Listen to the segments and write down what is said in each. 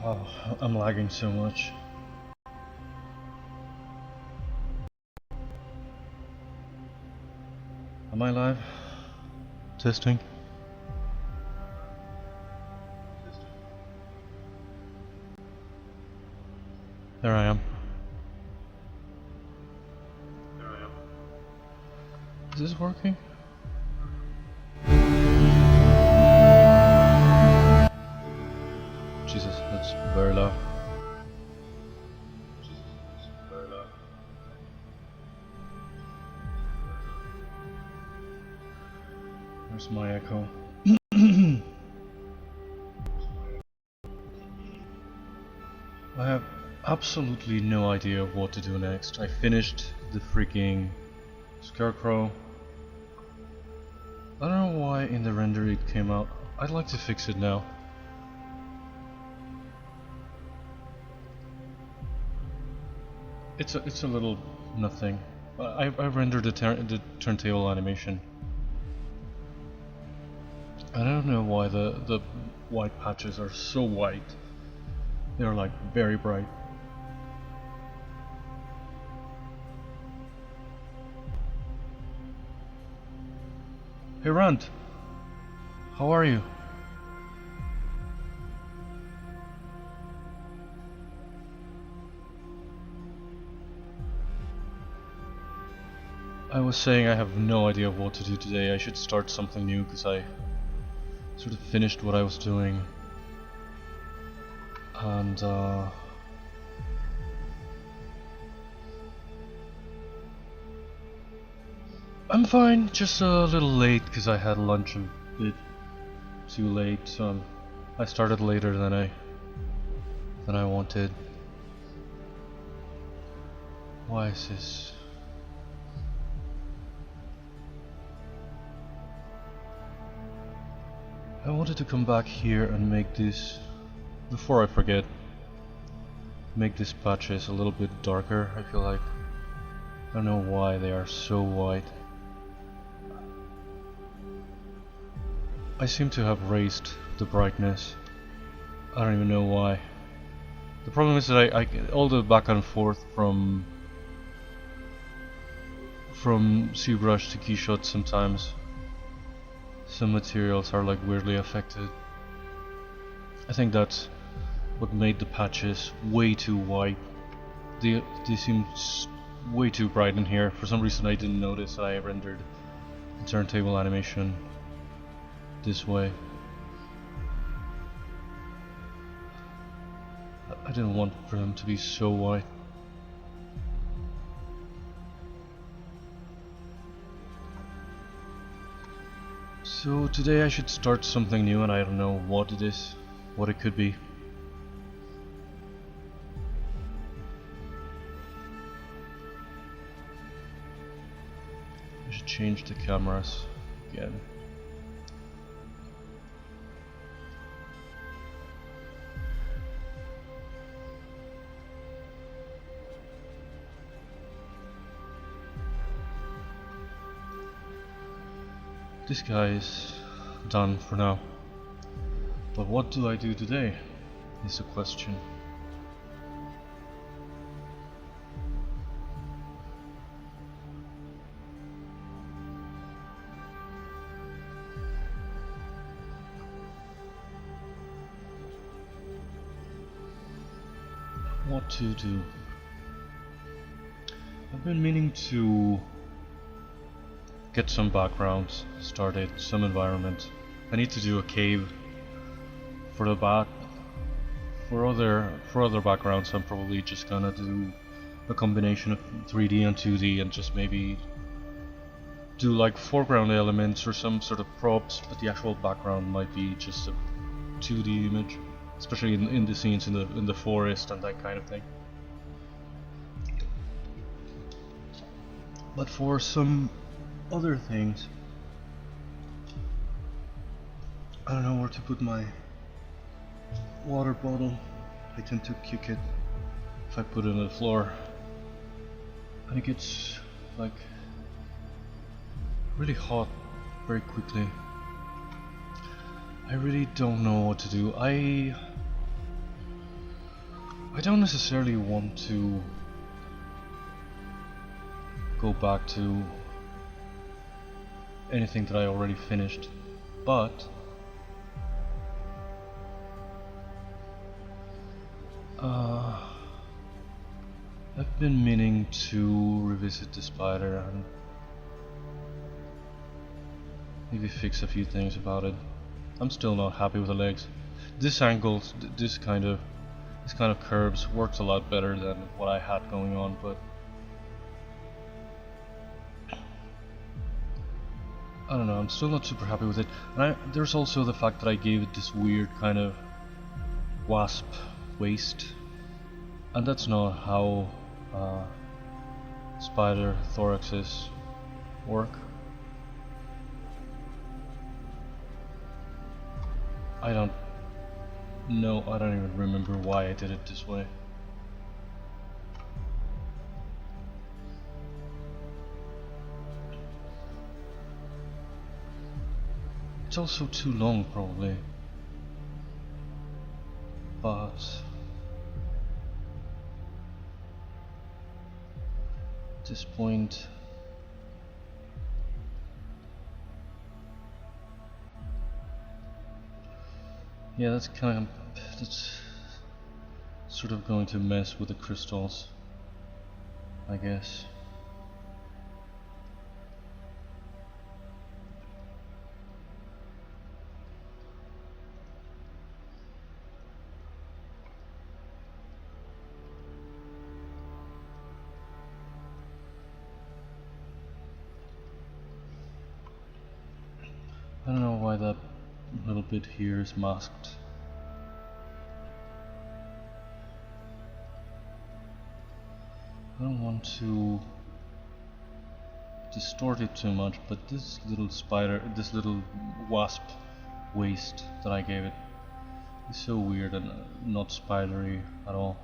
Oh, I'm lagging so much. Am I live? Testing. There I am. Is this working? Jesus, that's very loud. There's my echo. I have absolutely no idea what to do next. I finished the freaking scarecrow. I don't know why in the render it came out. I'd like to fix it now. It's a little nothing. I rendered the turntable animation. I don't know why the white patches are so white. They're like very bright. Hey Rand, how are you? I was saying I have no idea what to do today. I should start something new because I sort of finished what I was doing. And I'm fine, just a little late because I had lunch a bit too late, so I started later than I wanted. Why is this? I wanted to come back here and make this, before I forget, make these patches a little bit darker. I feel like, I don't know why they are so white. I seem to have raised the brightness. I don't even know why. The problem is that I all the back and forth from ZBrush to Keyshot, sometimes some materials are like weirdly affected. I think that's what made the patches way too white. They seem way too bright in here. For some reason I didn't notice that I rendered the turntable animation this way. I didn't want for them to be so white. So today I should start something new and I don't know what it is, what it could be. I should change the cameras again. This guy is done for now. But what do I do today is the question. What to do? I've been meaning to get some backgrounds started, some environment. I need to do a cave for the bat. For other backgrounds, I'm probably just gonna do a combination of 3D and 2D and just maybe do like foreground elements or some sort of props, but the actual background might be just a 2D image, especially in the scenes in the forest and that kind of thing. But for some other things, I don't know where to put my water bottle. I tend to kick it if I put it on the floor, and it gets like really hot very quickly. I really don't know what to do. I don't necessarily want to go back to anything that I already finished, but I've been meaning to revisit the spider and maybe fix a few things about it. I'm still not happy with the legs. This angle, this kind of curves works a lot better than what I had going on, but I don't know, I'm still not super happy with it. And there's also the fact that I gave it this weird kind of wasp waist, and that's not how spider thoraxes work. I don't know, I don't even remember why I did it this way. It's also too long, probably. But at this point, yeah, that's sort of going to mess with the crystals, I guess. I don't know why that little bit here is masked. I don't want to distort it too much, but this little spider, this little wasp waist that I gave it is so weird and not spidery at all.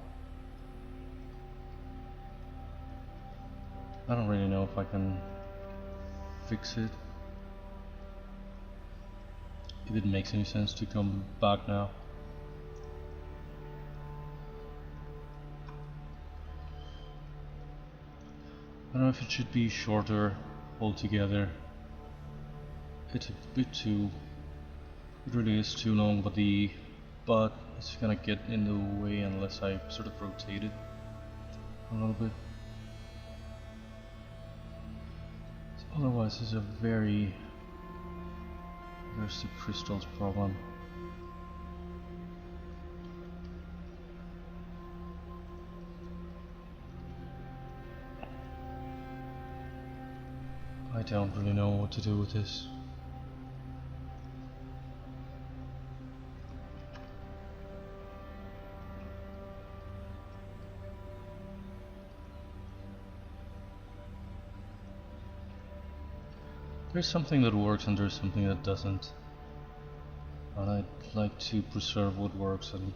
I don't really know if I can fix it. If it makes any sense to come back now. I don't know if it should be shorter altogether. It's a bit too... it really is too long, but the butt is gonna get in the way unless I sort of rotate it a little bit. Otherwise, it's a very... there's the crystals problem. I don't really know what to do with this. There's something that works and there's something that doesn't. And I'd like to preserve what works and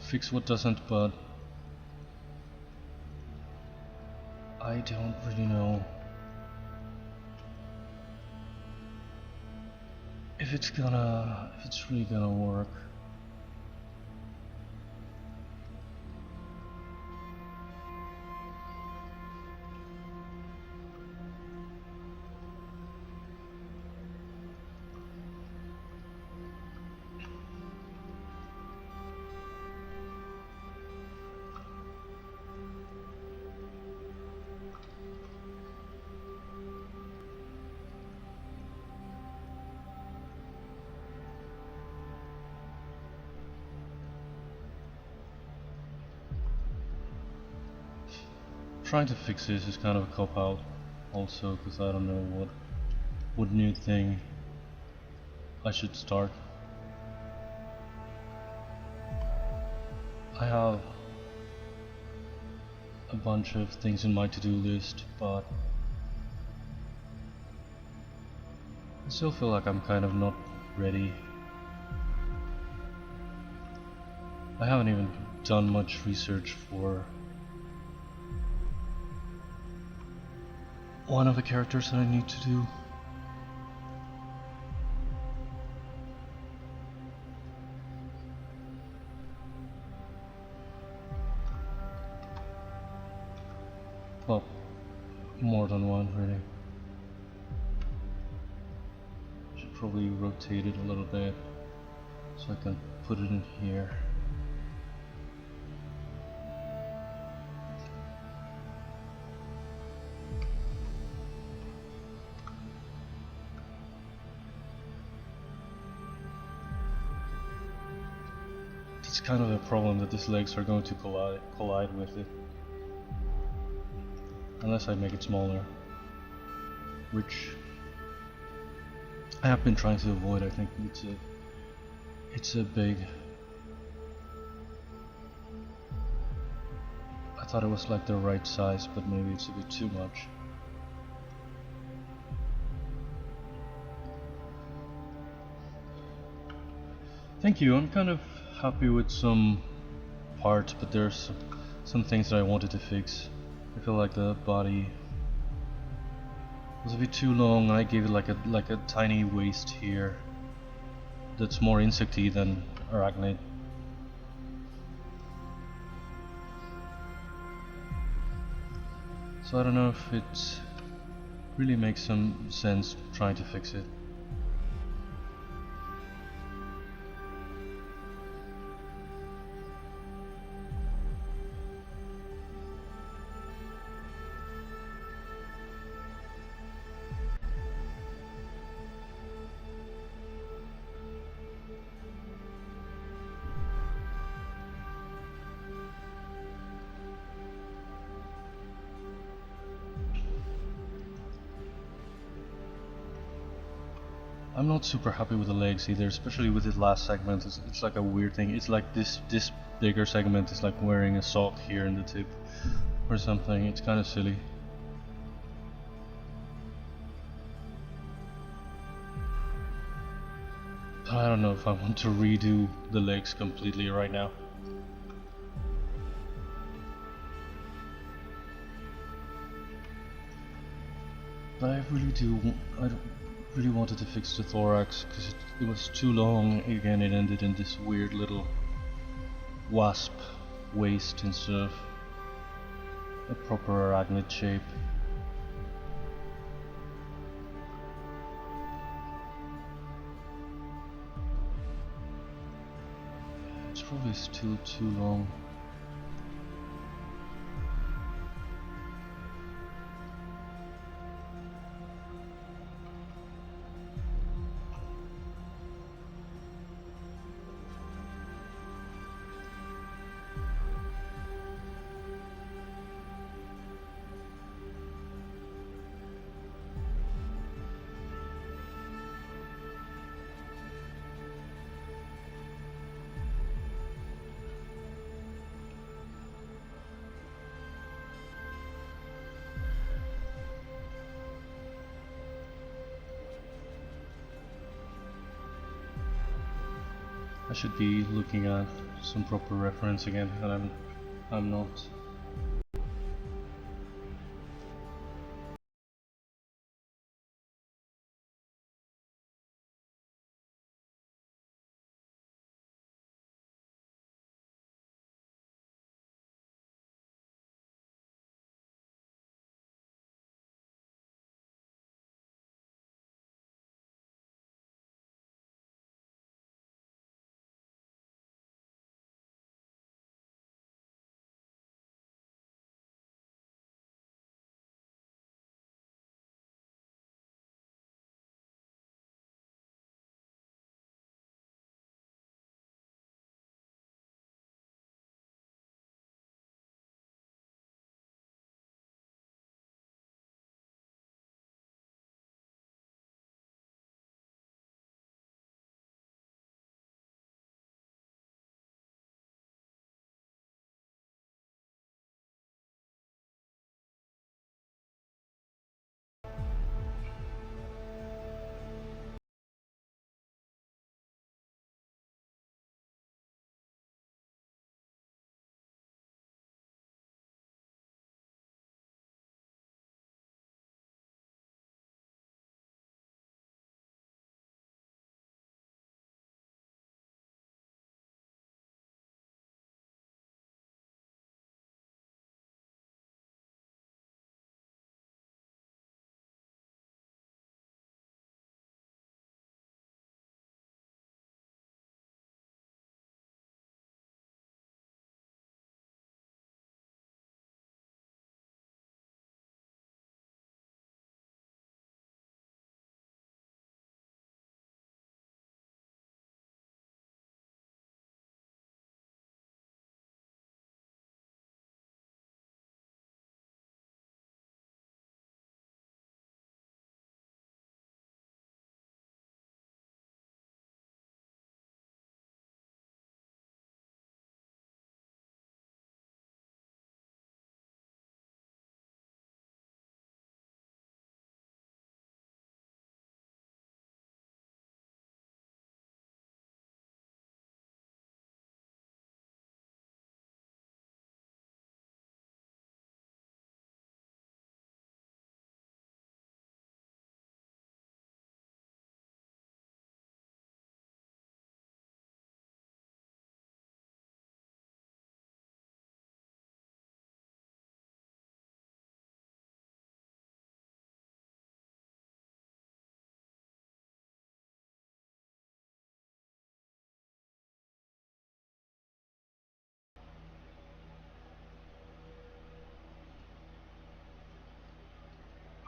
fix what doesn't, but I don't really know if it's really gonna work. Trying to fix this is kind of a cop-out also, because I don't know what new thing I should start. I have a bunch of things in my to-do list, but I still feel like I'm kind of not ready. I haven't even done much research for one of the characters that I need to do. Well, more than one really. Should probably rotate it a little bit so I can put it in here. It's kind of a problem that these legs are going to collide with it. Unless I make it smaller. Which I have been trying to avoid. I think it's a big... I thought it was like the right size, but maybe it's a bit too much. Thank you, I'm kind of happy with some parts, but there's some things that I wanted to fix. I feel like the body was a bit too long, and I gave it like a tiny waist here that's more insecty than arachnid. So I don't know if it really makes some sense trying to fix it. I'm not super happy with the legs either, especially with this last segment. It's like a weird thing. It's like this bigger segment is like wearing a sock here in the tip or something. It's kind of silly. But I don't know if I want to redo the legs completely right now. But I really wanted to fix the thorax because it was too long. Again, it ended in this weird little wasp waist instead of a proper arachnid shape. It's probably still too long. I should be looking at some proper reference again, and I'm not.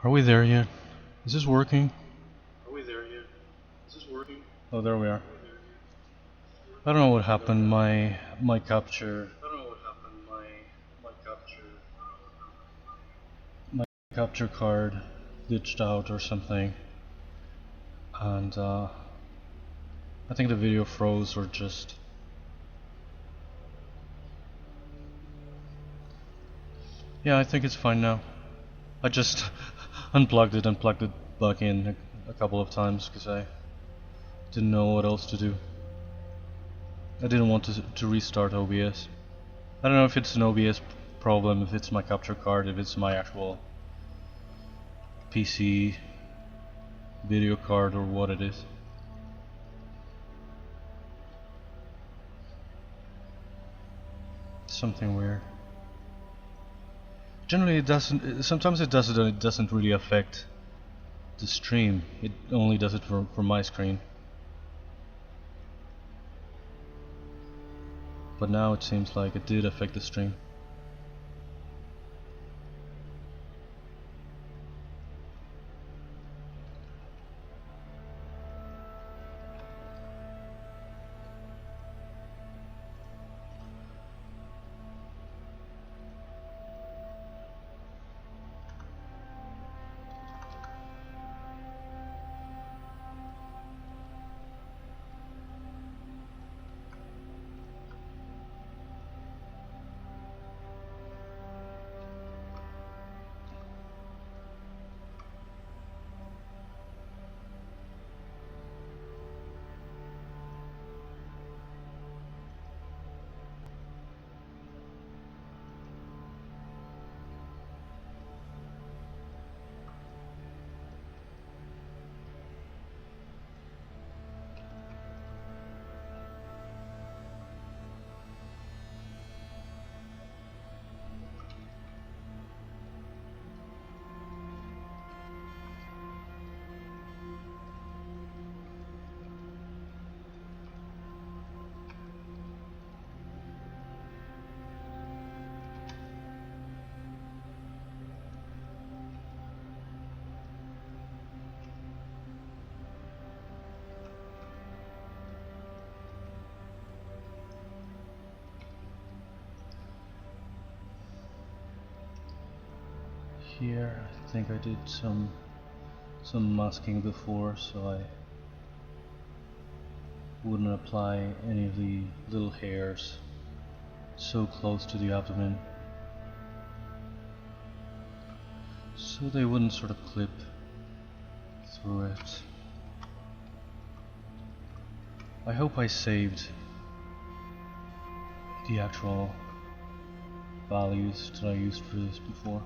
Are we there yet? Is this working? Are we there yet? Is this working? Oh, there we are. I don't know what happened. My capture. I don't know what happened. My Capture card glitched out or something, and I think the video froze or just. Yeah, I think it's fine now. I just unplugged it and plugged it back in a couple of times because I didn't know what else to do. I didn't want to restart OBS. I don't know if it's an OBS problem, if it's my capture card, if it's my actual PC video card or what it is. Something weird. Generally it doesn't, sometimes it does it and it doesn't really affect the stream. It only does it for my screen. But now it seems like it did affect the stream. Here, I think I did some masking before, so I wouldn't apply any of the little hairs so close to the abdomen, so they wouldn't sort of clip through it. I hope I saved the actual values that I used for this before.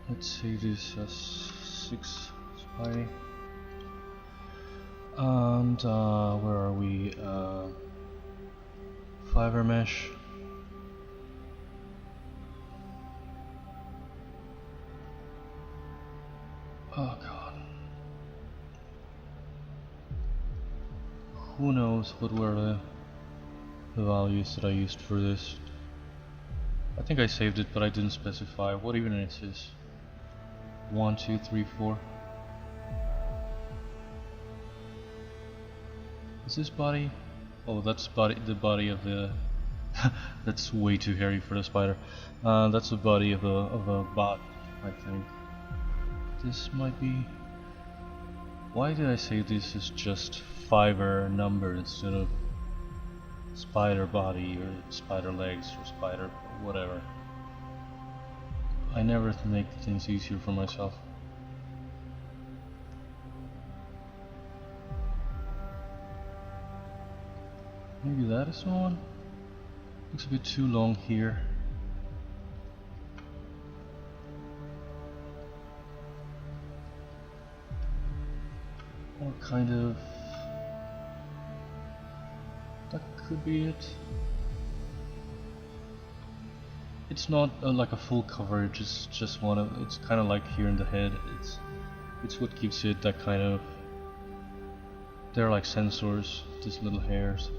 Let's save this as 6 Spidey. And where are we? Fiber mesh. Oh god. Who knows what were the values that I used for this. I think I saved it, but I didn't specify. What even is this? 1, 2, 3, 4. Is this body? Oh, that's the body of the. That's way too hairy for the spider. That's the body of a bot, I think. This might be. Why did I say this is just fiber number instead of spider body or spider legs or spider whatever? I never make things easier for myself. Maybe that is the one? Looks a bit too long here. Or kind of... That could be it. It's not like a full coverage, it's just one of... It's kind of like here in the head. It's what gives it that kind of... They're like sensors, these little hairs.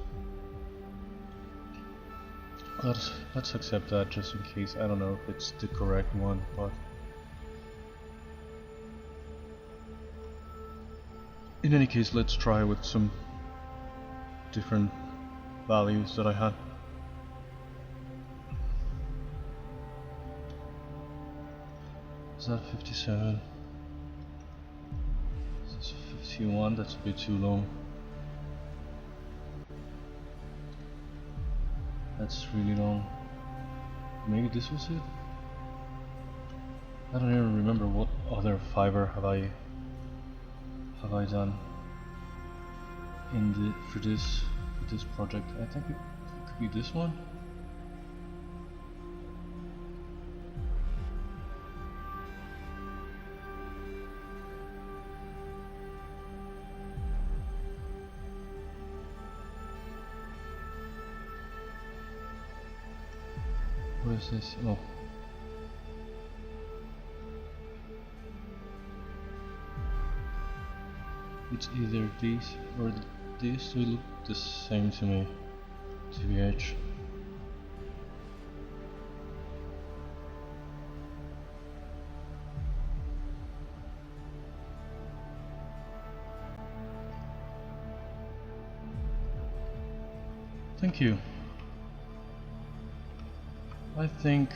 Let's accept that just in case. I don't know if it's the correct one, but in any case, let's try with some different values that I had. Is that 57? Is this 51? That's a bit too low. That's really long. Maybe this was it? I don't even remember what other fiber have I done in for this project. I think it could be this one. What is this? Oh. It's either these or these two look the same to me, TBH. Thank you. I think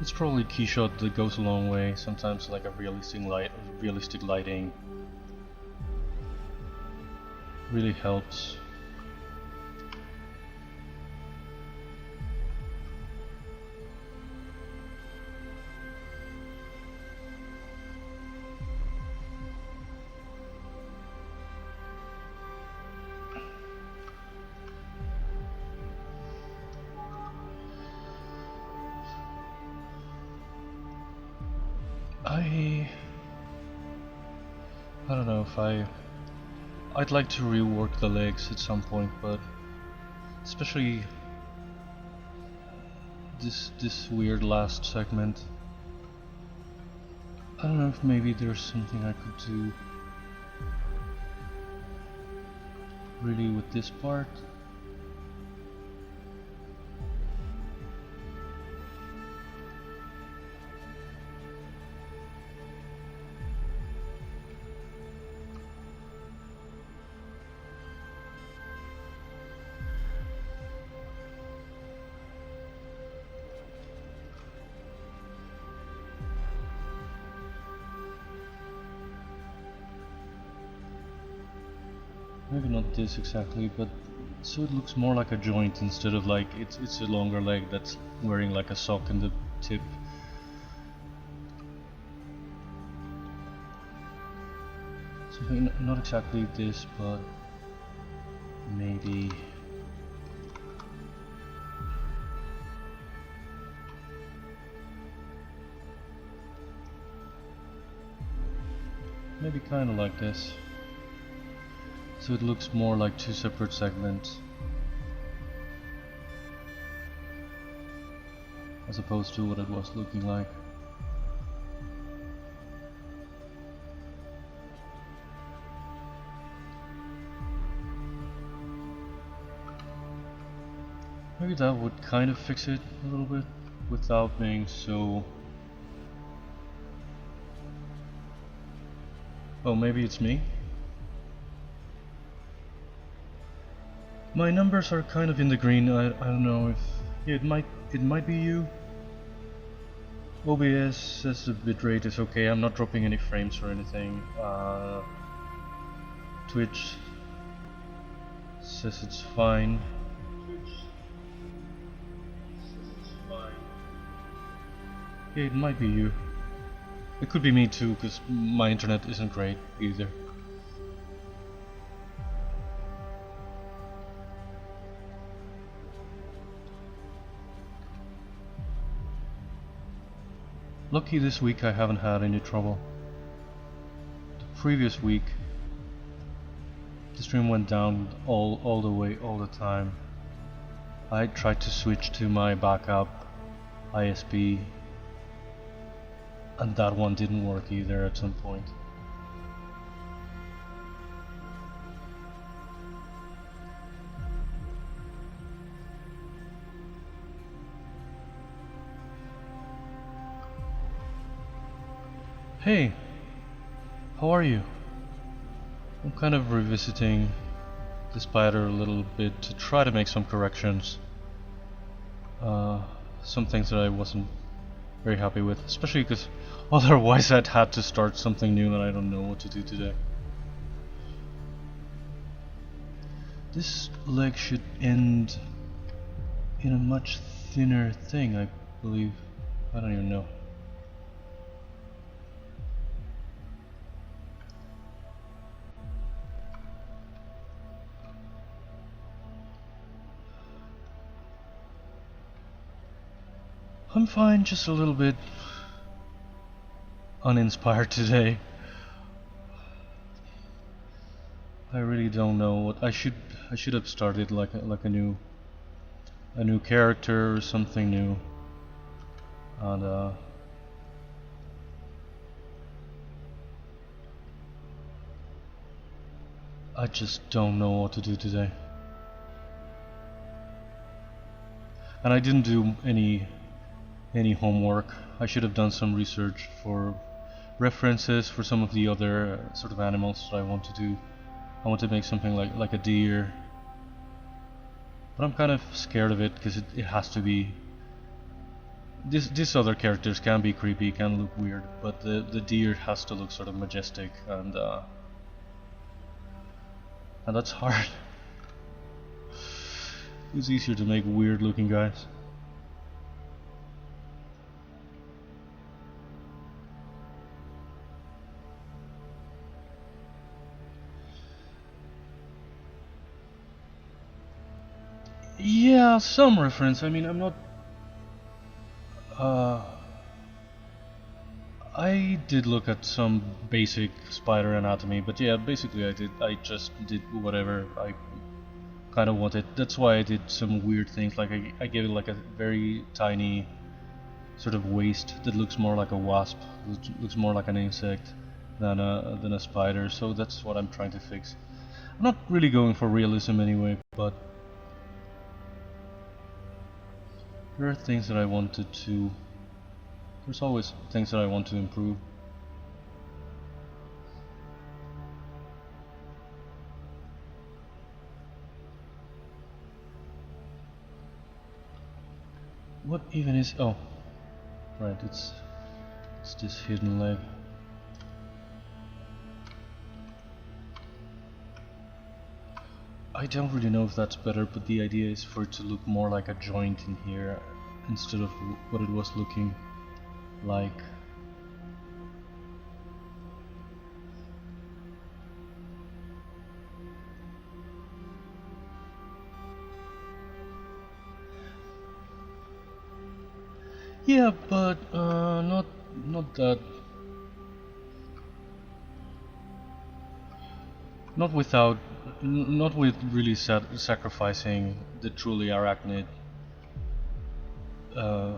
it's probably a key shot that goes a long way. Sometimes like a realistic lighting really helps. I don't know if I'd like to rework the legs at some point, but especially this weird last segment. I don't know if maybe there's something I could do really with this part. Maybe not this exactly, but so it looks more like a joint instead of like it's a longer leg that's wearing like a sock in the tip. Something not exactly this, but maybe kind of like this. So it looks more like two separate segments as opposed to what it was looking like. Maybe that would kind of fix it a little bit without being so... Oh, maybe it's me? My numbers are kind of in the green. I don't know if... Yeah, it might be you. OBS says the bitrate is okay. I'm not dropping any frames or anything. Twitch says it's fine. Yeah, it might be you. It could be me too, because my internet isn't great either. Lucky this week I haven't had any trouble. The previous week the stream went down all the way, all the time. I tried to switch to my backup ISP and that one didn't work either at some point. Hey, how are you? I'm kind of revisiting the spider a little bit to try to make some corrections. Some things that I wasn't very happy with, especially because otherwise I'd had to start something new and I don't know what to do today. This leg should end in a much thinner thing, I believe. I don't even know. I'm fine, just a little bit uninspired today. I really don't know what I should have started like a new character or something new. And I just don't know what to do today. And I didn't do any homework. I should have done some research for references for some of the other sort of animals that I want to do. I want to make something like a deer, but I'm kind of scared of it because it has to be. These other characters can be creepy, can look weird, but the deer has to look sort of majestic, and that's hard. It's easier to make weird looking guys. Yeah, some reference. I mean, I'm not. I did look at some basic spider anatomy, but yeah, basically I just did whatever I kind of wanted. That's why I did some weird things, like I gave it like a very tiny sort of waist that looks more like a wasp, looks more like an insect than a spider. So that's what I'm trying to fix. I'm not really going for realism anyway, but there are things that I wanted to. There's always things that I want to improve. What even is... oh, right, it's this hidden leg. I don't really know if that's better, but the idea is for it to look more like a joint in here instead of what it was looking like. Yeah, but not that. Not without, not with really sacrificing the truly arachnid uh,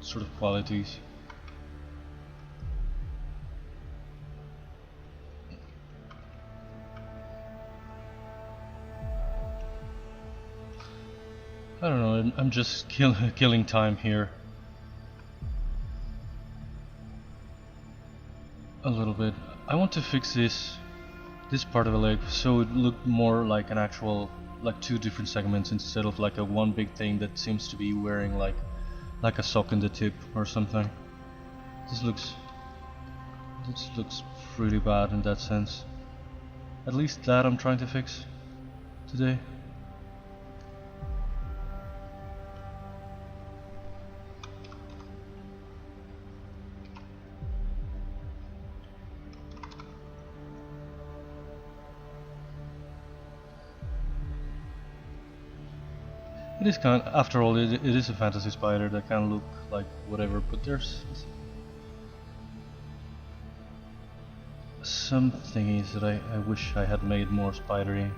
sort of qualities. I don't know. I'm just killing time here. A little bit. I want to fix this part of the leg so it looked more like an actual, like two different segments instead of like a one big thing that seems to be wearing like a sock in the tip or something. This looks pretty bad in that sense. At least that I'm trying to fix today. It is kind of, after all, it is a fantasy spider that can look like whatever, but there's some thingies that I wish I had made more spidery.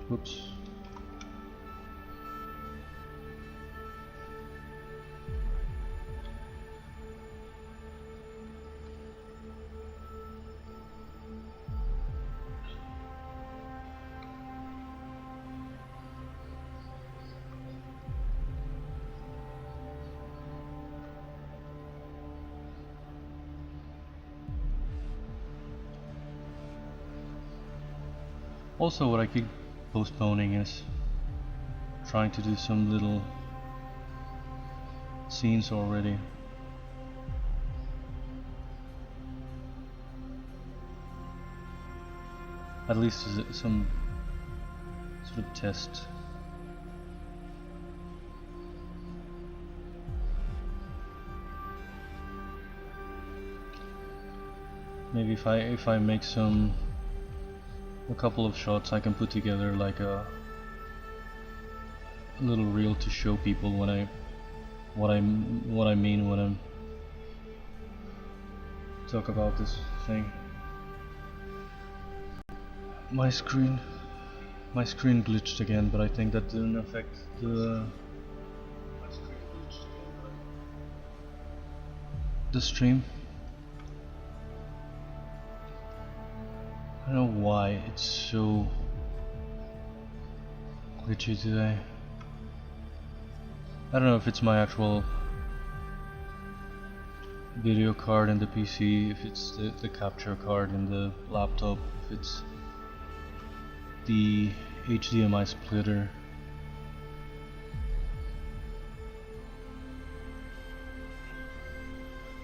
Whoops. Also, what I keep postponing is trying to do some little scenes already. At least some sort of test. Maybe if I make a couple of shots, I can put together like a little reel to show people what I mean when I'm talk about this thing. My screen glitched again, but I think that didn't affect the My screen glitched again, the stream. I don't know why it's so glitchy today. I don't know if it's my actual video card in the PC, if it's the capture card in the laptop, if it's the HDMI splitter.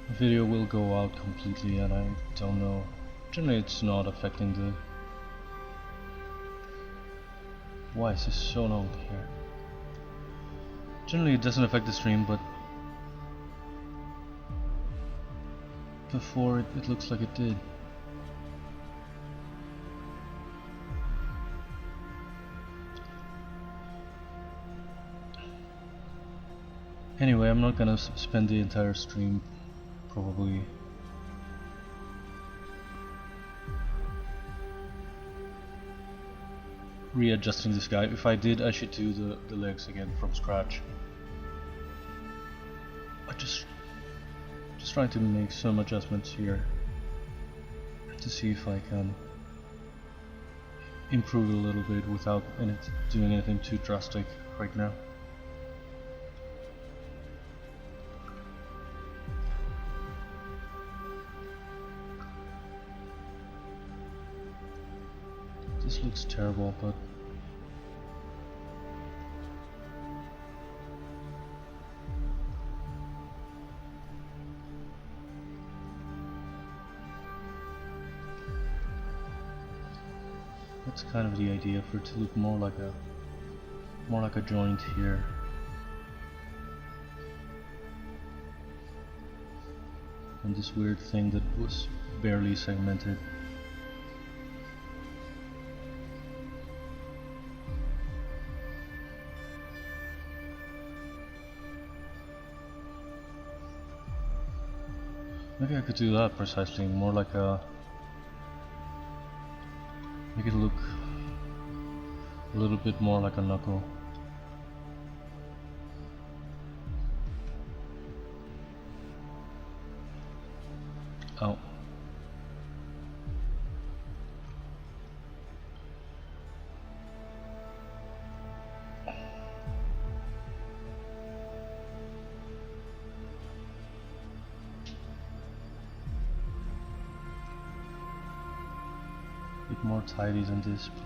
The video will go out completely and I don't know. Generally it's not affecting the... Why is this so long here? Generally it doesn't affect the stream, but before it looks like it did. Anyway, I'm not gonna spend the entire stream probably readjusting this guy. If I did, I should do the legs again from scratch. I just trying to make some adjustments here to see if I can improve it a little bit without doing anything too drastic right now. This looks terrible, but that's kind of the idea, for it to look more like a joint here. And this weird thing that was barely segmented. Maybe I could do that precisely, more like a... make it look a little bit more like a knuckle. Oh. Bit more tidy than this, but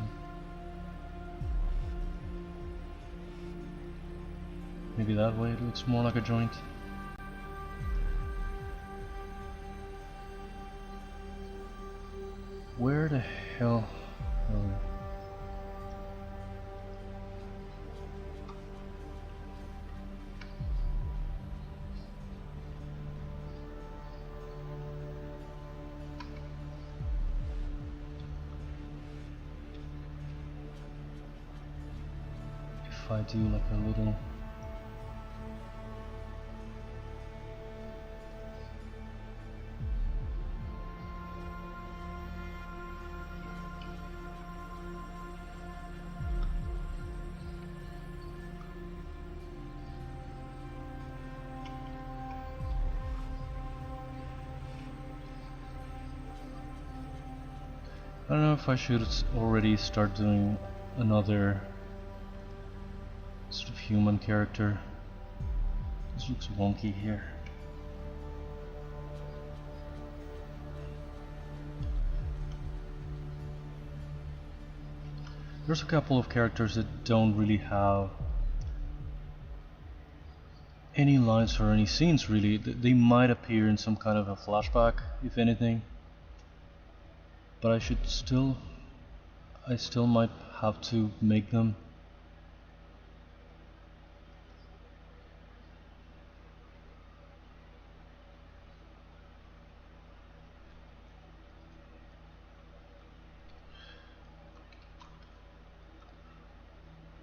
maybe that way it looks more like a joint. Where the hell are we? If I do like a little... I don't know if I should already start doing another sort of human character. This looks wonky here. There's a couple of characters that don't really have any lines or any scenes really. They might appear in some kind of a flashback, if anything. But I still might have to make them.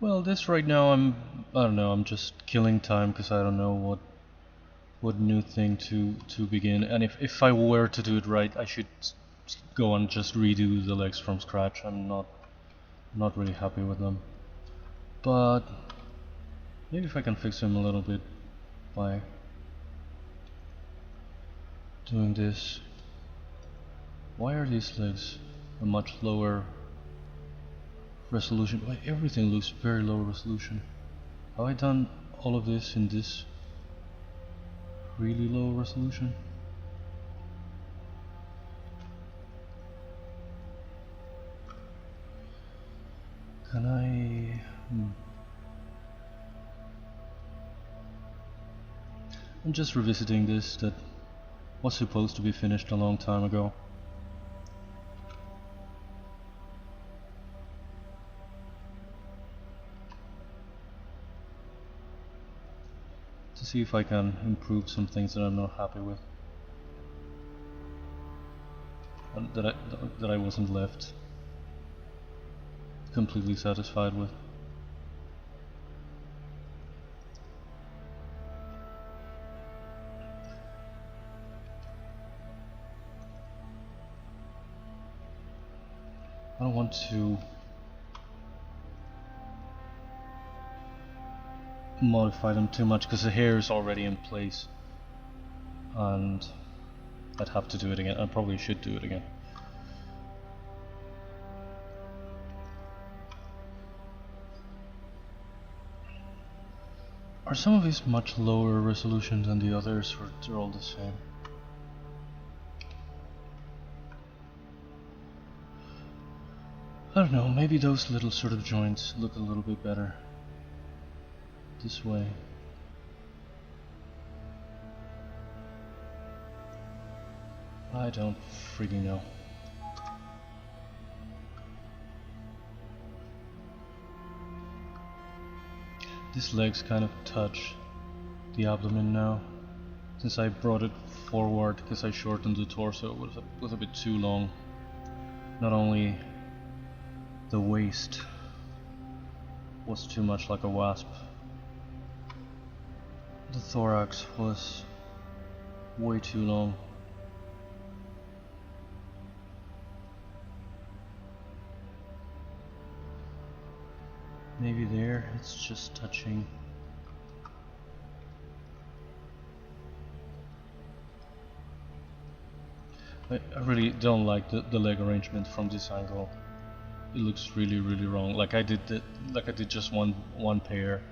Well, this right now I don't know, I'm just killing time because I don't know what new thing to begin. And if I were to do it right, I should go and just redo the legs from scratch. I'm not really happy with them. But maybe if I can fix them a little bit by doing this. Why are these legs a much lower resolution? Why everything looks very low resolution? Have I done all of this in this really low resolution? Can I... I'm just revisiting this that was supposed to be finished a long time ago. To see if I can improve some things that I'm not happy with, and that I wasn't left completely satisfied with. I don't want to modify them too much because the hair is already in place and I'd have to do it again. I probably should do it again. Are some of these much lower resolution than the others, or they're all the same? I don't know, maybe those little sort of joints look a little bit better this way. I don't freaking know. These legs kind of touch the abdomen now, since I brought it forward because I shortened the torso. It was a bit too long. Not only the waist was too much like a wasp, the thorax was way too long. Maybe there, it's just touching. I really don't like the leg arrangement from this angle. It looks really wrong. Like I did just one pair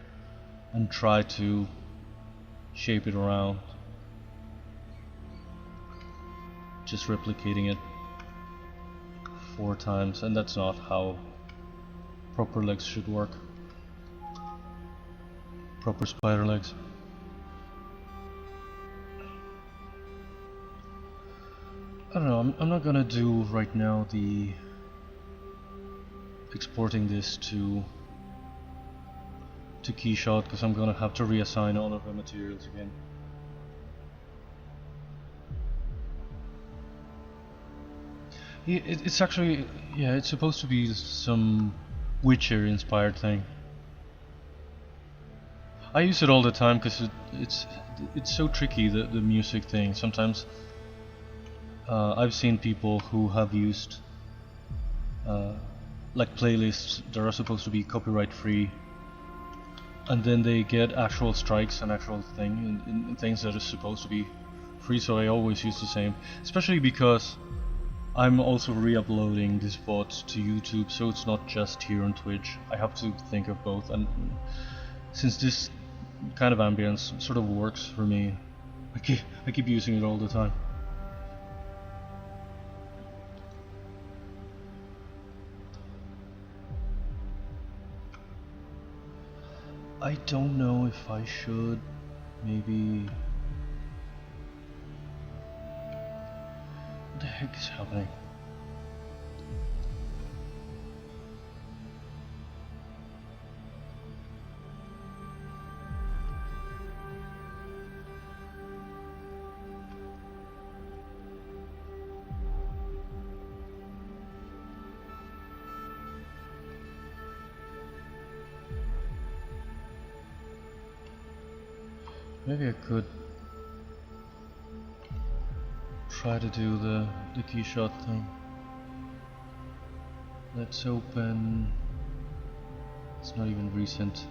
and try to shape it around, just replicating it 4 times, and that's not how proper legs should work. Proper spider legs. I don't know, I'm not gonna do right now the exporting this to Keyshot because I'm gonna have to reassign all of the materials again. Yeah, it's actually, yeah, it's supposed to be some Witcher inspired thing. I use it all the time because it's so tricky, the music thing. Sometimes I've seen people who have used like playlists that are supposed to be copyright free, and then they get actual strikes and actual in things that are supposed to be free. So I always use the same, especially because I'm also re-uploading this VOD to YouTube, so it's not just here on Twitch. I have to think of both, and since this kind of ambience sort of works for me, I keep using it all the time. I don't know if I should. Maybe. What the heck is happening? Maybe I could try to do the key shot thing. Let's open. It's not even recent.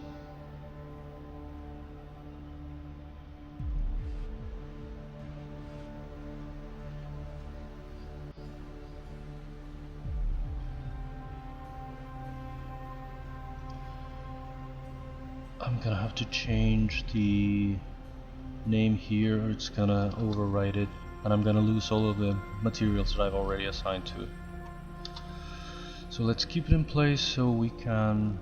I'm gonna have to change the name here, or it's gonna overwrite it, and I'm gonna lose all of the materials that I've already assigned to it. So let's keep it in place so we can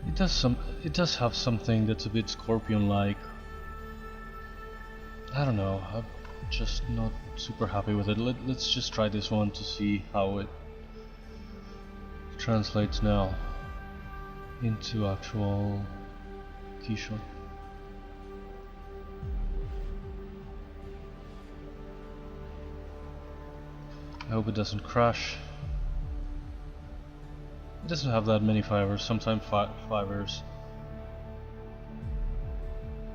it does have something that's a bit Scorpion-like. I don't know, I'm just not super happy with it. Let's just try this one to see how it translates now into actual keyshot. I hope it doesn't crash. It doesn't have that many fibers. Sometimes fibers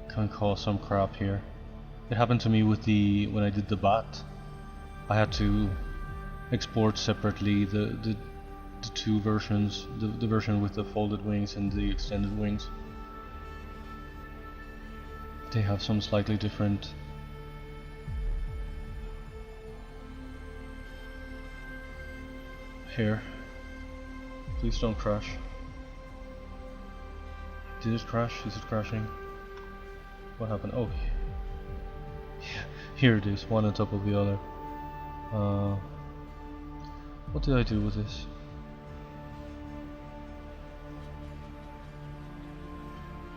can cause some crap here. It happened to me with when I did the bat. I had to export separately the two versions, the version with the folded wings and the extended wings. They have some slightly different hair. Please don't crash. Did it crash? Is it crashing? What happened? Oh, here it is, one on top of the other. What did I do with this?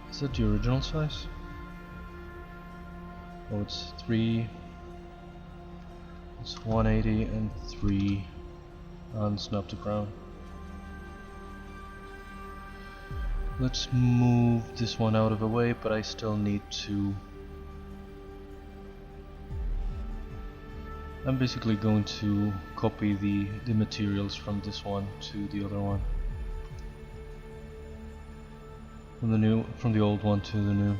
Is that the original size? Oh, it's 3. It's 180 and 3 on snap to crown. Let's move this one out of the way, but I still need to. I'm basically going to copy the materials from this one to the other one. From the old one to the new.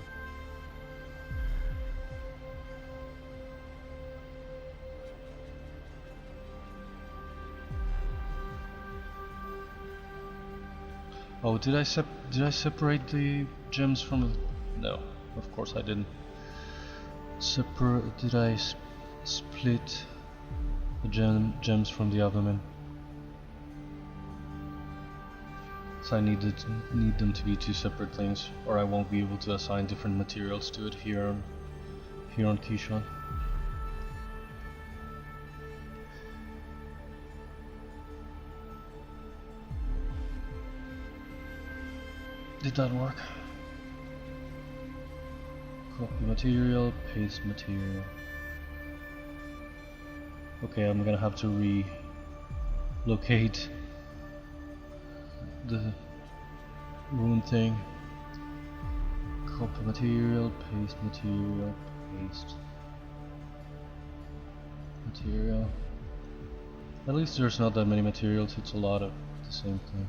Oh, did I separate the gems from the... No, of course I didn't. Did I split the gems from the abdomen? So I need them to be two separate things, or I won't be able to assign different materials to it here on Keyshawn. Did that work? Copy material, paste material. Okay, I'm gonna have to relocate the rune thing. Copy material, paste material, paste material. At least there's not that many materials, it's a lot of the same thing.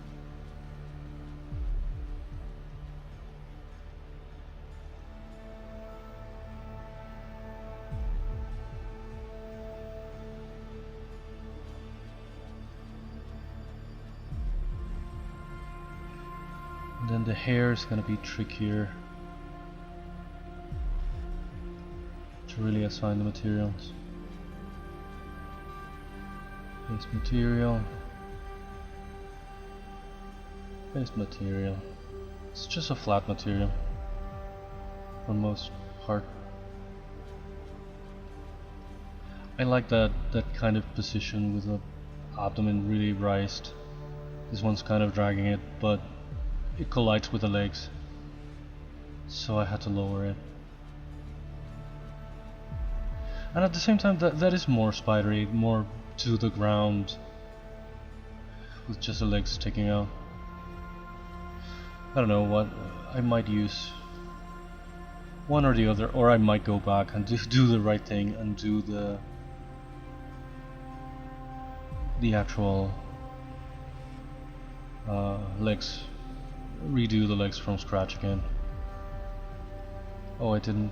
And then the hair is going to be trickier to really assign the materials. Paste material. Paste material. It's just a flat material for most part. I like that kind of position with a abdomen really raised. This one's kind of dragging it, but it collides with the legs, so I had to lower it. And at the same time, that is more spidery, more to the ground, with just the legs sticking out. I don't know what, I might use one or the other, or I might go back and do the right thing and do the actual legs, redo the legs from scratch again. Oh, I didn't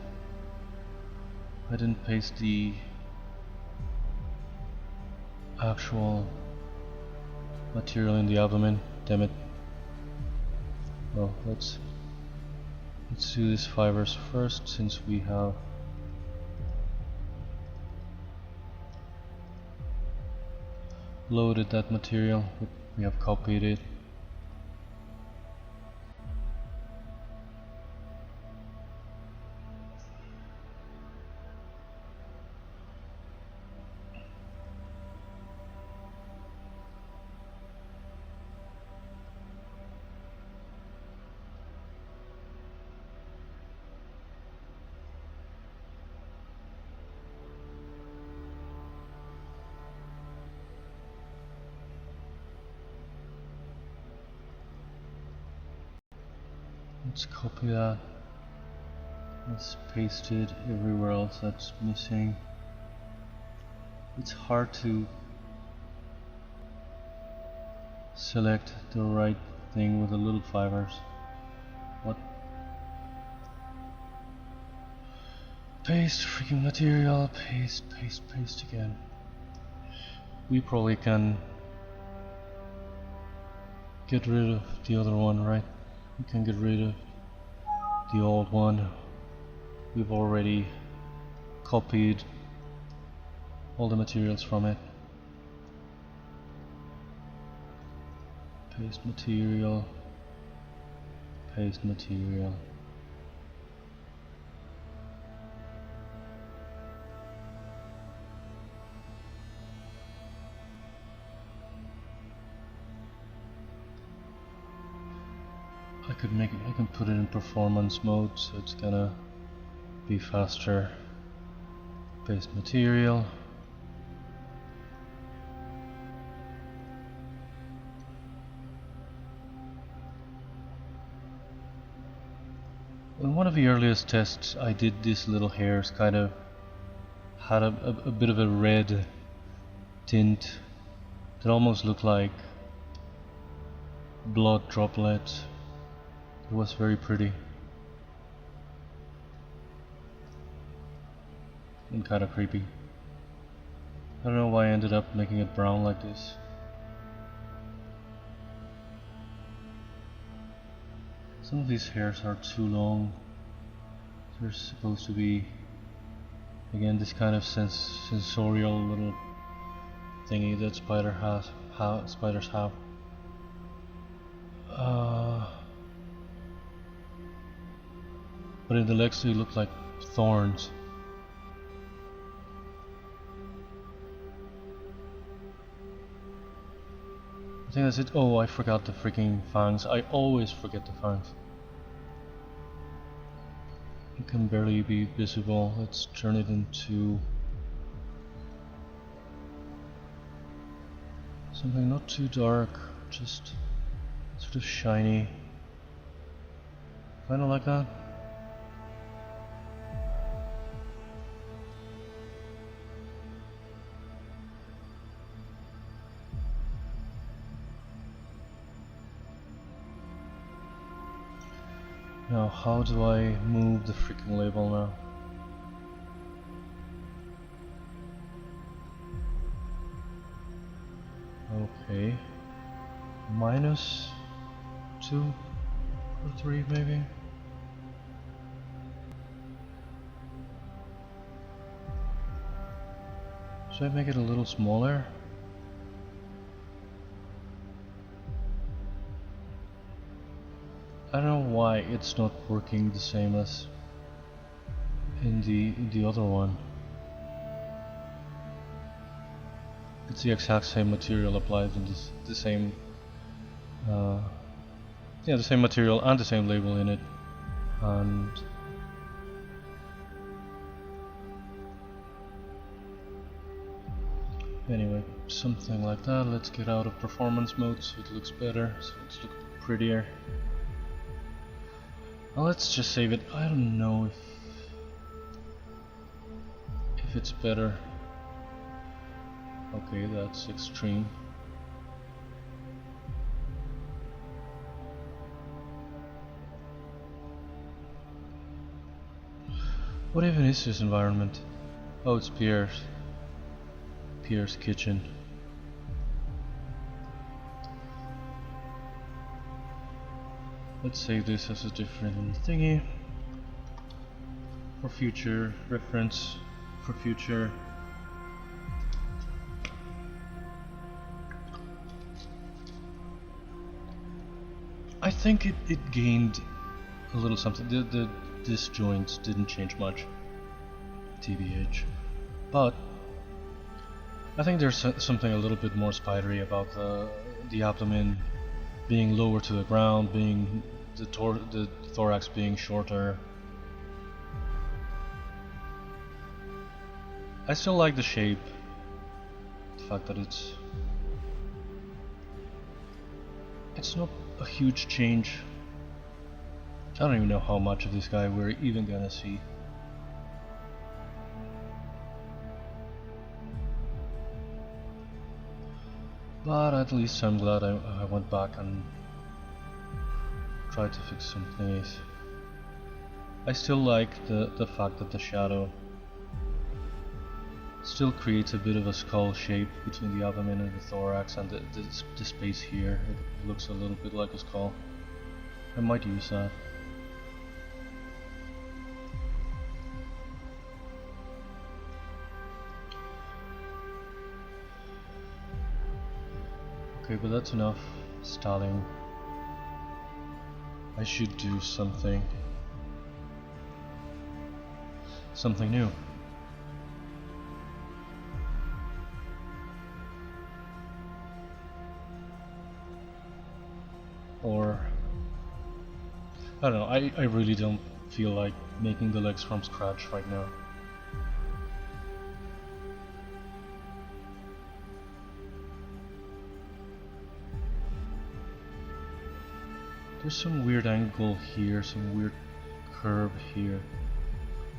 paste the actual material in the abdomen, damn it. Well, let's do these fibers first, since we have loaded that material, we have copied it. Let's copy that. Let's paste it everywhere else that's missing. It's hard to select the right thing with the little fibers. What? Paste freaking material, paste again. We probably can get rid of the other one, right? We can get rid of the old one. We've already copied all the materials from it. Paste material, paste material. I can put it in performance mode, so it's gonna be faster. Paste material. In one of the earliest tests I did, these little hairs kind of had a bit of a red tint that almost looked like blood droplets. It was very pretty and kind of creepy. I don't know why I ended up making it brown like this. Some of these hairs are too long. They're supposed to be, again, this kind of sensorial little thingy that spiders have. But in the legs they look like thorns. I think that's it. Oh, I forgot the freaking fangs. I always forget the fangs. It can barely be visible. Let's turn it into something not too dark, just sort of shiny. Kinda like that. Now, how do I move the freaking label now? Okay. -2 or 3 maybe? Should I make it a little smaller? I don't know why it's not working the same as in the other one. It's the exact same material applied in the same, yeah, the same material and the same label in it, and anyway, something like that. Let's get out of performance mode so it looks better, so it's look prettier. Well, let's just save it. I don't know if it's better. Okay, that's extreme. What even is this environment? Oh, it's Pierre's kitchen. Let's save this as a different thingy for future reference, for future. I think it gained a little something. The disjoints didn't change much, TBH, but I think there's something a little bit more spidery about the abdomen being lower to the ground, being the thorax being shorter. I still like the shape, the fact that it's not a huge change. I don't even know how much of this guy we're even gonna see. But at least I'm glad I went back and tried to fix some things. I still like the fact that the shadow still creates a bit of a skull shape between the abdomen and the thorax, and the space here. It looks a little bit like a skull. I might use that. Okay, but that's enough styling. I should do something new. Or I don't know, I really don't feel like making the legs from scratch right now. There's some weird angle here, some weird curve here.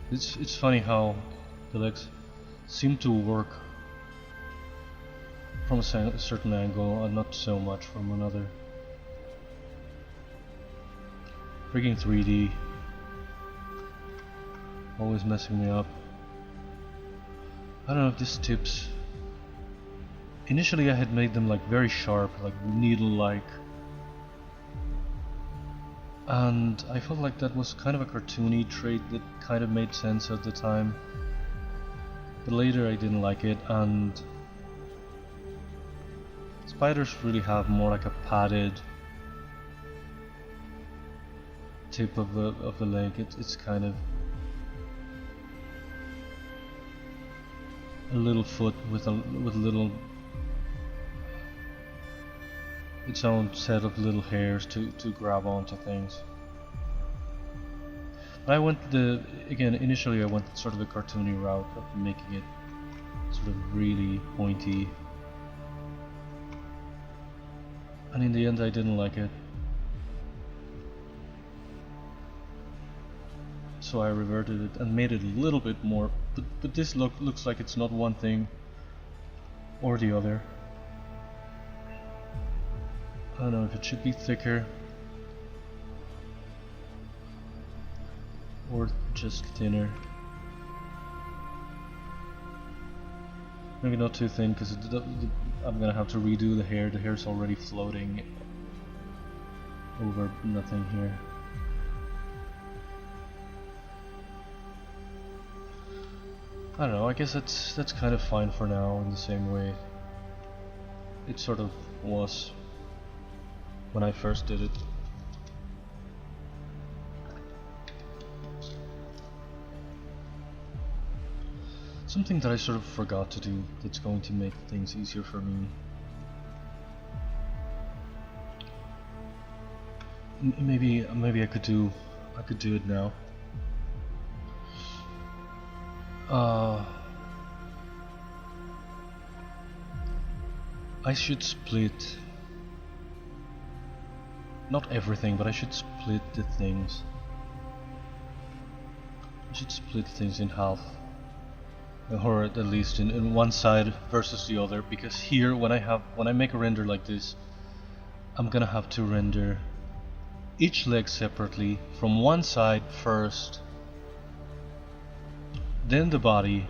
It's funny how the legs seem to work from a certain angle and not so much from another. Freaking 3D. Always messing me up. I don't know if this tips. Initially I had made them like very sharp, like needle-like. And I felt like that was kind of a cartoony trait that kind of made sense at the time. But later I didn't like it, and spiders really have more like a padded tip of the leg. It's kind of a little foot with little its own set of little hairs to grab onto things. I went initially I went sort of the cartoony route of making it sort of really pointy, and in the end I didn't like it, so I reverted it and made it a little bit more, but this looks like it's not one thing or the other. I don't know if it should be thicker or just thinner. Maybe not too thin, because I'm gonna have to redo the hair. The hair's already floating over nothing here. I don't know, I guess that's kind of fine for now, in the same way it sort of was when I first did it. Something that I sort of forgot to do that's going to make things easier for me. Maybe I could do it now. I should split, not everything, but I should split the things. I should split things in half, or at least in one side versus the other, because here when I make a render like this, I'm gonna have to render each leg separately from one side first, then the body,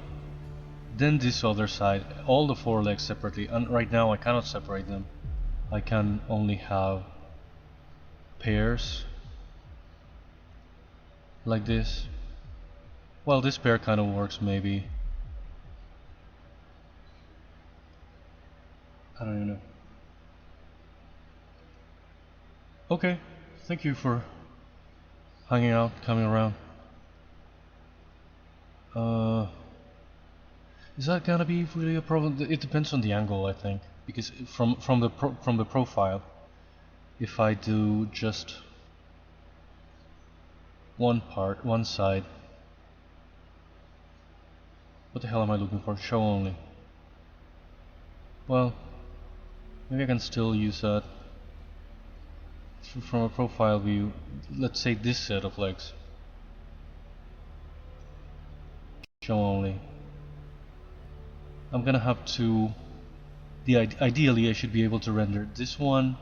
then this other side, all the 4 legs separately. And right now I cannot separate them. I can only have pairs like this. Well, this pair kind of works maybe. I don't even know. Okay, thank you for hanging out, coming around. Is that gonna be really a problem? It depends on the angle, I think, because from the profile, if I do just one part, one side. What the hell am I looking for? Show only. Well, maybe I can still use that from a profile view. Let's say this set of legs. Show only. I'm gonna have to... Ideally I should be able to render this one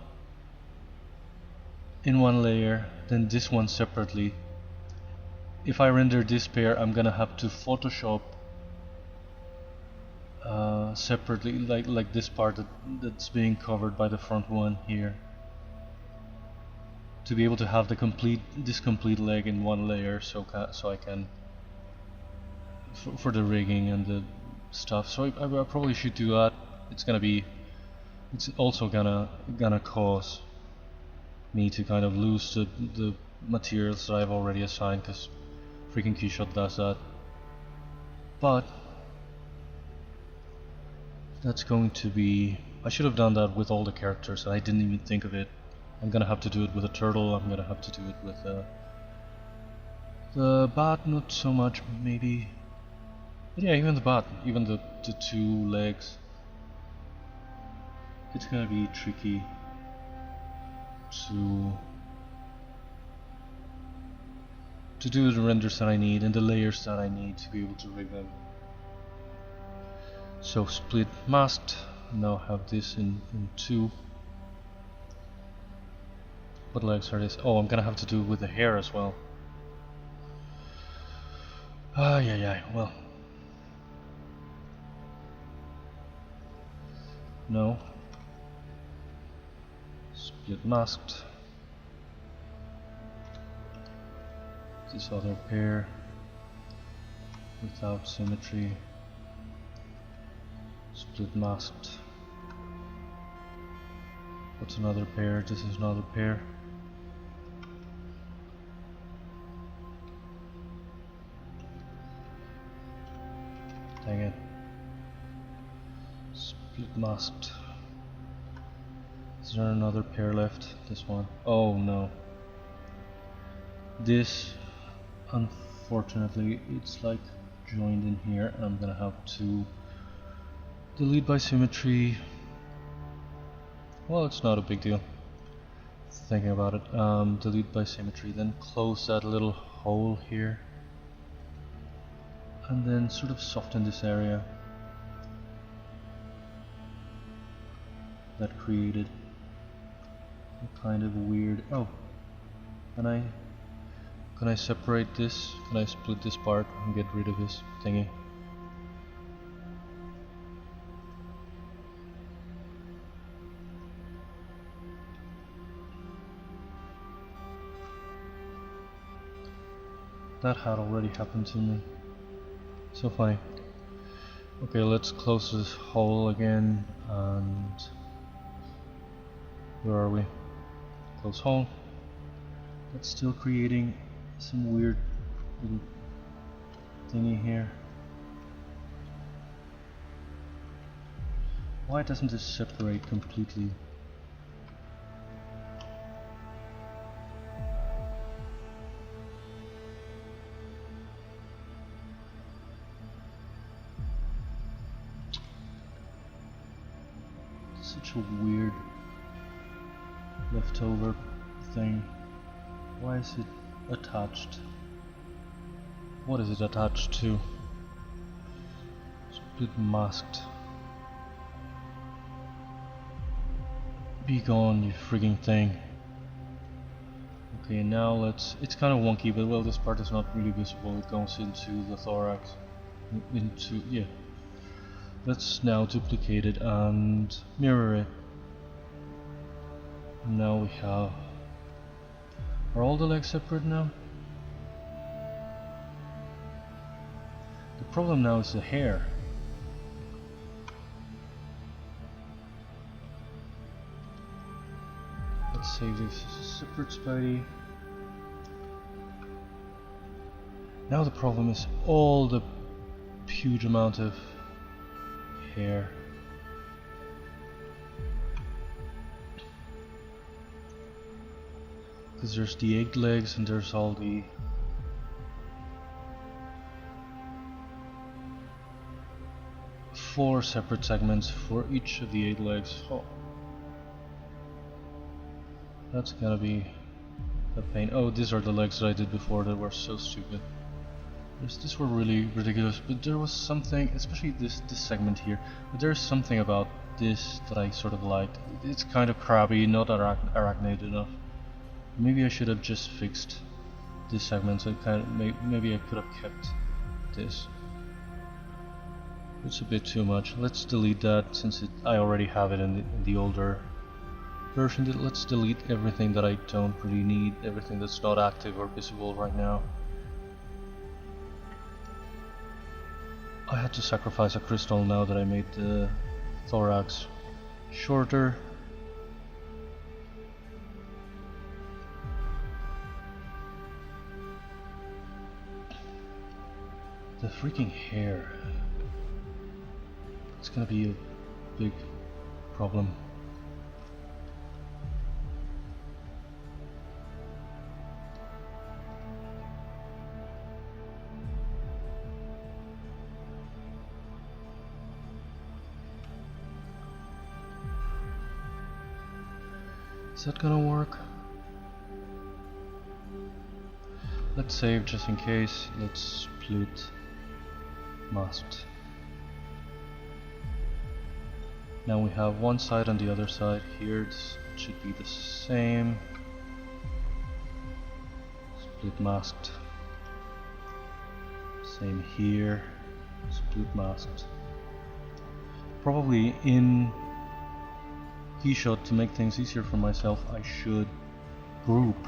in one layer, then this one separately. If I render this pair, I'm gonna have to Photoshop separately, like this part that's being covered by the front one here, to be able to have this complete leg in one layer, so I can for the rigging and the stuff. So I probably should do that. It's also gonna cause me to kind of lose the materials that I've already assigned, because freaking Keyshot does that. But that's going to be... I should have done that with all the characters, and I didn't even think of it. I'm gonna have to do it with a turtle, I'm gonna have to do it with the bat, not so much maybe. But yeah, even the bat, even the 2 legs. It's gonna be tricky to do the renders that I need and the layers that I need to be able to rig them. So split masked, now have this in 2. What legs are this? Oh, I'm gonna have to do it with the hair as well. Yeah, well. No. Split masked. This other pair without symmetry. Split masked. What's another pair? This is another pair. Dang it. Split masked. Is there another pair left? This one. Oh no. This, unfortunately, it's like joined in here, and I'm gonna have to delete by symmetry. Well, it's not a big deal. Thinking about it. Delete by symmetry, then close that little hole here, and then sort of soften this area that created a kind of weird... Oh, can I separate this? Can I split this part and get rid of this thingy? That had already happened to me. So funny. Okay, let's close this hole again, and where are we? Close hole. That's still creating some weird little thingy here. Why doesn't this separate completely? Such a weird leftover thing. Why is it attached? What is it attached to? Split masked. Be gone, you frigging thing. Okay, now let's... It's kind of wonky, but well, this part is not really visible. It goes into the thorax. Yeah. Let's now duplicate it and mirror it. Now we have... Are all the legs separate now? The problem now is the hair. Let's save this as a separate Spidey. Now the problem is all the huge amount of hair. Because there's the 8 legs and there's all the... four separate segments for each of the 8 legs. Oh. That's gonna be a pain. Oh, these are the legs that I did before that were so stupid. These were really ridiculous, but there was something, especially this segment here, but there's something about this that I sort of liked. It's kind of crabby, not arachnid enough. Maybe I should have just fixed this segment, so maybe I could have kept this. It's a bit too much. Let's delete that since I already have it in the older version. Let's delete everything that I don't really need, everything that's not active or visible right now. I had to sacrifice a crystal now that I made the thorax shorter. The freaking hair. It's gonna be a big problem. Is that gonna work? Let's save just in case. Let's split masked. Now we have one side and the other side here. It should be the same. Split masked. Same here. Split masked. Probably in keyshot, to make things easier for myself, I should group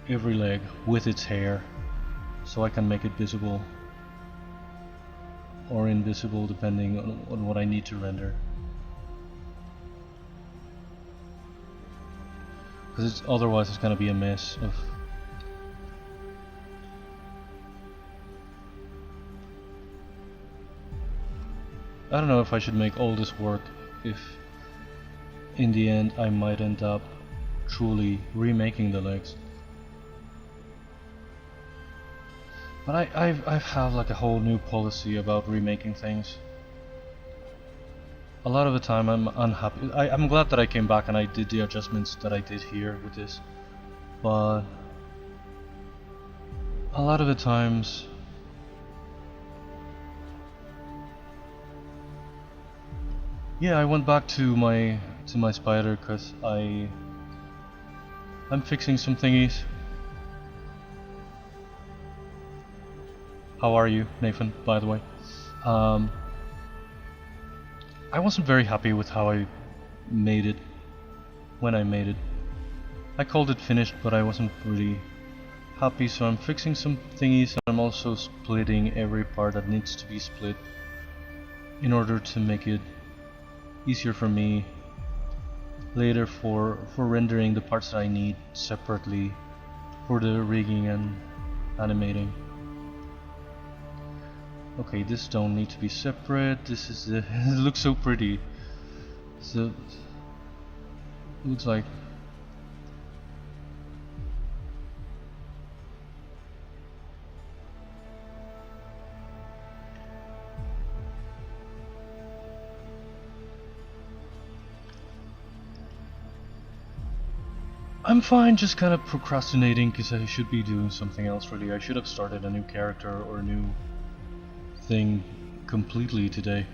every leg with its hair so I can make it visible or invisible depending on what I need to render. Because otherwise it's gonna be a mess of... I don't know if I should make all this work if in the end I might end up truly remaking the legs. But I have like a whole new policy about remaking things. A lot of the time I'm unhappy. I'm glad that I came back and I did the adjustments that I did here with this, but a lot of the times yeah, I went back to my spider because I'm fixing some thingies. How are you, Nathan, by the way? I wasn't very happy with how I made it when I made it. I called it finished, but I wasn't really happy, so I'm fixing some thingies and I'm also splitting every part that needs to be split in order to make it easier for me later for rendering the parts that I need separately for the rigging and animating. Okay, this don't need to be separate. This is it looks so pretty. So it looks like I'm fine, just kind of procrastinating because I should be doing something else really. I should have started a new character or a new thing completely today.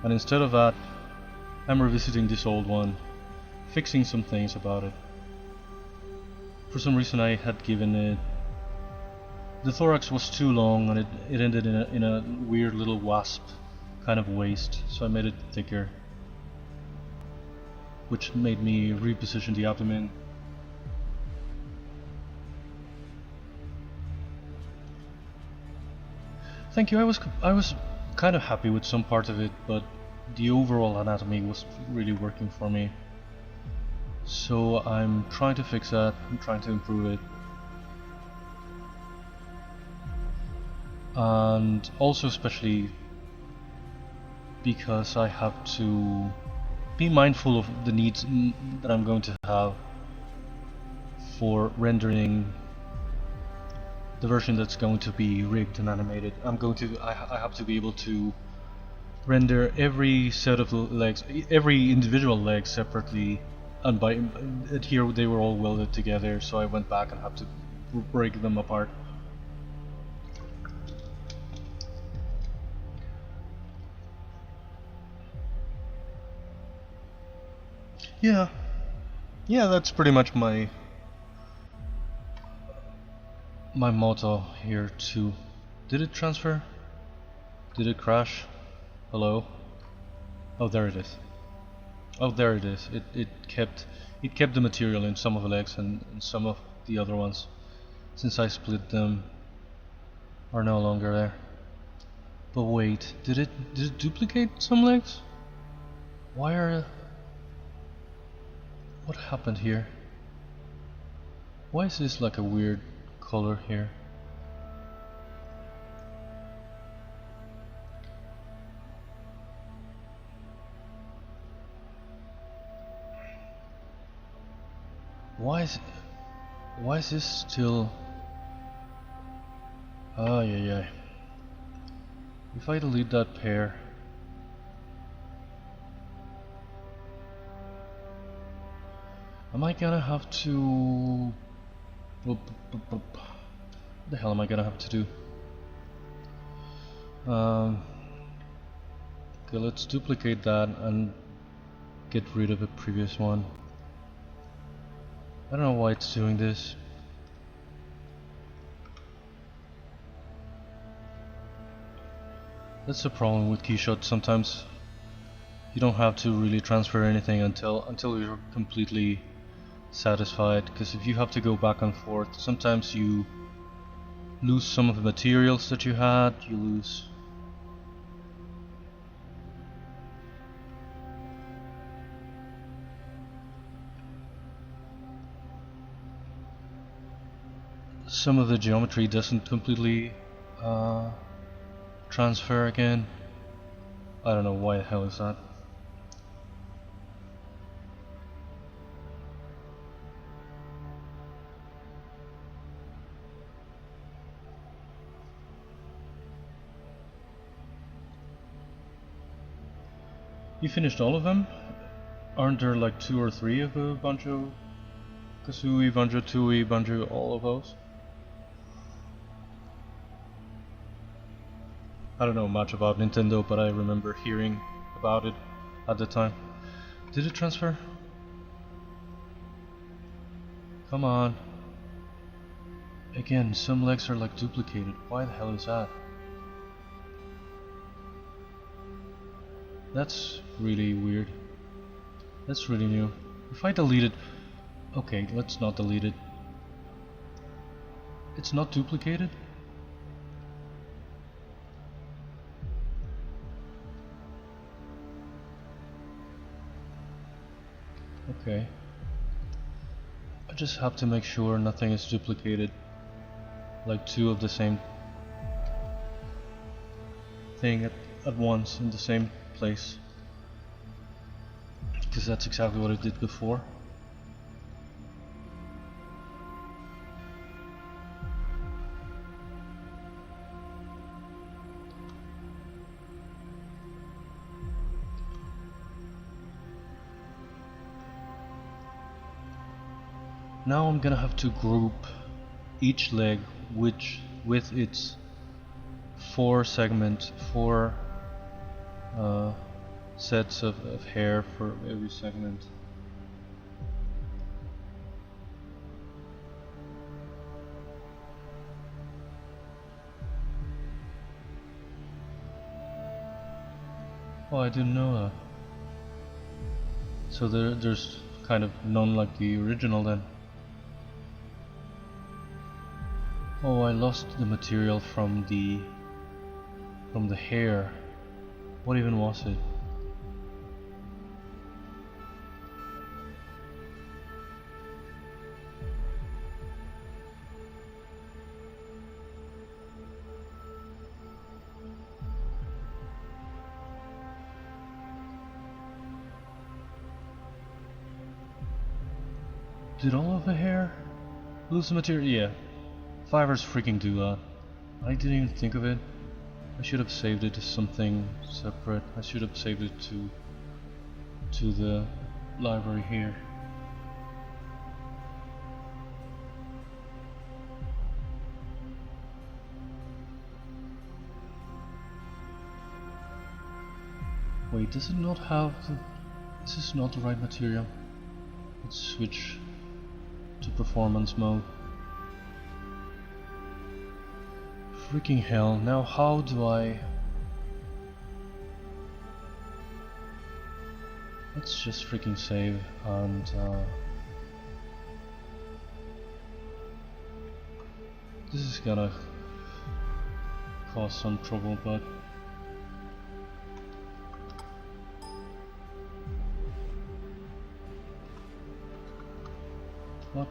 And instead of that, I'm revisiting this old one, fixing some things about it. For some reason I had given it... The thorax was too long and it ended in a weird little wasp kind of waist, so I made it thicker, which made me reposition the abdomen. Thank you, I was kind of happy with some part of it, but the overall anatomy was really working for me. So I'm trying to fix that, I'm trying to improve it. And also especially because I have to be mindful of the needs that I'm going to have for rendering the version that's going to be rigged and animated. I have to be able to render every set of legs, every individual leg separately, and here they were all welded together, so I went back and had to break them apart. Yeah, that's pretty much my motto here too. Did it transfer? Did it crash? Hello? Oh, there it is. Oh, there it is. It kept the material in some of the legs, and some of the other ones, since I split them, are no longer there. But wait, did it duplicate some legs? What happened here? Why is this like a weird color here? Why is this still... Ah, yeah. If I delete that pair, am I gonna have to... What the hell am I gonna have to do? Okay, let's duplicate that and get rid of the previous one. I don't know why it's doing this. That's the problem with keyshot. Sometimes you don't have to really transfer anything until you're completely satisfied, because if you have to go back and forth, sometimes you lose some of the materials that you had, you lose some of the geometry doesn't completely transfer again. I don't know why the hell is that. You finished all of them? Aren't there like 2 or 3 of the Banjo Kazooie, Banjo Tooie, Banjo, all of those? I don't know much about Nintendo, but I remember hearing about it at the time. Did it transfer? Come on. Again, some legs are like duplicated. Why the hell is that? That's really weird. That's really new. If I delete it... Okay, let's not delete it. It's not duplicated? Okay. I just have to make sure nothing is duplicated. Like 2 of the same. thing at once in the same place, because that's exactly what it did before. Now I'm gonna have to group each leg with its four sets of hair for every segment. Oh, I didn't know that. So there's kind of none like the original then. Oh, I lost the material from the hair. What even was it? Did all of the hair lose the material? Yeah. Fivers freaking do that. I didn't even think of it. I should have saved it to something separate. I should have saved it to the library here. Wait, does it not have the... This is not the right material. Let's switch to performance mode. Freaking hell, now how do I... Let's just freaking save and this is gonna cause some trouble, but what?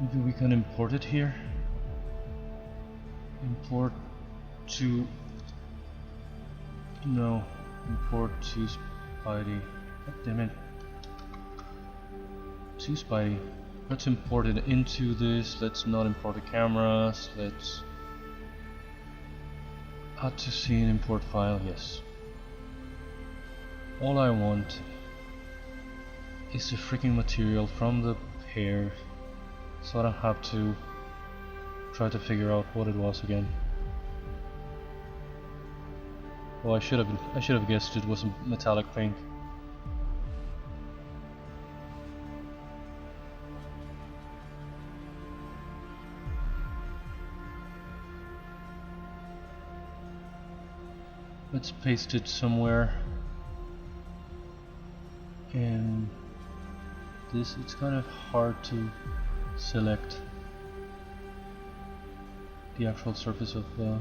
Maybe we can import it here. Import to... No. Import to Spidey. God damn it. To Spidey. Let's import it into this. Let's not import the cameras. Let's add to scene, import file. Yes. All I want is the freaking material from the hair, so I don't have to try to figure out what it was again. Oh, I should have guessed it was a metallic pink. Let's paste it somewhere. And this, it's kind of hard to select the actual surface of the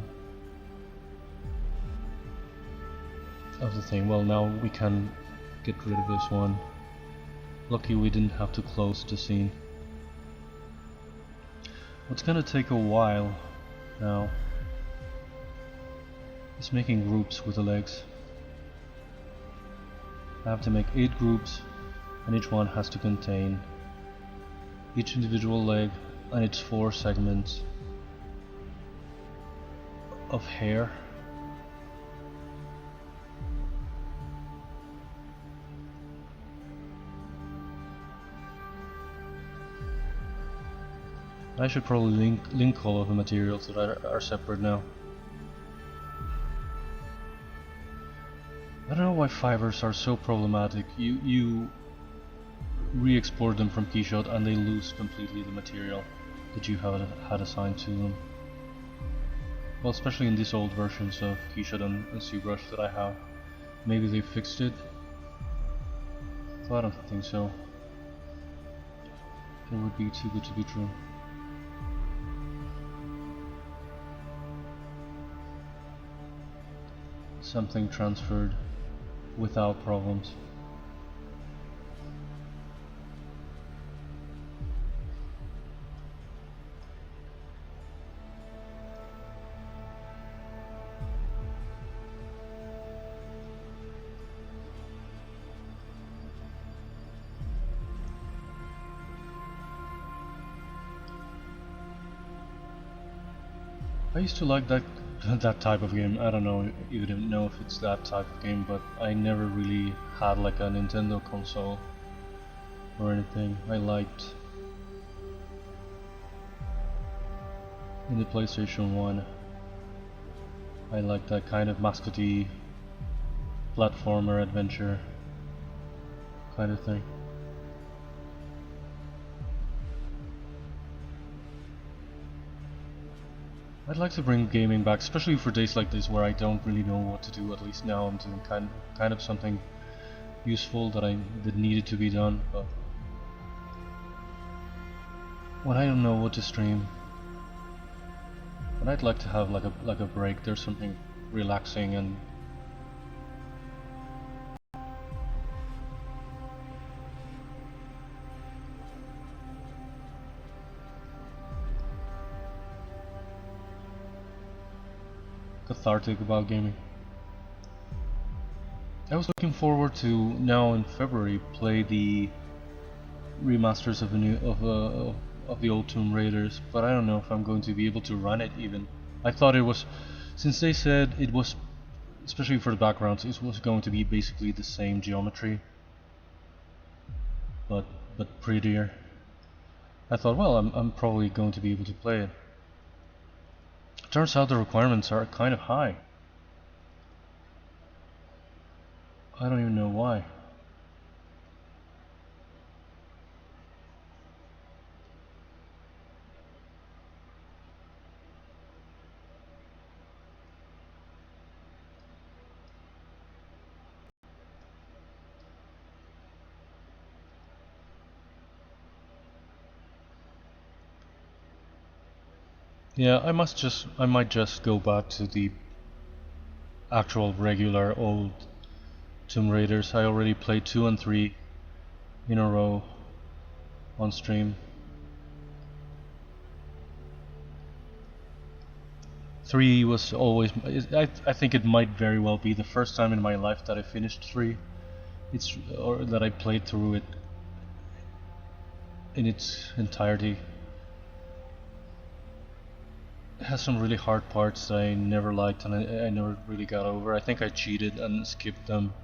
thing. Well, now we can get rid of this one. Lucky we didn't have to close the scene. What's gonna take a while now is making groups with the legs. I have to make 8 groups, and each one has to contain each individual leg and its 4 segments of hair. I should probably link all of the materials that are separate now. I don't know why fibers are so problematic. You re-export them from Keyshot and they lose completely the material that you had assigned to them. Well, especially in these old versions of Keyshot and ZBrush that I have. Maybe they fixed it? So I don't think so. It would be too good to be true. Something transferred without problems. I used to like that type of game. I don't know, even know if it's that type of game, but I never really had like a Nintendo console or anything. I liked in the PlayStation 1. I liked that kind of mascotty platformer adventure kind of thing. I'd like to bring gaming back, especially for days like this where I don't really know what to do. At least now I'm doing kind of something useful that needed to be done, but when I don't know what to stream, and I'd like to have like a break. There's something relaxing and cathartic about gaming. I was looking forward to now in February play the remasters of the old Tomb Raiders, but I don't know if I'm going to be able to run it even. I thought it was, since they said it was, especially for the backgrounds, it was going to be basically the same geometry, but prettier. I thought, well, I'm probably going to be able to play it. Turns out the requirements are kind of high. I don't even know why. Yeah, I might just go back to the actual regular old Tomb Raiders. I already played 2 and 3 in a row on stream. 3 was always, I think it might very well be the first time in my life that I finished 3. Or that I played through it in its entirety. It has some really hard parts that I never liked and I never really got over. I think I cheated and skipped them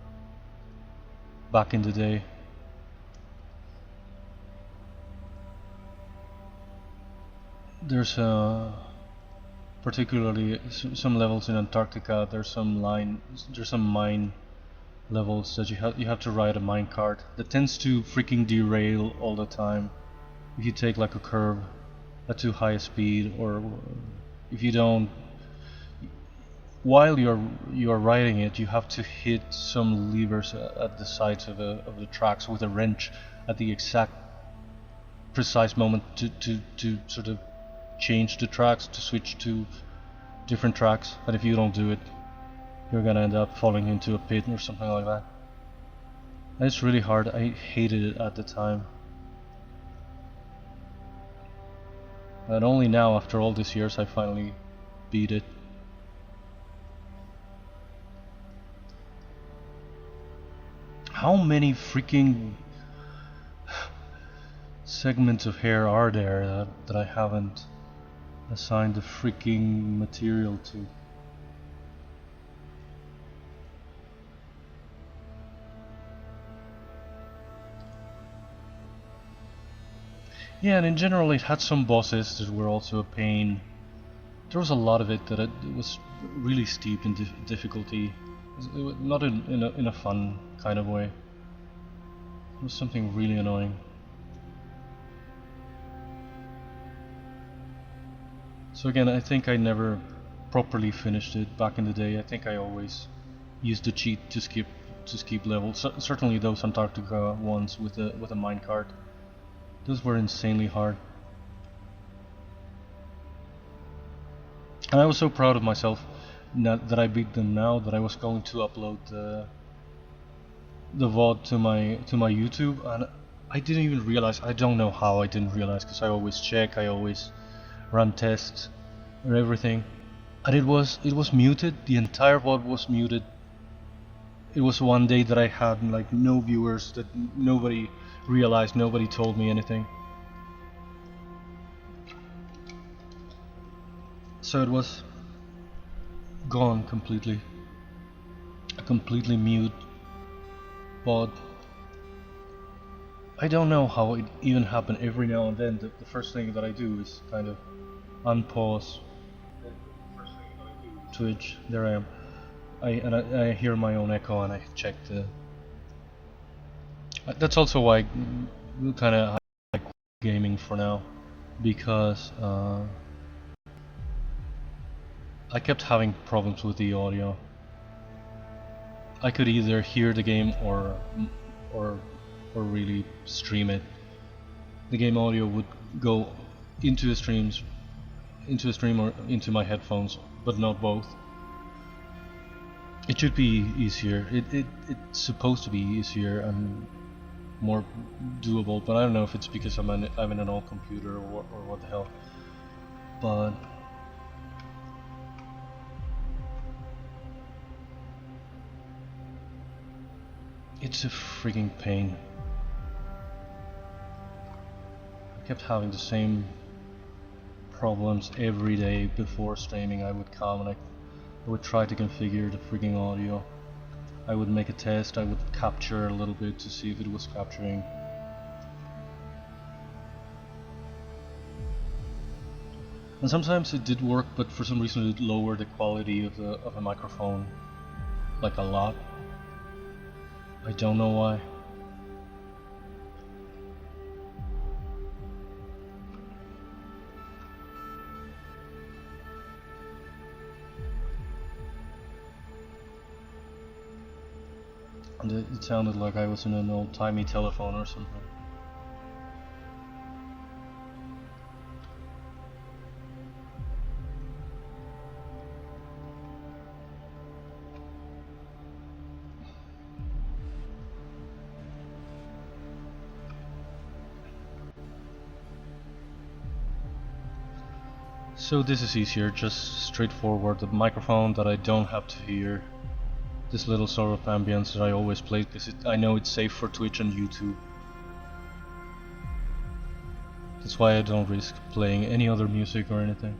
back in the day. There's particularly some levels in Antarctica. There's some mine levels that you have to ride a minecart that tends to freaking derail all the time if you take like a curve at too high a speed, or if you don't, while you're riding it, you have to hit some levers at the sides of the tracks with a wrench at the exact precise moment to sort of change the tracks, to switch to different tracks. And if you don't do it, you're gonna end up falling into a pit or something like that. And it's really hard. I hated it at the time. And only now, after all these years, I finally beat it. How many freaking segments of hair are there that I haven't assigned the freaking material to? Yeah, and in general it had some bosses that were also a pain. There was a lot of it that it was really steep in difficulty. Not in a fun kind of way. It was something really annoying. So again, I think I never properly finished it back in the day. I think I always used the cheat to skip levels. Certainly those Antarctica ones with a minecart. Those were insanely hard. And I was so proud of myself that I beat them now that I was going to upload the VOD to my YouTube, and I didn't even realize. I don't know how I didn't realize, because I always check, I always run tests and everything, and it was muted. The entire VOD was muted. It was one day that I had like no viewers, that nobody realized, nobody told me anything. So it was gone completely. A completely mute VOD. I don't know how it even happened. Every now and then the first thing that I do is kind of unpause Twitch. There I am. I hear my own echo and I check the... That's also why I kind of like gaming for now, because I kept having problems with the audio. I could either hear the game or really stream it. The game audio would go into a stream or into my headphones, but not both. It should be easier. It's supposed to be easier and more doable, but I don't know if it's because I'm in an old computer or what the hell. But it's a freaking pain. I kept having the same problems every day before streaming. I would come and I would try to configure the freaking audio. I would make a test, I would capture a little bit to see if it was capturing. And sometimes it did work, but for some reason it lowered the quality of the microphone like a lot. I don't know why. And it sounded like I was in an old-timey telephone or something. So this is easier, just straightforward. The microphone that I don't have to hear. This little sort of ambience that I always play because I know it's safe for Twitch and YouTube. That's why I don't risk playing any other music or anything.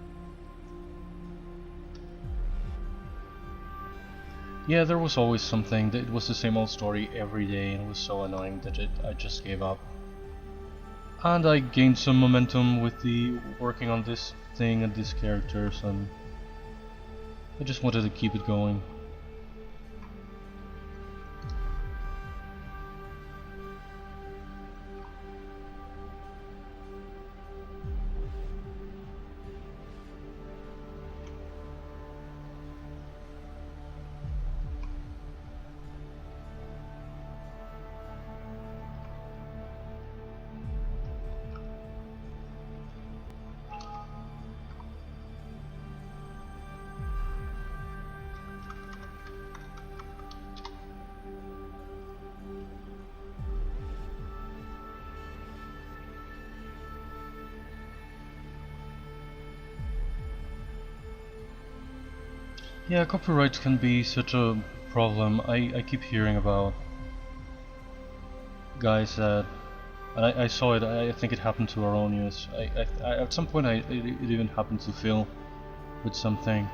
Yeah, there was always something. It was the same old story every day and it was so annoying that I just gave up. And I gained some momentum with the working on this thing and these characters, and I just wanted to keep it going. Yeah, copyright can be such a problem. I keep hearing about guys that, and I saw it, I think it happened to Ergol. At some point it even happened to Phil with something.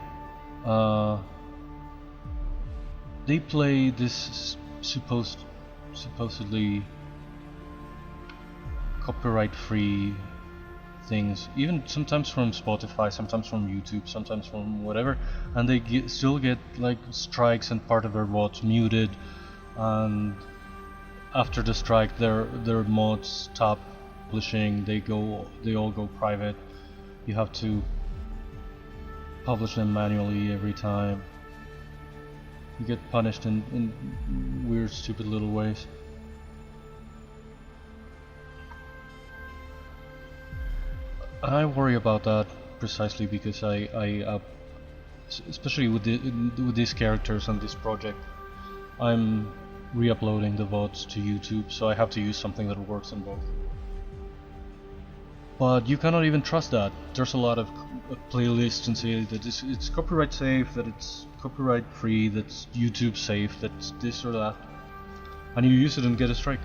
They play this supposedly copyright-free things, even sometimes from Spotify, sometimes from YouTube, sometimes from whatever, and they still get like strikes and part of their VODs muted, and after the strike their mods stop publishing, they all go private. You have to publish them manually every time. You get punished in weird, stupid little ways. I worry about that precisely because I especially with these characters and this project, I'm re-uploading the VODs to YouTube, so I have to use something that works on both. But you cannot even trust that. There's a lot of playlists and say that it's copyright safe, that it's copyright free, that's YouTube safe, that's this or that, and you use it and get a strike.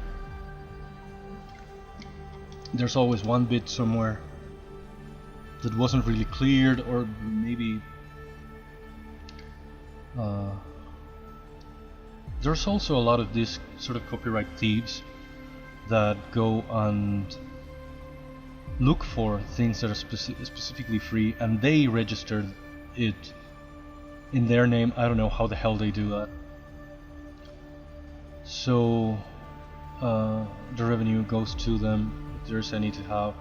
There's always one bit somewhere that wasn't really cleared, or maybe there's also a lot of these sort of copyright thieves that go and look for things that are specifically free, and they register it in their name. I don't know how the hell they do that. So the revenue goes to them, if there's any to have.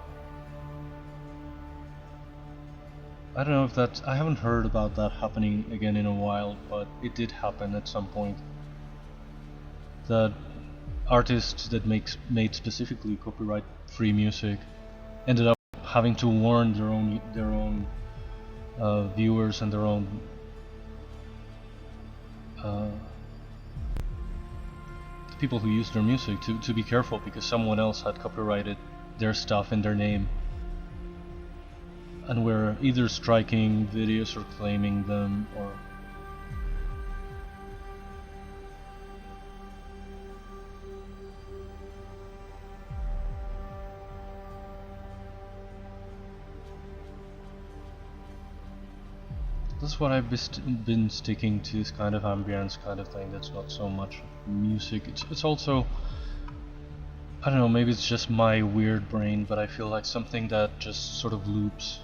I don't know if that's... I haven't heard about that happening again in a while, but it did happen at some point. That artists that made specifically copyright-free music ended up having to warn their own viewers and their own people who use their music to be careful, because someone else had copyrighted their stuff in their name, and were either striking videos or claiming them, or that's what I've been sticking to, this kind of ambience kind of thing. That's not so much music. It's also, I don't know, maybe it's just my weird brain, but I feel like something that just sort of loops.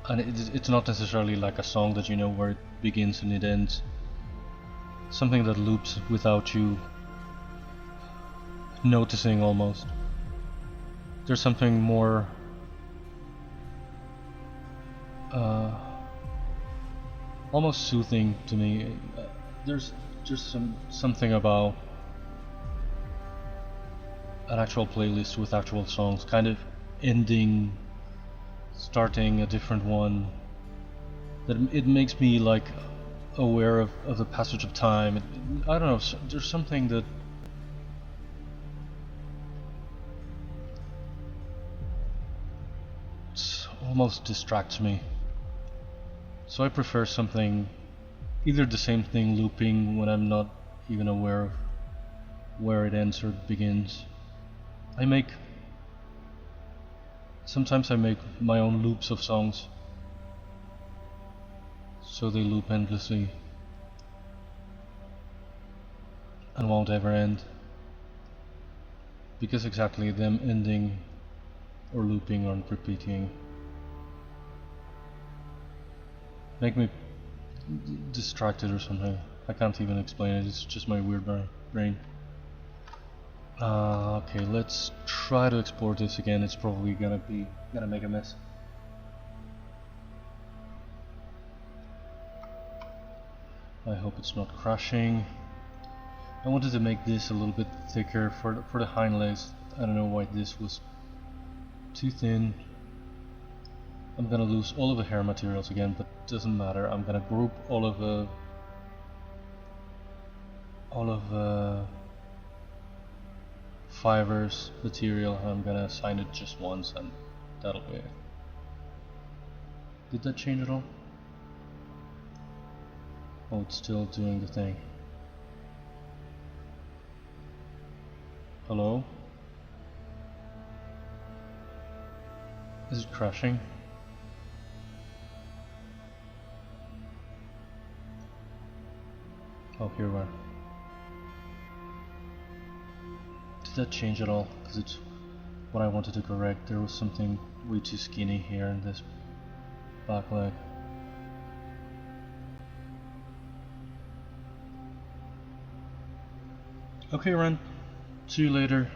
And it's not necessarily like a song that you know where it begins and it ends. Something that loops without you noticing almost. There's something more almost soothing to me. There's just something about an actual playlist with actual songs, kind of ending, starting a different one, that it makes me like aware of the passage of time. I don't know, there's something that almost distracts me. So I prefer something, either the same thing looping when I'm not even aware of where it ends or begins. Sometimes I make my own loops of songs, so they loop endlessly and won't ever end, because exactly them ending or looping or repeating make me distracted or something. I can't even explain it, it's just my weird brain. Okay, let's try to export this again. It's probably gonna make a mess. I hope it's not crashing. I wanted to make this a little bit thicker for the hind legs. I don't know why this was too thin. I'm gonna lose all of the hair materials again, but it doesn't matter. I'm gonna group all of Fiverr's material, and I'm gonna assign it just once, and that'll be it. Did that change at all? Oh, it's still doing the thing. Hello? Is it crashing? Oh, here we are. Did that change at all? Because it's what I wanted to correct. There was something way too skinny here in this back leg. Okay, Ren. See you later.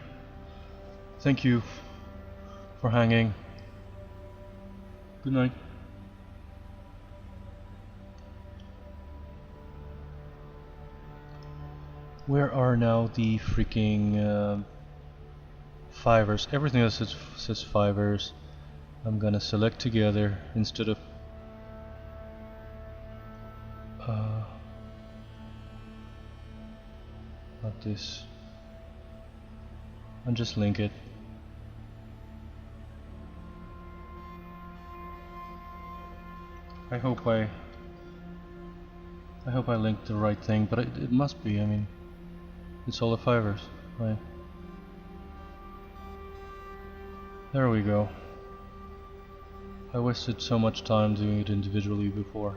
Thank you for hanging. Good night. Where are now the freaking Fivers? Everything that says Fivers, I'm gonna select together instead of not this, and just link it. I hope I linked the right thing, but it must be. I mean, it's all the Fivers, right? There we go. I wasted so much time doing it individually before.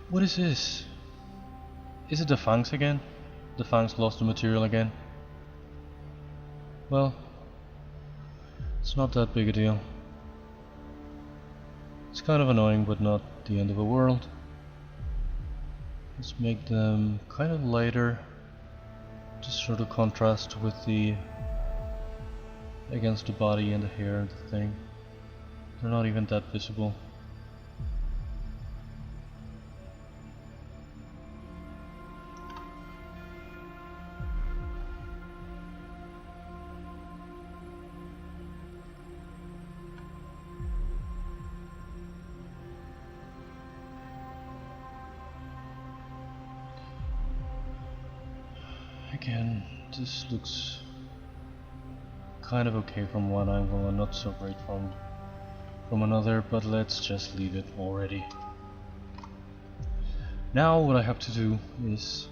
What is this? Is it the fangs again? The fangs lost the material again? Well, it's not that big a deal. It's kind of annoying, but not the end of the world. Let's make them kind of lighter, to sort of contrast with the against the body and the hair and the thing. They're not even that visible. Again, this looks kind of okay from one angle and not so great from another, but let's just leave it already. Now what I have to do is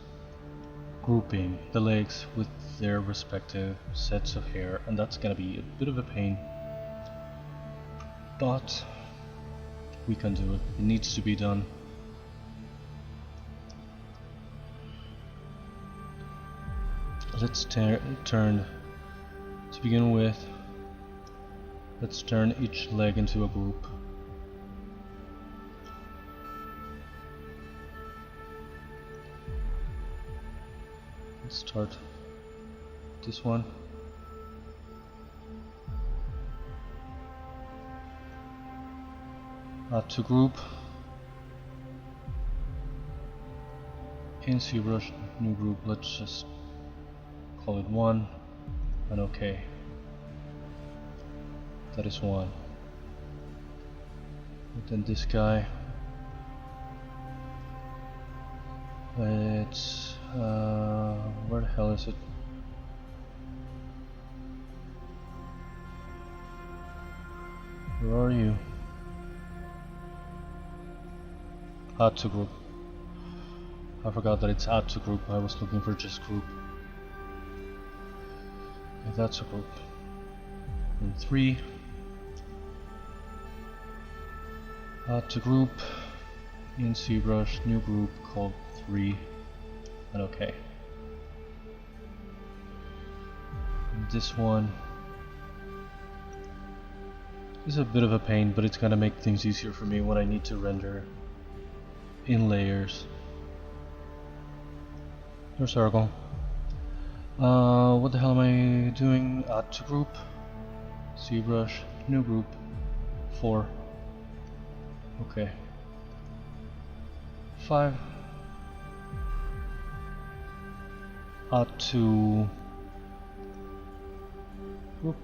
grouping the legs with their respective sets of hair, and that's gonna be a bit of a pain, but we can do it. It needs to be done. Let's turn, to begin with, let's turn each leg into a group. Let's start this one. Add to group. In ZBrush, new group, let's just call it 1 and OK. That is 1. And then this guy, it's where the hell is it? Where are you? Add to group. I forgot that it's add to group. I was looking for just group. Okay, that's a group. And 3. Add to group. In ZBrush, new group called 3. And OK. And this one is a bit of a pain, but it's gonna make things easier for me when I need to render in layers. There's Ergol. What the hell am I doing? Add to group, ZBrush, new group, 4. Okay. 5. Add to group.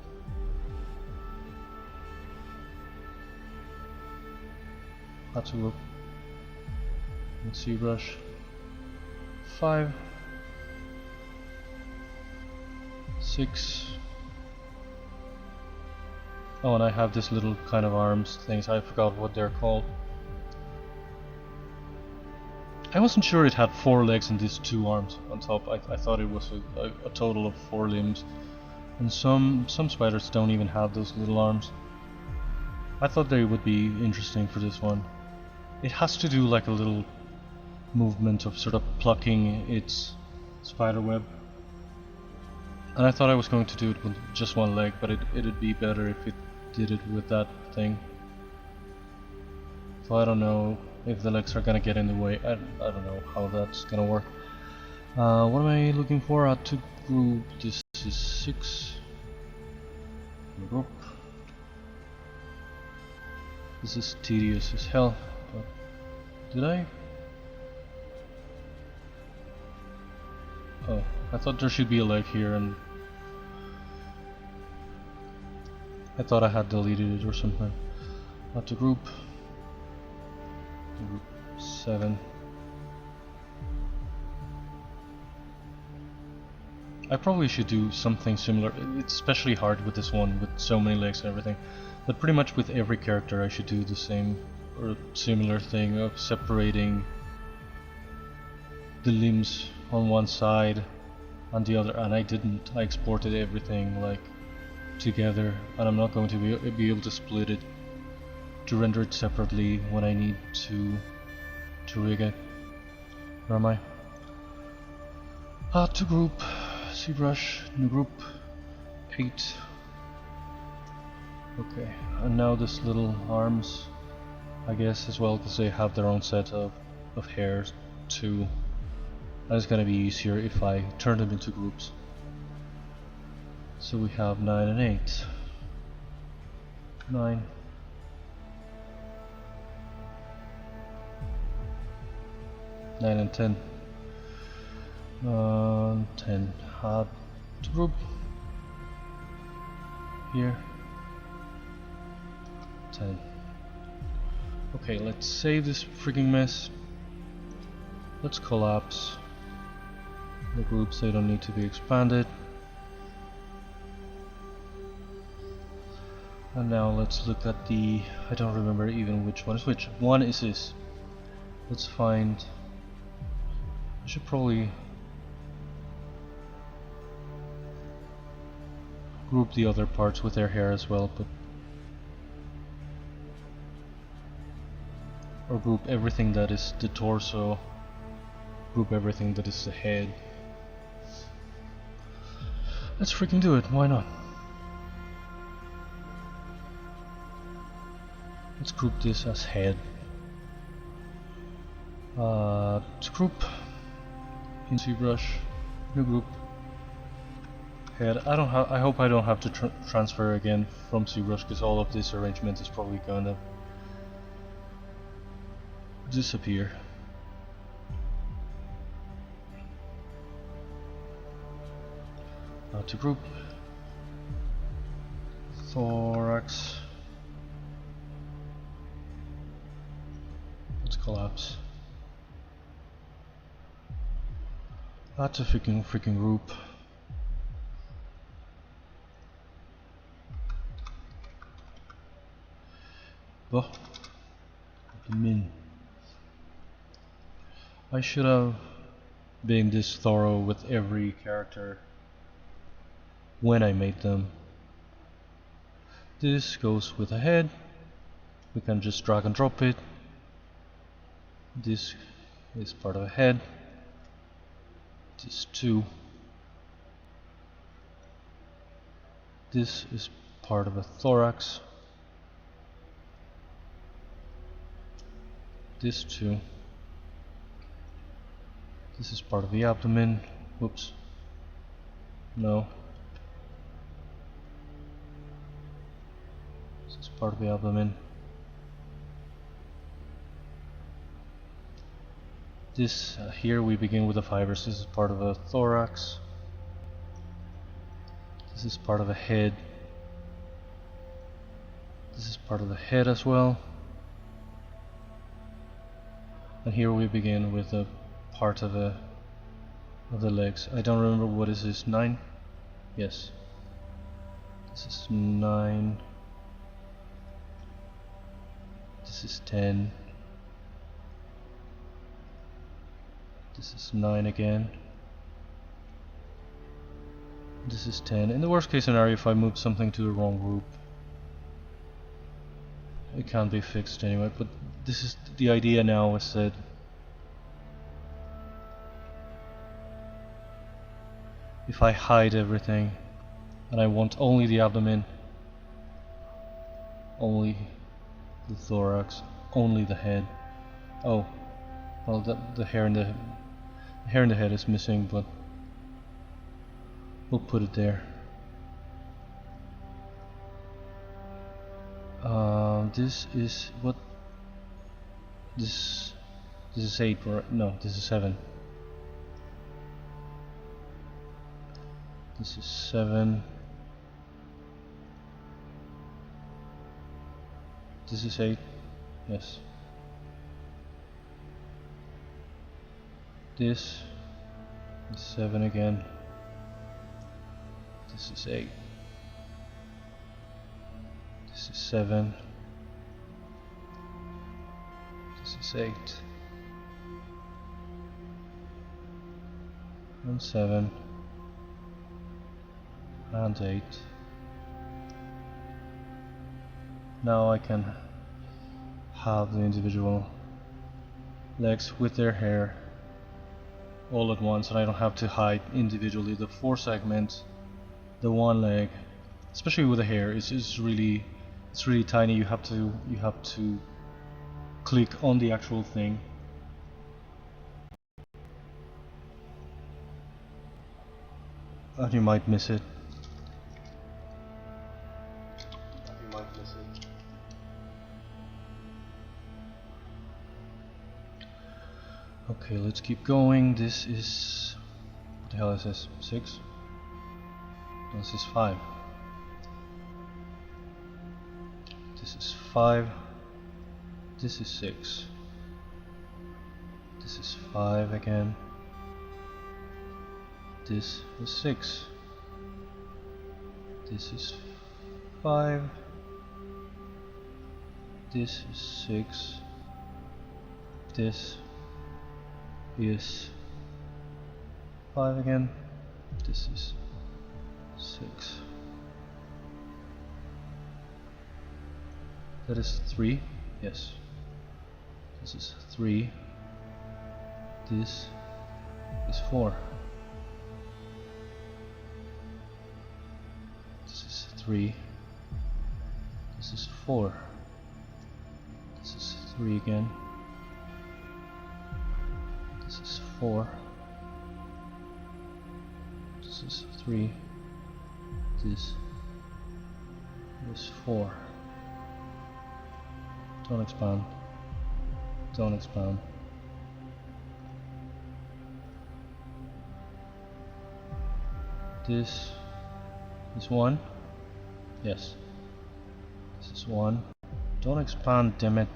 Add to group. And ZBrush. 5. 6. Oh, and I have this little kind of arms things. I forgot what they're called. I wasn't sure it had 4 legs and these 2 arms on top. I thought it was a total of 4 limbs. And some spiders don't even have those little arms. I thought they would be interesting for this one. It has to do like a little movement of sort of plucking its spider web. And I thought I was going to do it with just 1 leg, but it'd be better if it did it with that thing. So I don't know if the legs are gonna get in the way. I don't know how that's gonna work. What am I looking for? Add to group. This is 6. Group. This is tedious as hell. But did I? Oh, I thought there should be a leg here, and I thought I had deleted it or something. Add to group. Group 7. I probably should do something similar. It's especially hard with this one, with so many legs and everything. But pretty much with every character I should do the same or similar thing of separating the limbs on one side and the other, and I didn't. I exported everything like together, and I'm not going to be able to split it to render it separately when I need to rig it. Where am I? Add to group, ZBrush, new group, 8. Okay, and now this little arms, I guess as well, because they have their own set of hairs too. And it's gonna be easier if I turn them into groups. So we have 9 and 8. 9. 9 and 10. 10. Add to group. Here. 10. Okay, let's save this freaking mess. Let's collapse the groups, they don't need to be expanded. And now let's look at the, I don't remember even which one is which. One is this. Let's find, I should probably group the other parts with their hair as well, but or group everything that is the torso, group everything that is the head. Let's freaking do it, why not? Let's group this as head. To group in ZBrush, new group, head. I hope I don't have to transfer again from ZBrush, because all of this arrangement is probably gonna disappear. To group, thorax. Let's collapse. That's a freaking group. Oh, the min. I should have been this thorough with every character when I made them. This goes with a head. We can just drag and drop it. This is part of a head. This too. This is part of a thorax. This too. This is part of the abdomen. Whoops. No. This is part of the abdomen. This here we begin with the fibers. This is part of a thorax. This is part of a head. This is part of the head as well. And here we begin with a part of the legs. I don't remember what is this, 9? Yes. This is 9. This is 10. This is 9 again. This is 10. In the worst case scenario, if I move something to the wrong group, it can't be fixed anyway, but this is the idea now, is that if I hide everything and I want only the abdomen, only the thorax, only the head. Oh, well, the hair in the head is missing, but we'll put it there. This is what? This is 8, right? No, this is 7. This is 7. This is 8. Yes. This is 7 again. This is 8. This is 7. This is 8. And 7. And 8. Now I can have the individual legs with their hair all at once, and I don't have to hide individually the 4 segments, the one leg. Especially with the hair, it's really tiny. You have to click on the actual thing. And you might miss it. Okay, let's keep going. This is... what the hell is this? 6? This is 5. This is 5. This is 6. This is 5 again. This is 6. This is 5. This is 6. This is 5 again. This is 6. That is 3. Yes. This is 3. This is 4. This is 3. This is 4. This is 3 again. This is 4. This is 3. This is 4. Don't expand. Don't expand. This is 1. Yes. This is 1. Don't expand, damn it.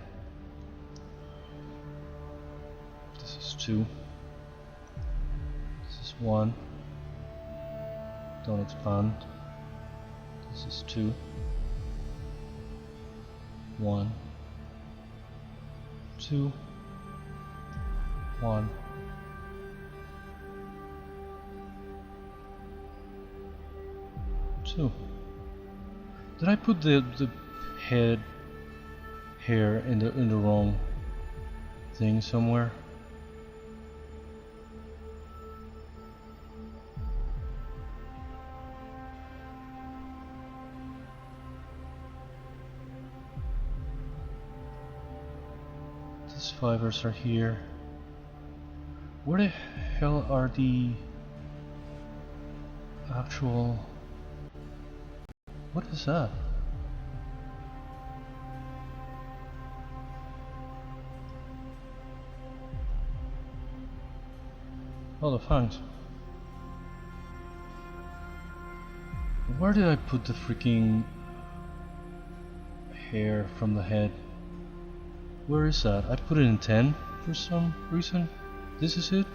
This is 2. This is 1. Don't expand. This is 2. 1. 2. 1. 2. Did I put the head hair in the wrong thing somewhere? These fibers are here. Where the hell are the actual... what is that? Oh, the fangs. Where did I put the freaking hair from the head? Where is that? I put it in 10 for some reason. This is it?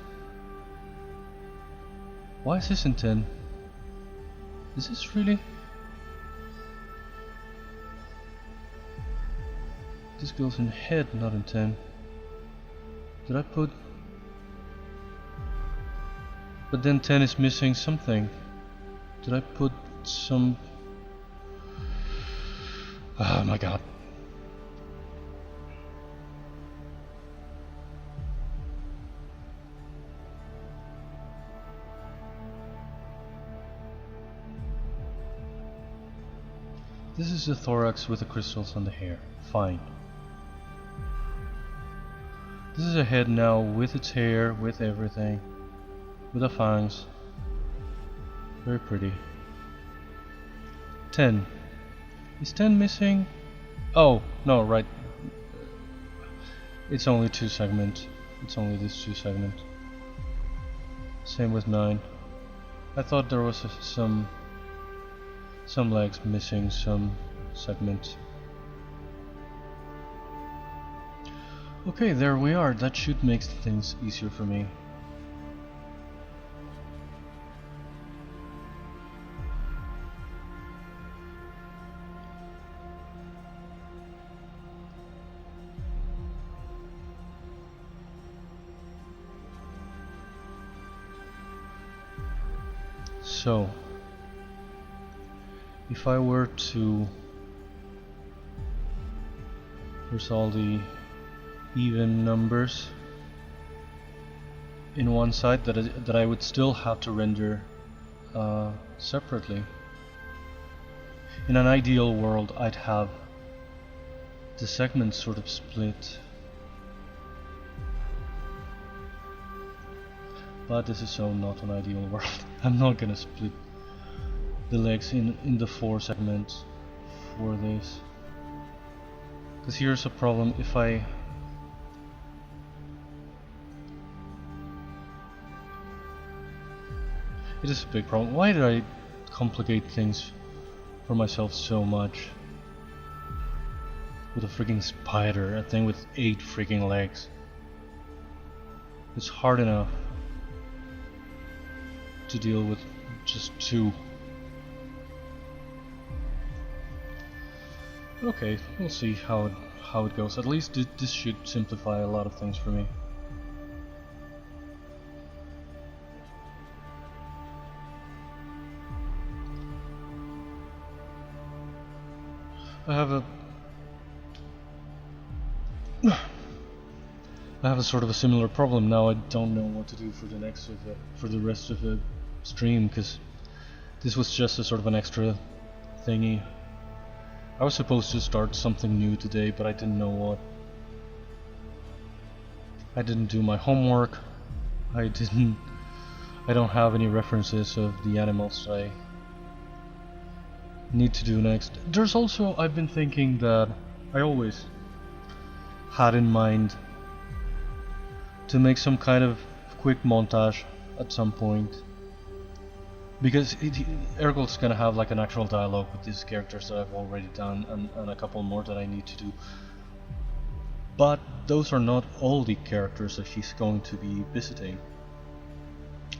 Why is this in 10? Is this really? This goes in head, not in 10. Did I put... but then 10 is missing something. Did I put some... oh my god. This is the thorax with the crystals on the hair. Fine. This is a head now with its hair, with everything. With the fangs. Very pretty. 10. Is 10 missing? Oh, no, right. It's only 2 segments. It's only this 2 segments. Same with 9. I thought there was some legs missing, some segments. Okay, there we are. That should make things easier for me. So, if I were to Here's all the even numbers in one side that I would still have to render separately. In an ideal world, I'd have the segments sort of split, but this is so not an ideal world. I'm not gonna split the legs in the 4 segments for this, because here's a problem. If I it is a big problem. Why did I complicate things for myself so much with a freaking spider, a thing with 8 freaking legs? It's hard enough to deal with just 2. Okay, we'll see how it goes. At least this should simplify a lot of things for me. I have a sort of a similar problem now. I don't know what to do for the rest of the stream, because this was just a sort of an extra thingy. I was supposed to start something new today, but I didn't know what. I didn't do my homework. I don't have any references of the animals that I need to do next. There's also, I've been thinking that I always had in mind to make some kind of quick montage at some point, because Ergol's gonna have like an actual dialogue with these characters that I've already done, and a couple more that I need to do. But those are not all the characters that she's going to be visiting.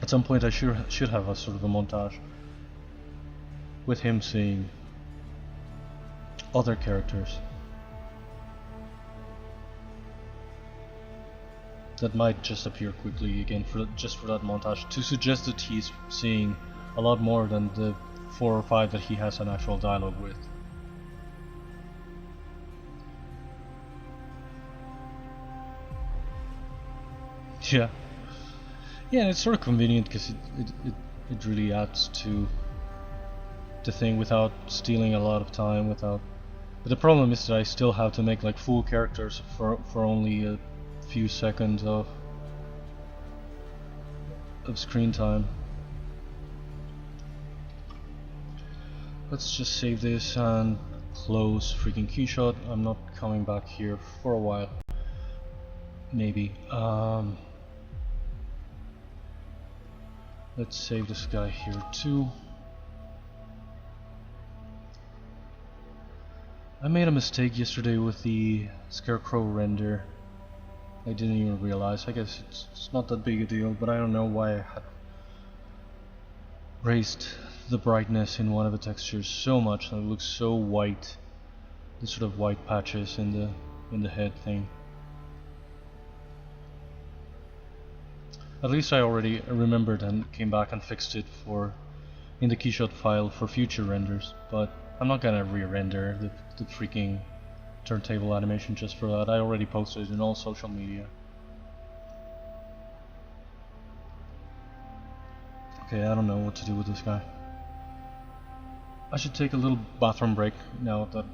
At some point I should have a sort of a montage with him seeing other characters that might just appear quickly again just for that montage, to suggest that he's seeing a lot more than the 4 or 5 that he has an actual dialogue with. Yeah, and it's sort of convenient because it really adds to the thing without stealing a lot of time. But the problem is that I still have to make like full characters for only a few seconds of screen time. Let's just save this and close freaking keyshot. I'm not coming back here for a while. Maybe. Let's save this guy here too. I made a mistake yesterday with the scarecrow render. I didn't even realize. I guess it's not that big a deal, but I don't know why I had raised the brightness in one of the textures so much that it looks so white. The sort of white patches in the head thing. At least I already remembered and came back and fixed it in the keyshot file for future renders, but I'm not gonna re-render the freaking turntable animation just for that. I already posted it in all social media. Okay, I don't know what to do with this guy. I should take a little bathroom break now that,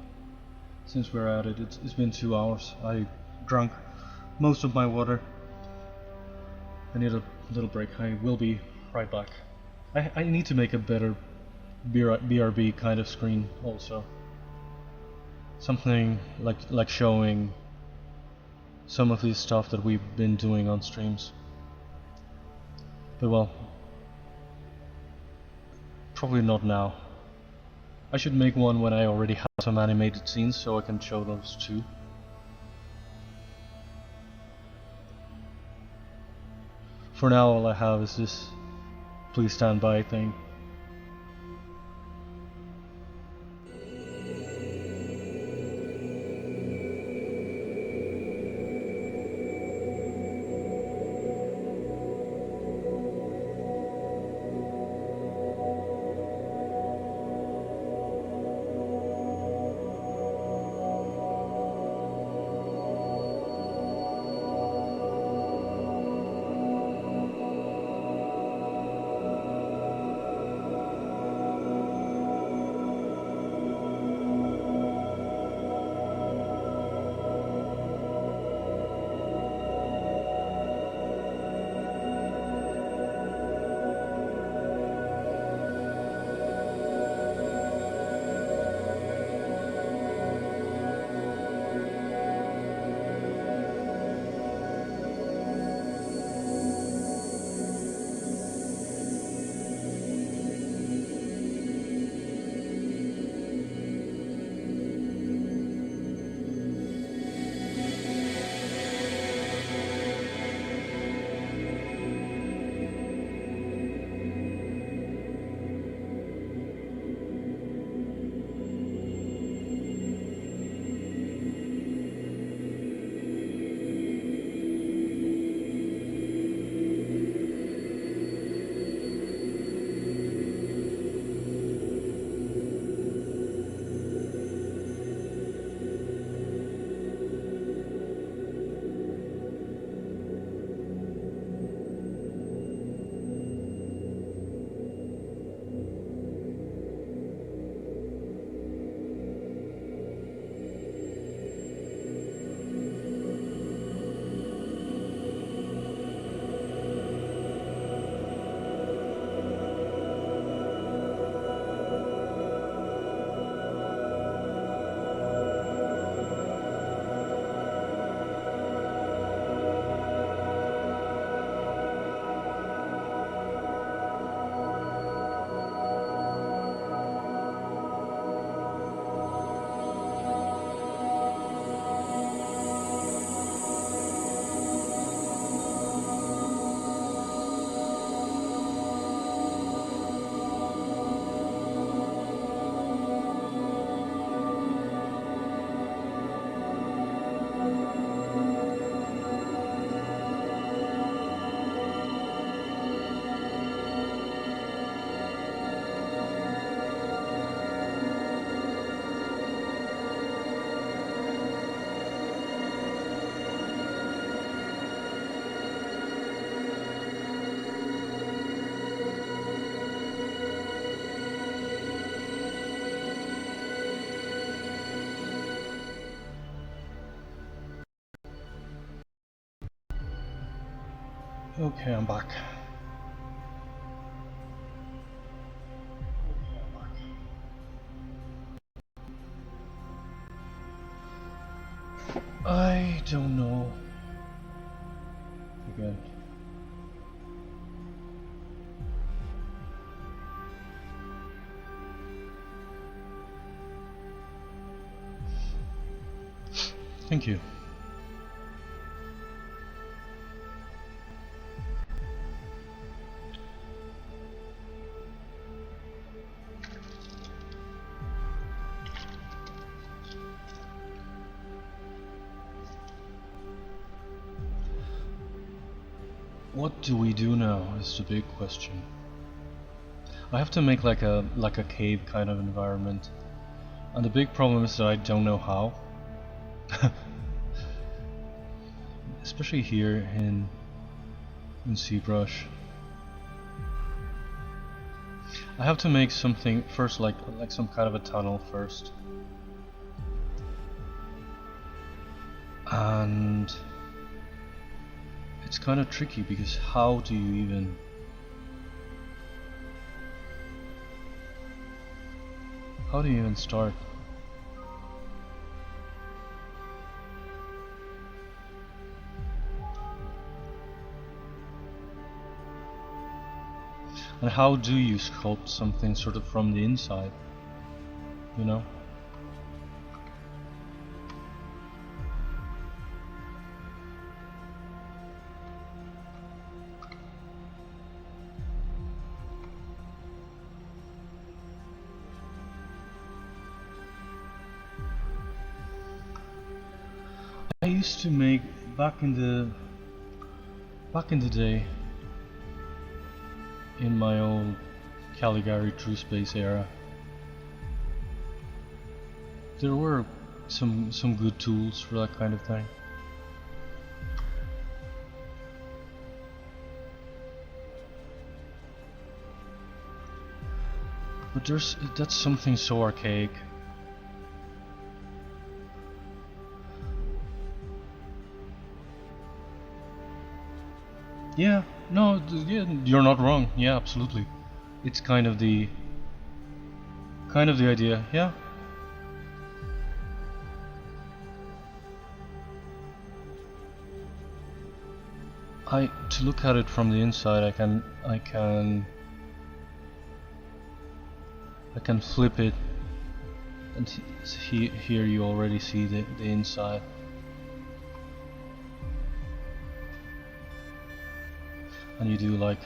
since we're at it, it's been 2 hours. I drank most of my water. I need a little break. I will be right back. I need to make a better BRB kind of screen also. Something like showing some of the stuff that we've been doing on streams. But well, probably not now. I should make one when I already have some animated scenes so I can show those too. For now all I have is this please stand by thing. Okay, I'm back. I don't know. Again. Thank you. What do we do now is the big question. I have to make like a cave kind of environment, and the big problem is that I don't know how. Especially here in ZBrush. I have to make something first, like some kind of a tunnel first, and it's kind of tricky because how do you even start? And how do you sculpt something sort of from the inside, you know? I used to make back in the day, in my old Caligari True Space era, there were some good tools for that kind of thing. But that's something so archaic. Yeah, no, yeah, you're not wrong. Yeah, absolutely. It's kind of the idea. Yeah. To look at it from the inside, I can flip it, and here you already see the inside. And you do like,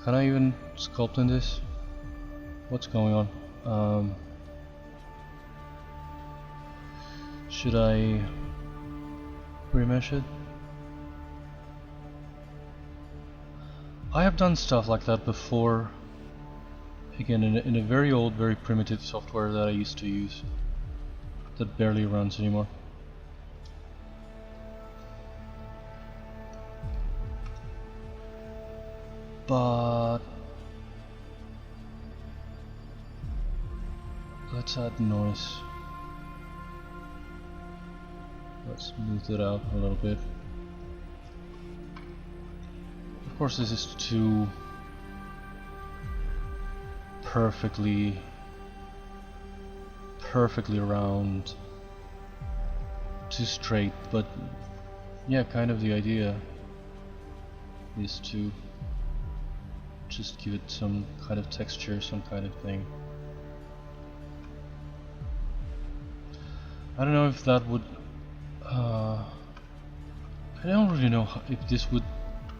can I even sculpt in this? What's going on? Should I remesh it? I have done stuff like that before, again in a very old, very primitive software that I used to use that barely runs anymore. But let's add noise. Let's smooth it out a little bit. Of course, this is too perfectly round, too straight, but yeah, kind of the idea is to just give it some kind of texture, some kind of thing. I don't know if that would I don't really know if this would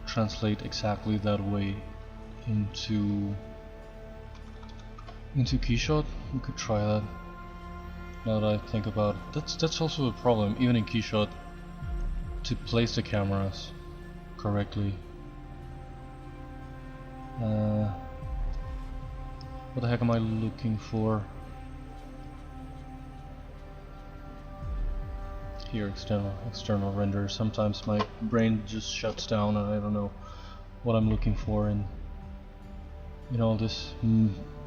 translate exactly that way into Keyshot. We could try that. Now that I think about it, that's also a problem, even in Keyshot, to place the cameras correctly. What the heck am I looking for? Here, external render. Sometimes my brain just shuts down and I don't know what I'm looking for in all this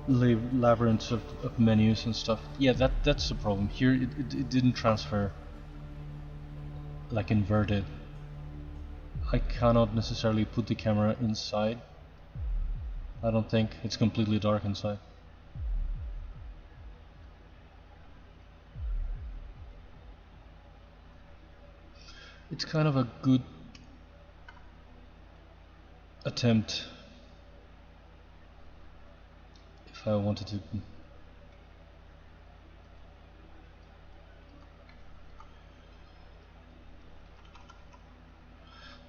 labyrinth of menus and stuff. Yeah, that's the problem. Here it didn't transfer like inverted. I cannot necessarily put the camera inside. I don't think it's completely dark inside. It's kind of a good attempt if I wanted to.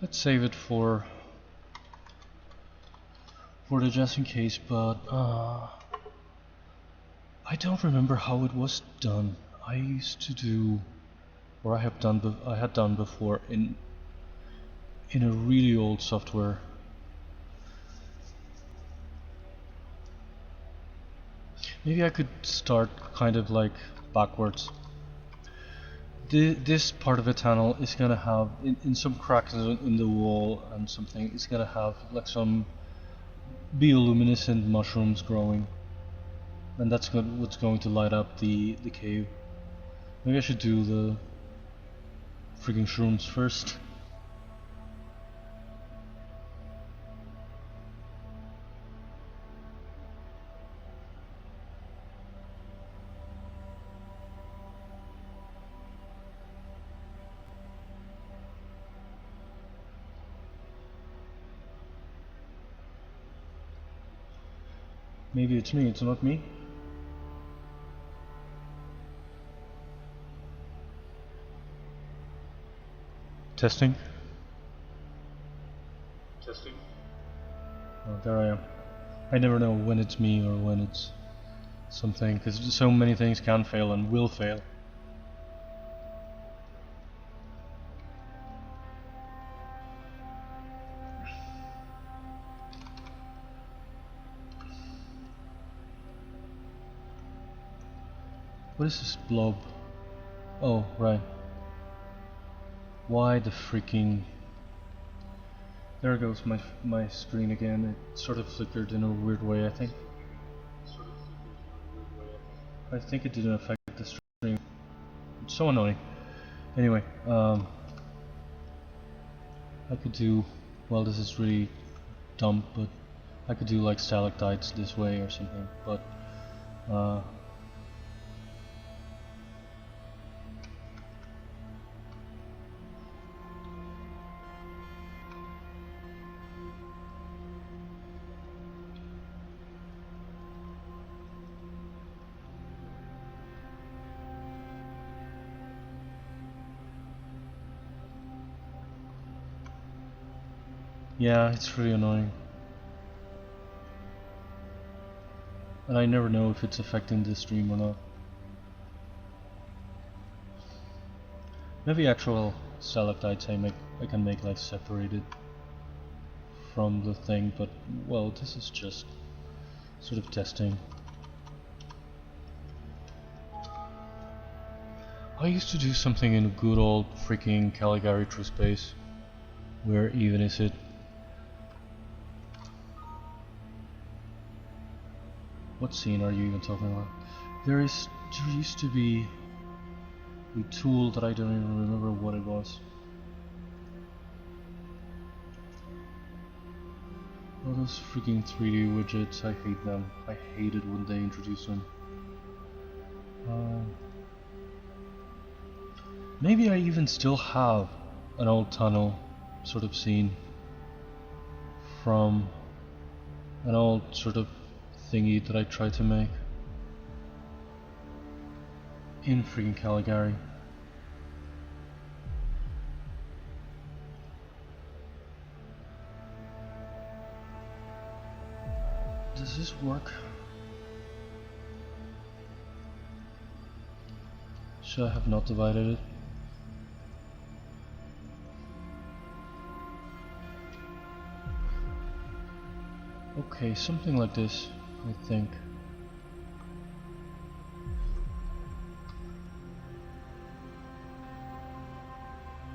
Let's save it for the just in case, but I don't remember how it was done. I used to do, or I had done before in a really old software. Maybe I could start kind of like backwards. This part of the tunnel is gonna have, in some cracks in the wall and something, it's gonna have like some bioluminescent mushrooms growing, and that's what's going to light up the cave. Maybe I should do the freaking shrooms first. Maybe it's me, it's not me. Testing. Testing. Oh, there I am. I never know when it's me or when it's something, because so many things can fail and will fail. What is this blob? Oh, right. Why the freaking... There goes my screen again. It sort of flickered in a weird way, I think. I think it didn't affect the stream. It's so annoying. Anyway, I could do... Well, this is really dumb, but I could do like stalactites this way or something, but... yeah, it's really annoying. And I never know if it's affecting the stream or not. Maybe actual stalactites I can make like separated from the thing, but well, this is just sort of testing. I used to do something in a good old freaking Caligari True Space. Where even is it? What scene are you even talking about? There used to be a tool that I don't even remember what it was. All those freaking 3D widgets, I hate them. I hate it when they introduce them. Maybe I even still have an old tunnel sort of scene from an old sort of thingy that I tried to make in freaking Caligari. Does this work? Should I have not divided it? Okay, something like this, I think.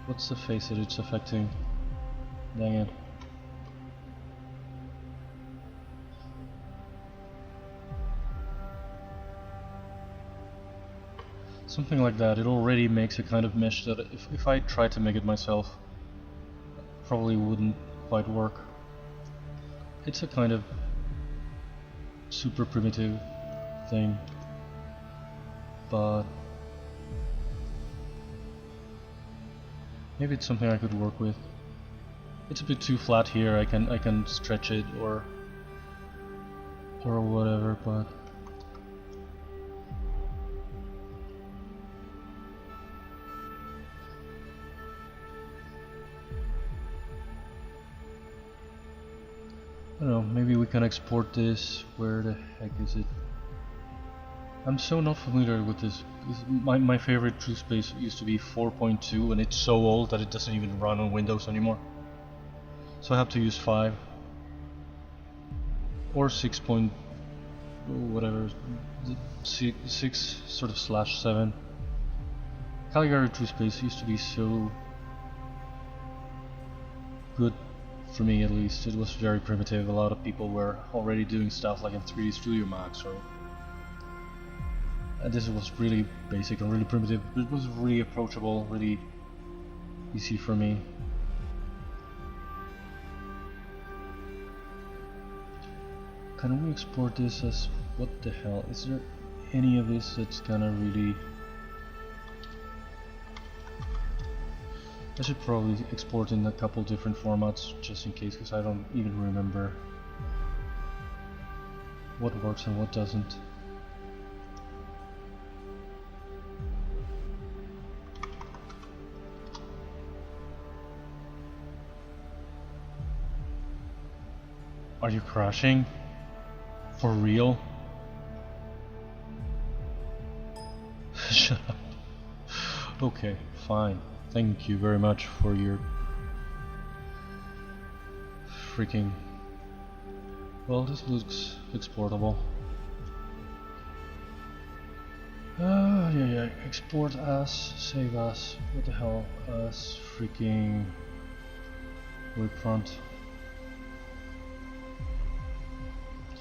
What's the face that it's affecting? Dang it. Something like that. It already makes a kind of mesh that if I try to make it myself, probably wouldn't quite work. It's a kind of super primitive thing, but maybe it's something I could work with. It's a bit too flat here. I can stretch it or whatever, but I don't know, maybe we can export this. Where the heck is it? I'm so not familiar with this. My favorite true space used to be 4.2 and it's so old that it doesn't even run on Windows anymore. So I have to use 5 or 6. Whatever, 6 sort of /7. Caligari true space used to be so good. For me at least, it was very primitive. A lot of people were already doing stuff like in 3D Studio Max, and this was really basic and really primitive, but it was really approachable, really easy for me. Can we export this as, what the hell, is there any of this that's gonna really... I should probably export in a couple different formats just in case, because I don't even remember what works and what doesn't. Are you crashing? For real? Shut up. Okay, fine. Thank you very much for your freaking... Well, this looks exportable. Yeah, export as, save as, what the hell, as freaking wavefront.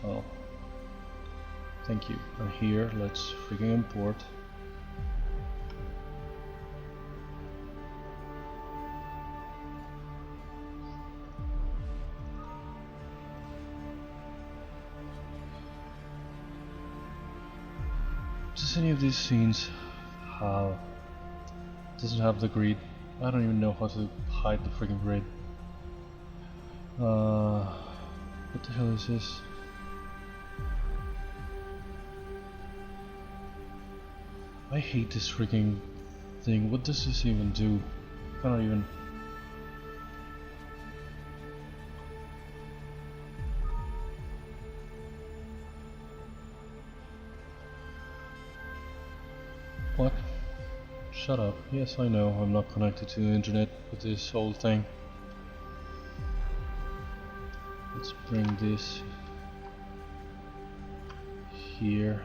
Oh, thank you. And here, let's freaking import. Does any of these scenes have... doesn't have the grid? I don't even know how to hide the freaking grid. What the hell is this? I hate this freaking thing. What does this even do? I can't even... What? Shut up. Yes, I know, I'm not connected to the internet with this whole thing. Let's bring this here.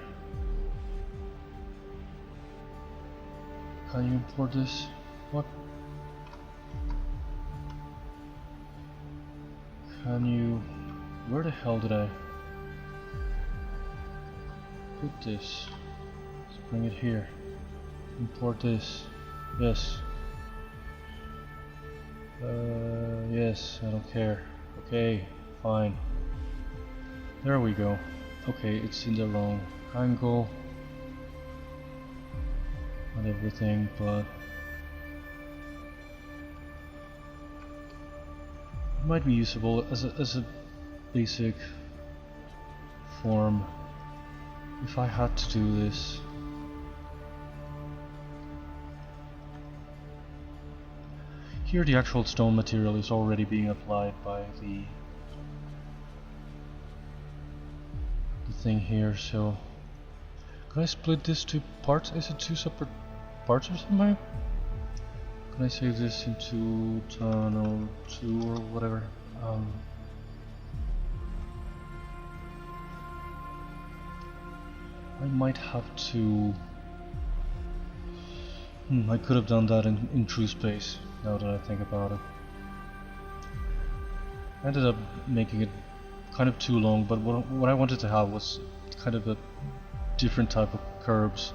Can you import this? What? Can you... Where the hell did I put this? Let's bring it here. Import this. Yes. Yes, I don't care. Okay, fine. There we go. Okay, it's in the wrong angle. Not everything, but it might be usable as a basic form if I had to do this. Here the actual stone material is already being applied by the thing here, so can I split this to parts? Is it 2 separate parts or something? Can I save this into tunnel 2 or whatever? I might have to... I could have done that in True Space, now that I think about it. I ended up making it kind of too long, but what I wanted to have was kind of a different type of curbs.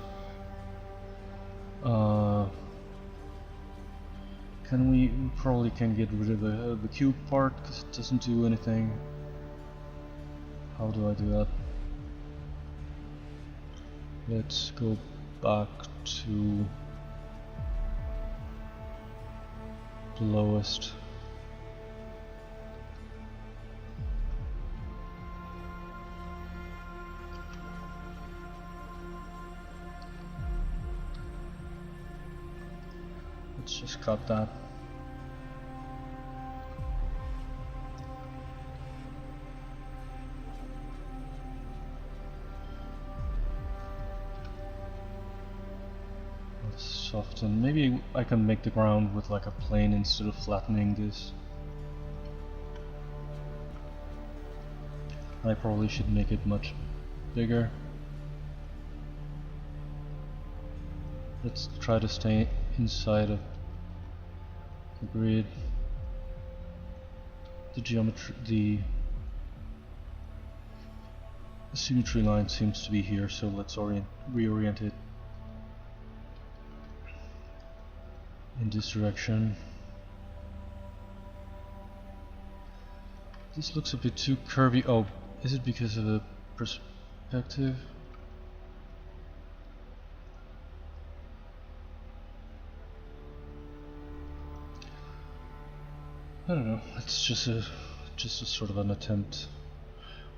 we probably can get rid of the cube part because it doesn't do anything. How do I do that? Let's go back to the lowest. Let's just cut that. Let's soften. Maybe I can make the ground with like a plane instead of flattening this. I probably should make it much bigger. Let's try to stay inside of the grid. The geometry, the symmetry line seems to be here, so let's reorient it in this direction. This looks a bit too curvy. Oh, is it because of the perspective? I don't know. It's just a sort of an attempt.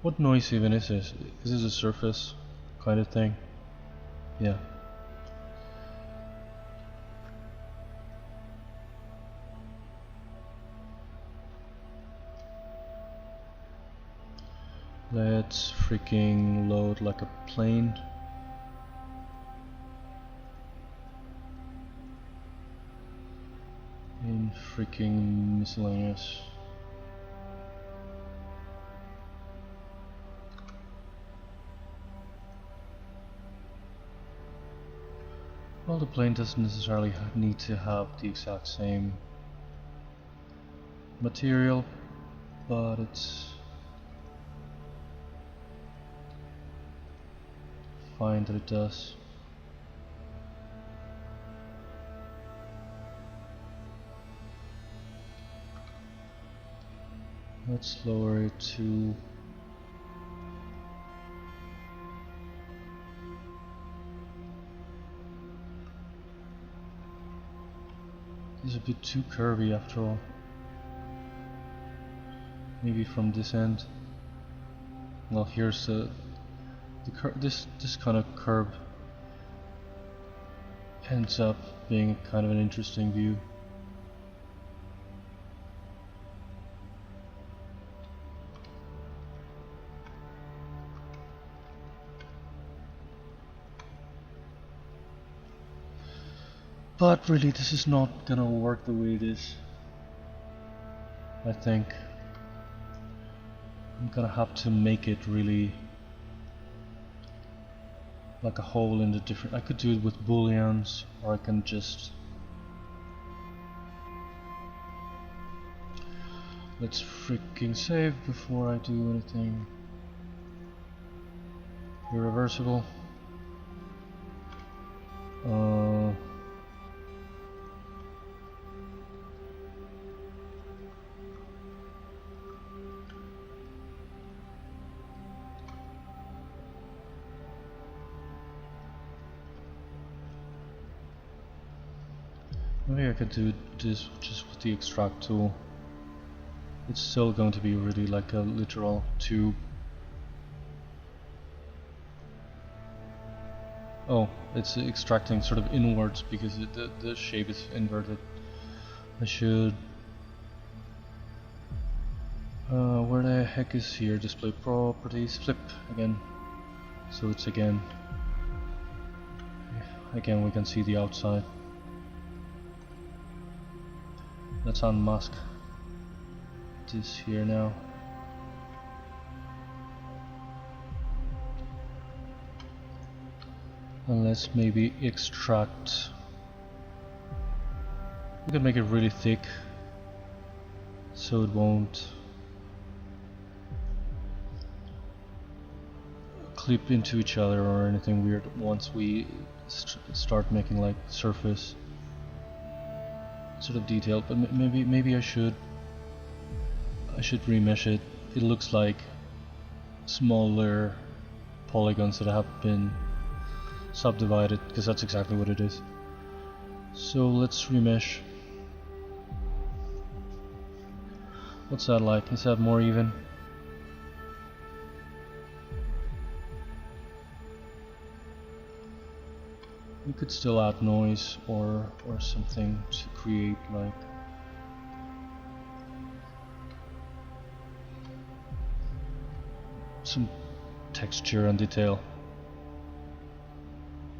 What noise even is this? Is this a surface kind of thing? Yeah. Let's freaking load like a plane. In freaking miscellaneous. Well, the plane doesn't necessarily need to have the exact same material, but it's fine that it does. Let's lower it to it's a bit too curvy after all. Maybe from this end. Well, here's this kind of curve ends up being kind of an interesting view. But really, this is not gonna work the way it is. I think I'm gonna have to make it really like a hole in the different. I could do it with booleans, or I can just. Let's freaking save before I do anything irreversible. Maybe I could do this just with the extract tool. It's still going to be really like a literal tube. Oh, it's extracting sort of inwards because the shape is inverted. I should... where the heck is here? Display properties, flip again. So it's again we can see the outside. Let's unmask this here now. And let's maybe extract. We can make it really thick so it won't clip into each other or anything weird once we start making like surface sort of detailed, but maybe I should remesh it. It looks like smaller polygons that have been subdivided, because that's exactly what it is. So let's remesh. What's that like? Is that more even? We could still add noise or something to create like some texture and detail.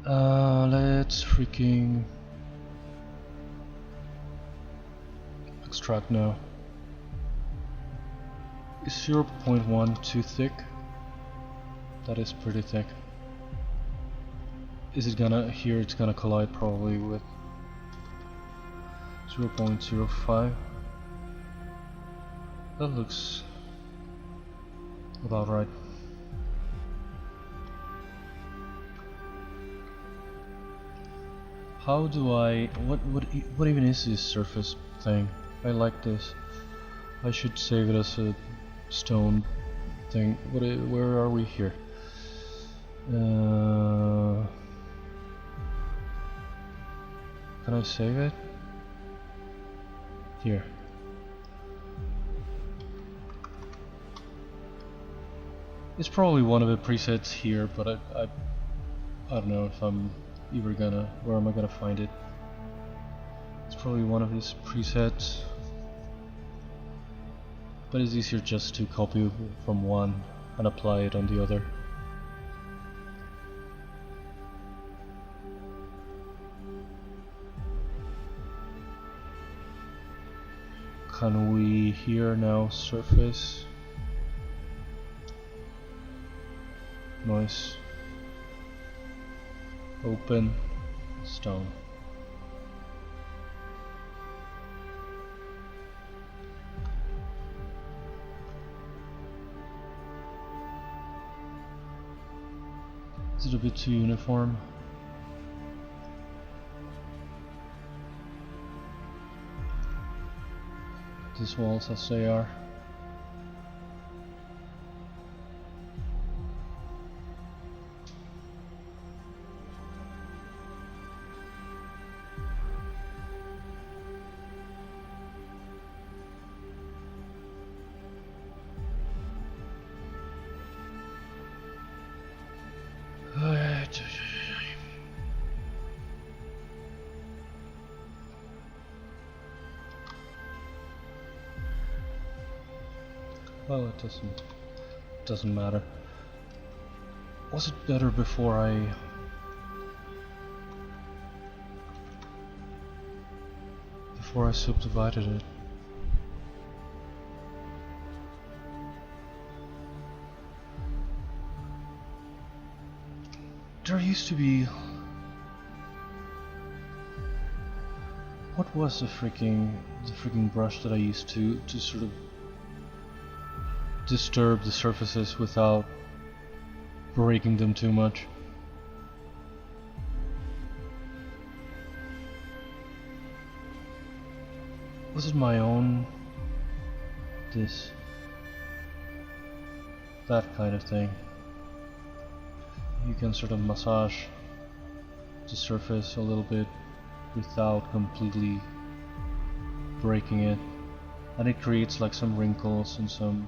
Let's freaking extract now. Is 0.1 too thick? That is pretty thick. Is it gonna, here it's gonna collide probably with 0.05. That looks about right. How do I, what even is this surface thing? I like this. I should save it as a stone thing. Where are we here? Can I save it? Here. It's probably one of the presets here, but I don't know if I'm ever gonna, where am I gonna find it? It's probably one of these presets, but it's easier just to copy from one and apply it on the other. Can we here now surface noise, open, stone. Is it a bit too uniform? These walls as they are. Well, it doesn't matter. Was it better before I subdivided it? There used to be, what was the freaking brush that I used to sort of disturb the surfaces without breaking them too much? Was it my own? That kind of thing. You can sort of massage the surface a little bit without completely breaking it, and it creates like some wrinkles and some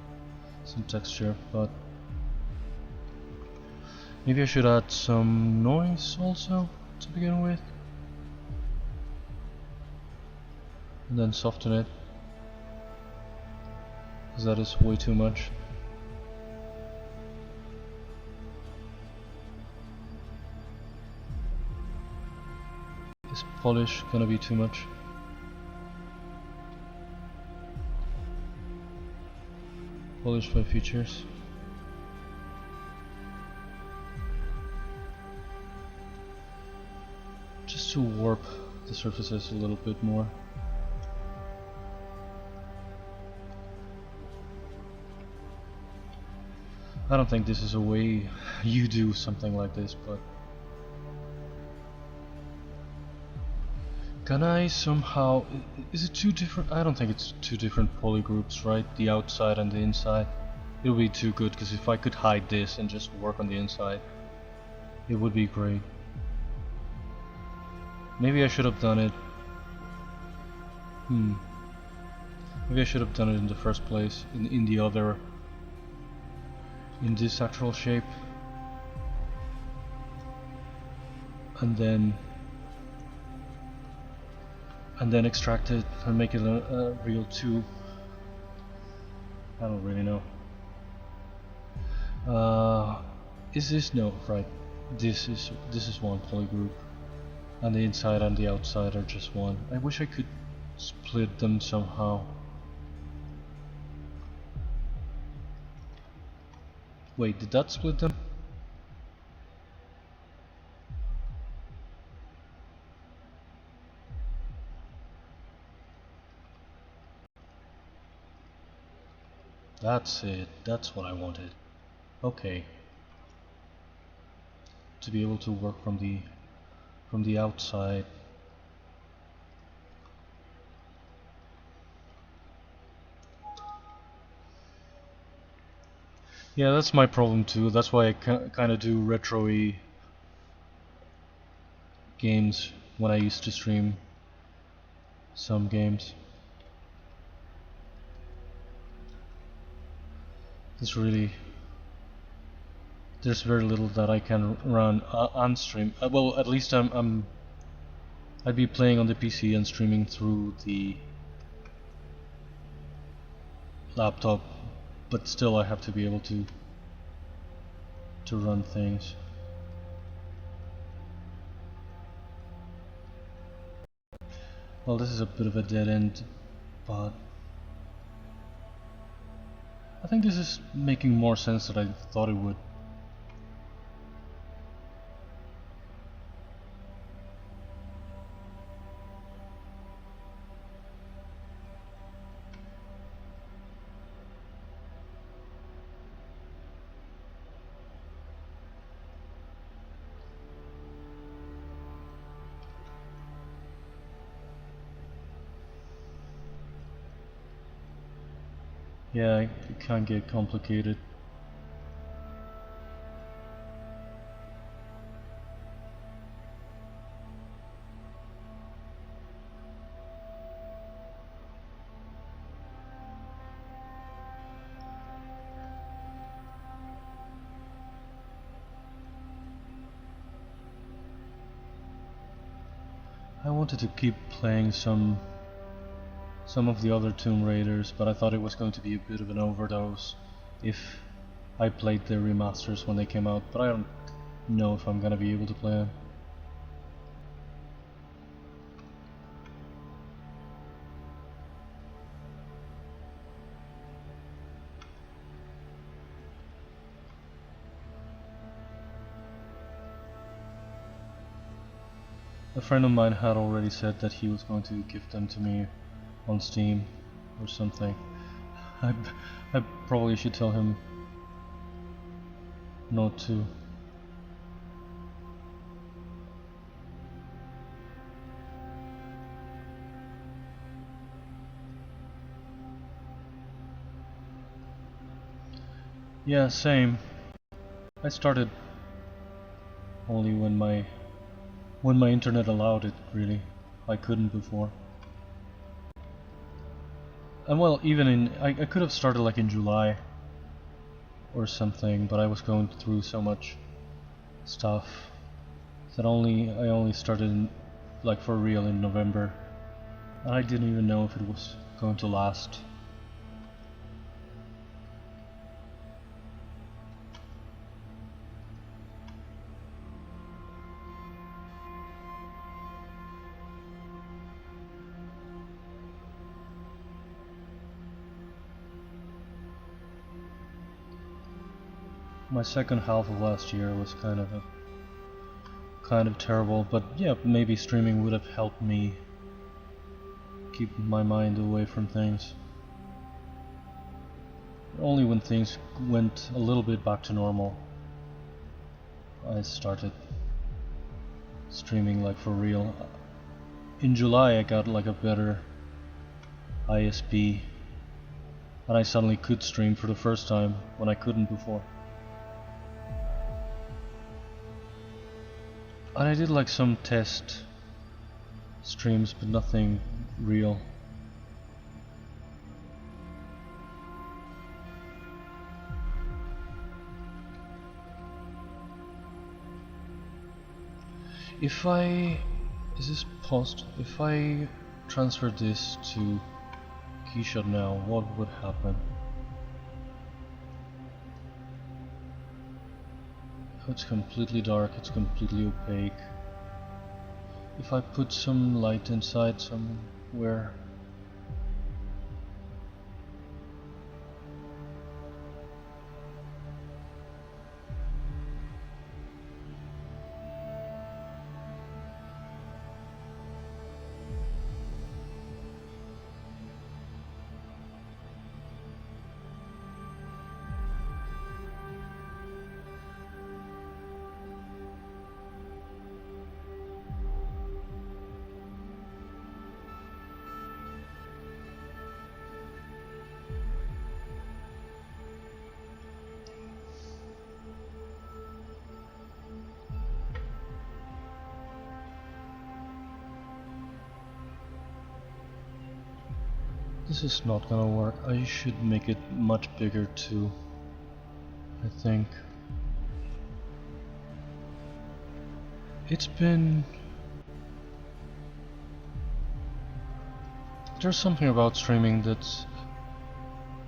texture. But maybe I should add some noise also to begin with, and then soften it, because that is way too much. Is polish gonna be too much? Polish by features. Just to warp the surfaces a little bit more. I don't think this is a way you do something like this, but Can I somehow... Is it two different... I don't think it's two different polygroups, right? The outside and the inside. It would be too good, because if I could hide this and just work on the inside, it would be great. Maybe I should have done it... Maybe I should have done it in the first place, in the other... in this actual shape. And then extract it and make it a real tube. I don't really know. Is this... no, right. This is one polygroup. And the inside and the outside are just one. I wish I could split them somehow. Wait, did that split them? That's it, that's what I wanted. Okay. To be able to work from the outside. Yeah, that's my problem too. That's why I kind of do retro-y games when I used to stream some games. There's very little that I can run on stream. Well, at least I'd be playing on the PC and streaming through the laptop, but still I have to be able to run things. Well, this is a bit of a dead end, but I think this is making more sense than I thought it would. Yeah, it can get complicated. I wanted to keep playing some of the other Tomb Raiders, but I thought it was going to be a bit of an overdose if I played the remasters when they came out, but I don't know if I'm gonna be able to play them. A friend of mine had already said that he was going to give them to me on Steam or something. I probably should tell him not to. Yeah, same. I started only when my internet allowed it, really. I couldn't before. And well, even in... I could have started like in July or something, but I was going through so much stuff that I only started in, like for real in November. And I didn't even know if it was going to last. My second half of last year was kind of terrible, but yeah, maybe streaming would have helped me keep my mind away from things. Only when things went a little bit back to normal, I started streaming like for real. in July I got like a better ISP and I suddenly could stream for the first time when I couldn't before. And I did like some test streams, but nothing real. If I... is this paused? If I transfer this to Keyshot now, what would happen? Oh, it's completely dark, it's completely opaque. If I put some light inside somewhere... This is not gonna work. I should make it much bigger too, I think. It's been... there's something about streaming that's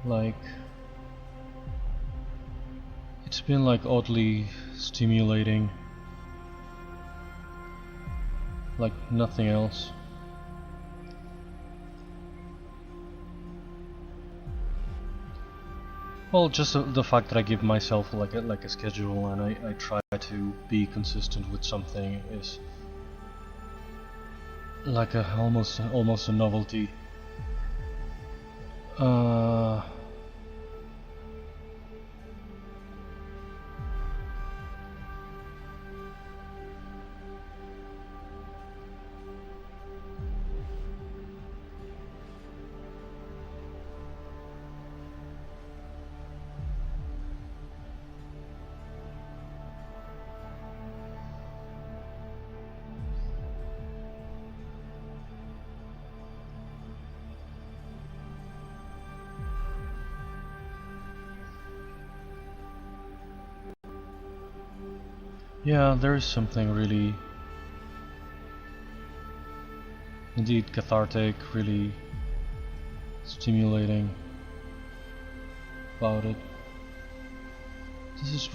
like... it's been like oddly stimulating, like nothing else. Well, just the fact that I give myself like a schedule and I try to be consistent with something is like a almost a novelty. Yeah, there is something really, indeed cathartic, really stimulating about it. This is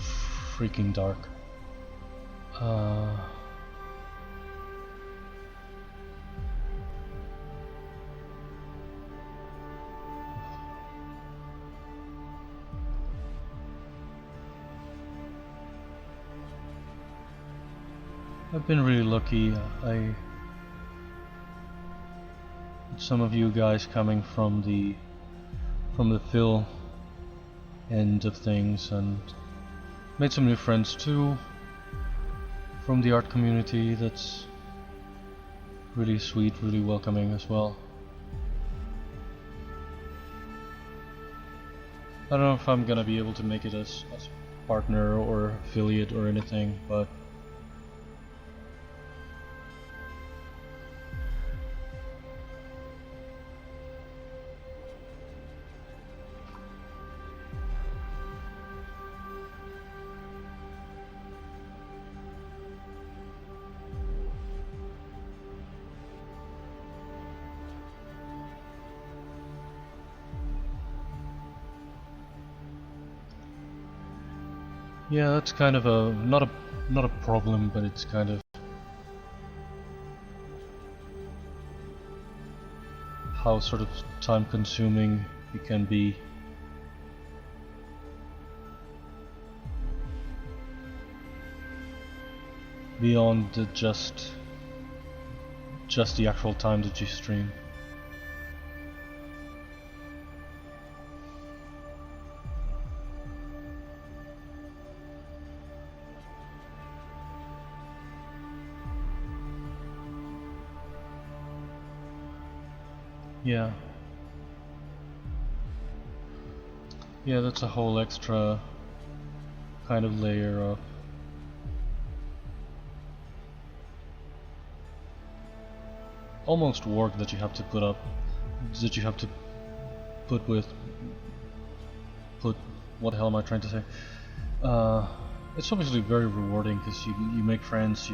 freaking dark. I've been really lucky. Some of you guys coming from the Phil end of things, and made some new friends too from the art community. That's really sweet, really welcoming as well. I don't know if I'm gonna be able to make it as partner or affiliate or anything, but yeah, that's kind of a not a problem, but it's kind of how sort of time consuming it can be. Beyond the just the actual time that you stream. Yeah. Yeah, that's a whole extra kind of layer of almost work that you have to put up, that you have to put with, what the hell am I trying to say? It's obviously very rewarding because you make friends,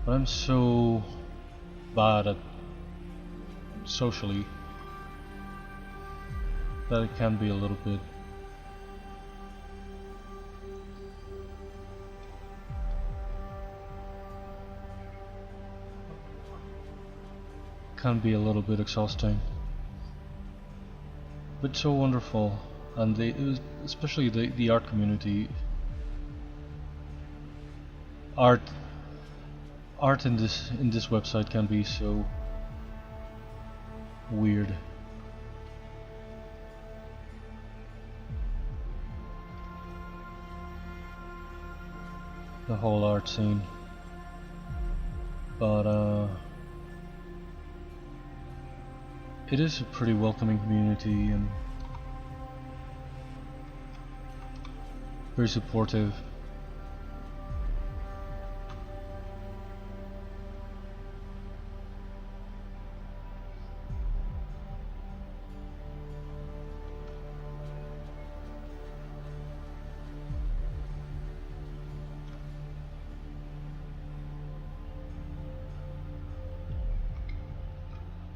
but I'm so bad at socially that it can be a little bit exhausting, but so wonderful. And especially the art community, art in this website can be so weird. The whole art scene, but it is a pretty welcoming community and very supportive.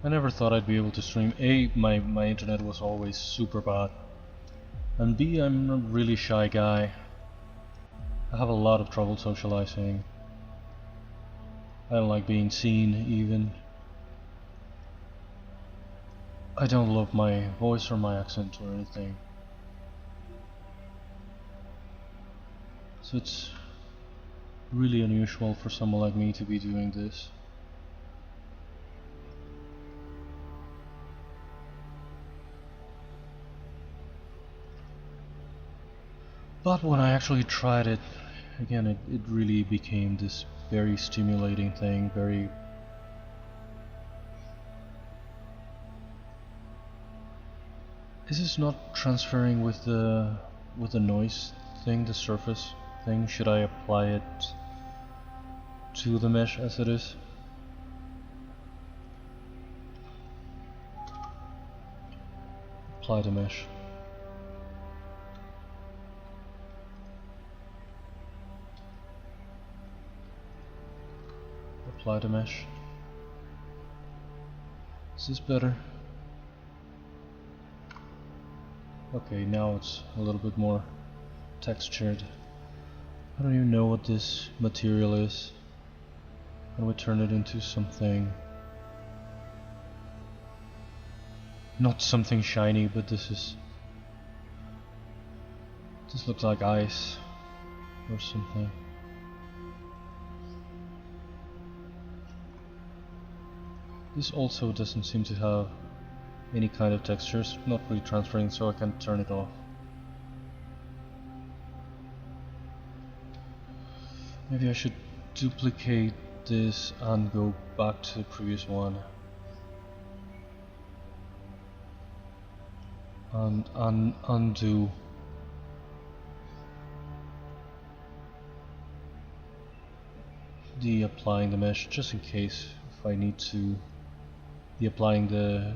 I never thought I'd be able to stream. A, my internet was always super bad, and B, I'm a really shy guy. I have a lot of trouble socializing. I don't like being seen even. I don't love my voice or my accent or anything. So it's really unusual for someone like me to be doing this. But when I actually tried it, again, it really became this very stimulating thing, very... Is this not transferring with the noise thing, the surface thing? Should I apply it to the mesh as it is? Apply the mesh. Apply the mesh. Is this better? Okay, now it's a little bit more textured. I don't even know what this material is. How do we turn it into something? Not something shiny, but this looks like ice or something. This also doesn't seem to have any kind of textures, not really transferring, so I can turn it off. Maybe I should duplicate this and go back to the previous one. And undo. Applying the mesh, just in case if I need to applying the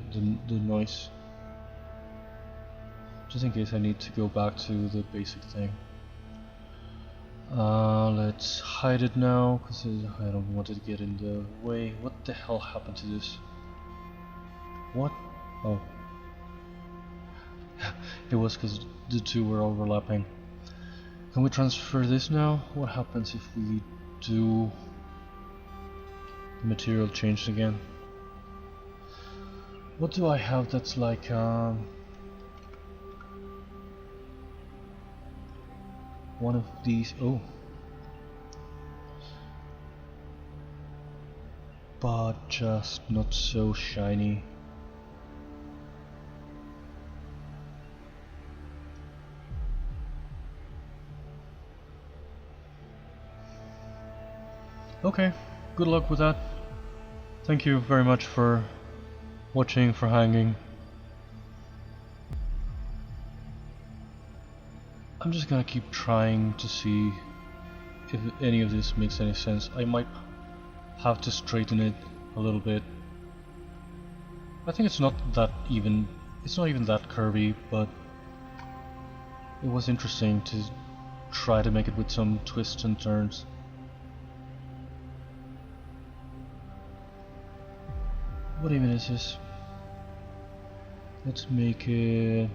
noise, just in case I need to go back to the basic thing. Let's hide it now because I don't want it to get in the way. What the hell happened to this? What? Oh, it was because the two were overlapping. Can we transfer this now? What happens if we do the material changed again? What do I have that's like one of these? Oh, but just not so shiny. Okay, good luck with that. Thank you very much for watching, for hanging. I'm just gonna keep trying to see if any of this makes any sense. I might have to straighten it a little bit. I think it's not even that curvy, but it was interesting to try to make it with some twists and turns. What even is this? Let's make it...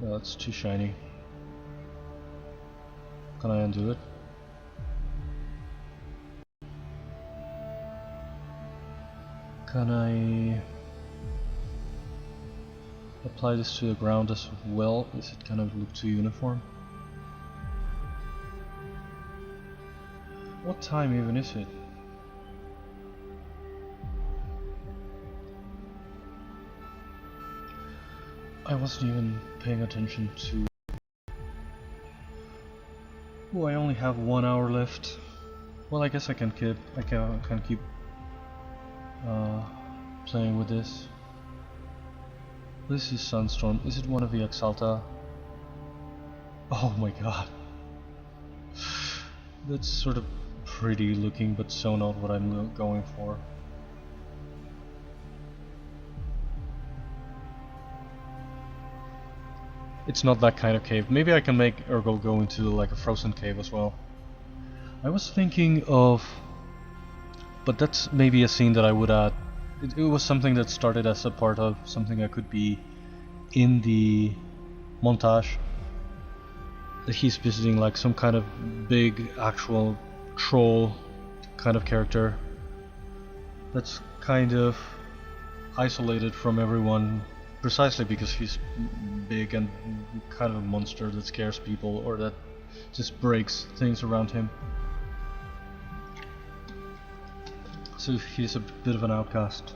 No, it's too shiny. Can I undo it? Can I apply this to the ground as well? Is it kind of look too uniform? What time even is it? I wasn't even paying attention to... Oh, I only have 1 hour left. Well, I guess I can keep playing with this. This is Sunstorm. Is it one of the Exalta? Oh my god. That's sort of pretty looking, but so not what I'm going for. It's not that kind of cave. Maybe I can make Ergol go into like a frozen cave as well. I was thinking of... But that's maybe a scene that I would add. It was something that started as a part of something that could be in the montage. That he's visiting like some kind of big actual troll kind of character. That's kind of isolated from everyone. Precisely because he's big and kind of a monster that scares people or that just breaks things around him. So he's a bit of an outcast.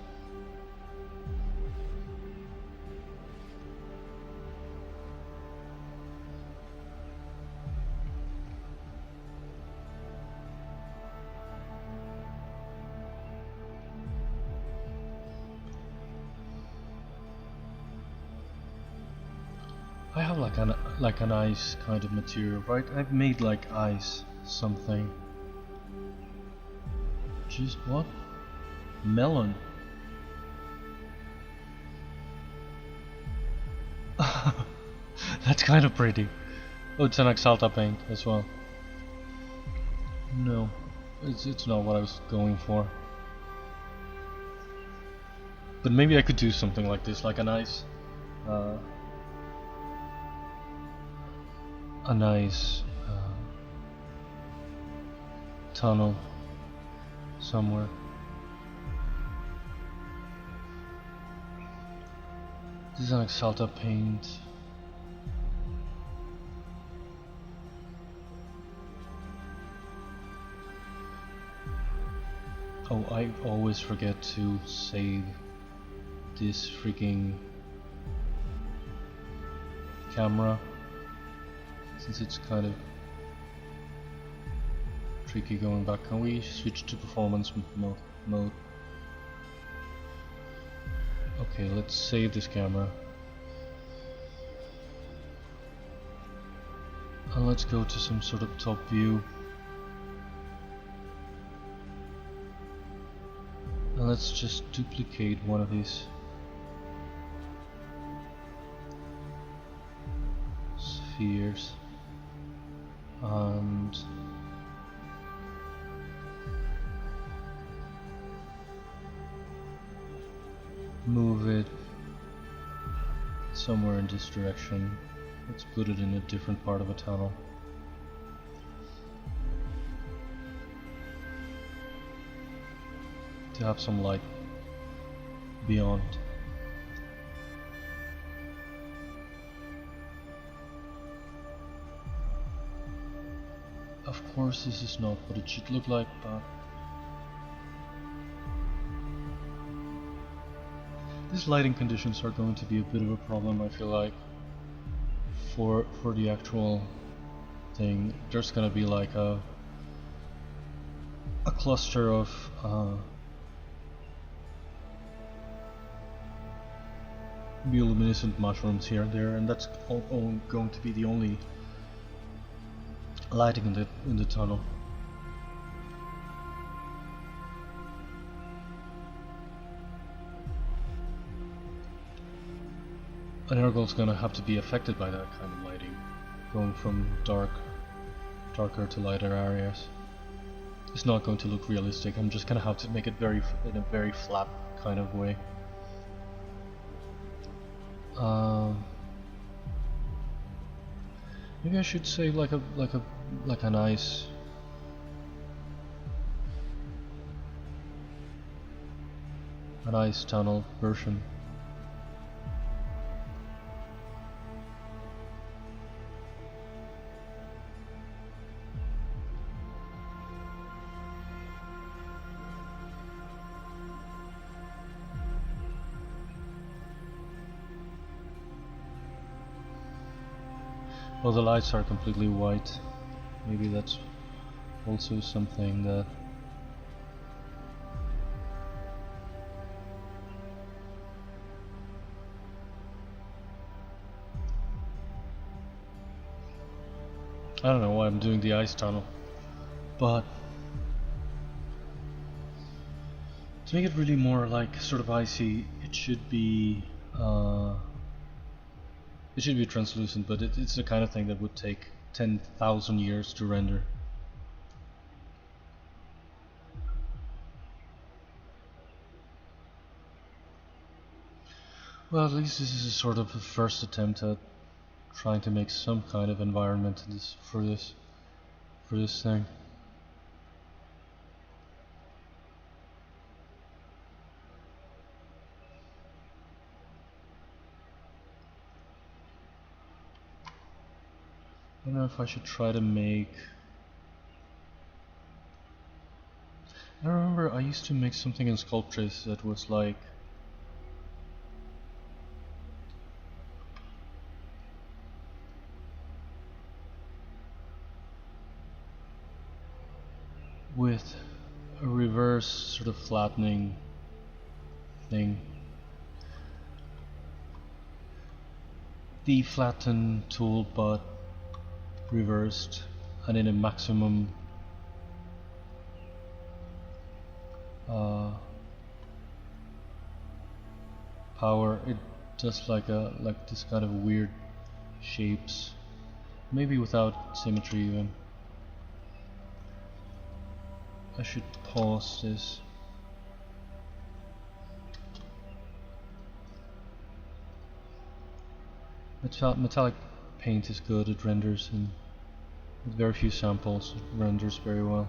I have like an ice kind of material, right? I've made like ice something. Just what? Melon. That's kind of pretty. Oh, it's an Exalta paint as well. No, it's not what I was going for. But maybe I could do something like this, like a nice tunnel somewhere. This is an Exalta paint. Oh, I always forget to save this freaking camera, since it's kind of tricky going back. Can we switch to performance mode? Okay, let's save this camera. And let's go to some sort of top view. And let's just duplicate one of these spheres and move it somewhere in this direction. Let's put it in a different part of a tunnel. To have some light beyond. Of course this is not what it should look like, but these lighting conditions are going to be a bit of a problem, I feel like, for the actual thing. There's gonna be like a a cluster of bioluminescent mushrooms here and there, and that's all going to be the only lighting in the tunnel. And Ergol's gonna have to be affected by that kind of lighting, going from darker to lighter areas. It's not going to look realistic. I'm just gonna have to make it in a very flat kind of way. Maybe I should say like a nice tunnel version. Well, the lights are completely white. Maybe that's also something that I don't know why I'm doing the ice tunnel, but to make it really more like sort of icy, it should be translucent, but it's the kind of thing that would take 10,000 years to render. Well, at least this is a sort of a first attempt at trying to make some kind of environment for this thing. I don't know if I should try to make... I remember I used to make something in Sculptress that was like... with a reverse sort of flattening thing. The flatten tool, but reversed and in a maximum power. It does like this kind of weird shapes, maybe without symmetry even. I should pause this. Metallic paint is good, it renders, and with very few samples it renders very well.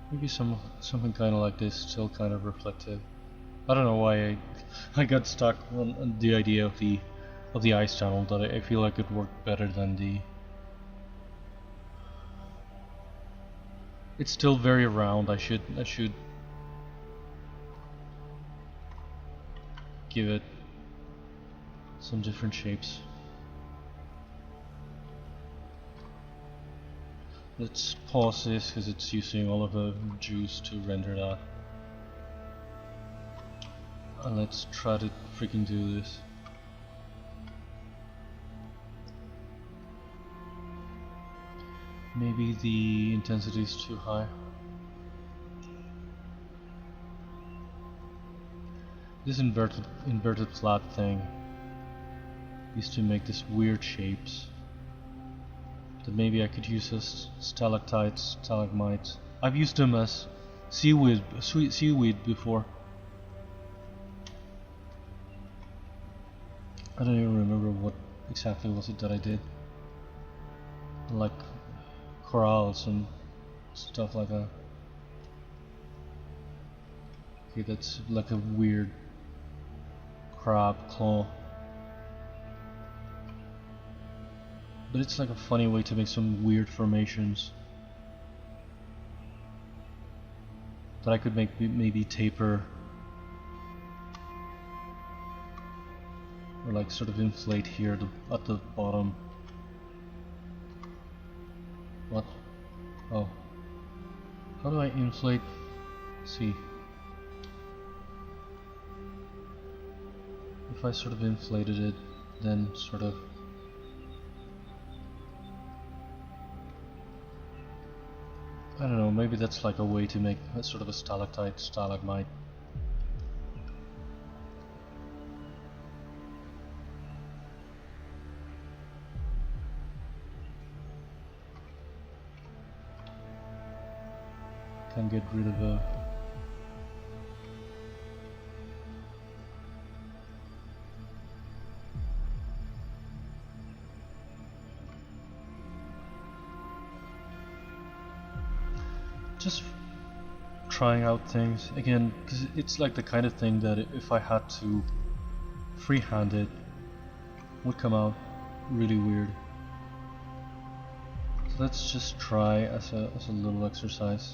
Maybe something kind of like this, still kind of reflective. I don't know why I got stuck on the idea of the ice tunnel. That I feel like it worked better than the. It's still very round. I should give it some different shapes. Let's pause this because it's using all of the juice to render that. And let's try to freaking do this. Maybe the intensity is too high. This inverted flat thing used to make this weird shapes that maybe I could use as stalactites, stalagmites. I've used them as seaweed before. I don't even remember what exactly was it that I did. Like corals and stuff like that. Okay, that's like a weird crab claw. But it's like a funny way to make some weird formations that I could make maybe taper or like sort of inflate here at the bottom. What? Oh. How do I inflate? See. If I sort of inflated it, then sort of I don't know, maybe that's like a way to make a sort of a stalactite, stalagmite. Can get rid of a just trying out things again, because it's like the kind of thing that if I had to freehand it would come out really weird. So let's just try as a little exercise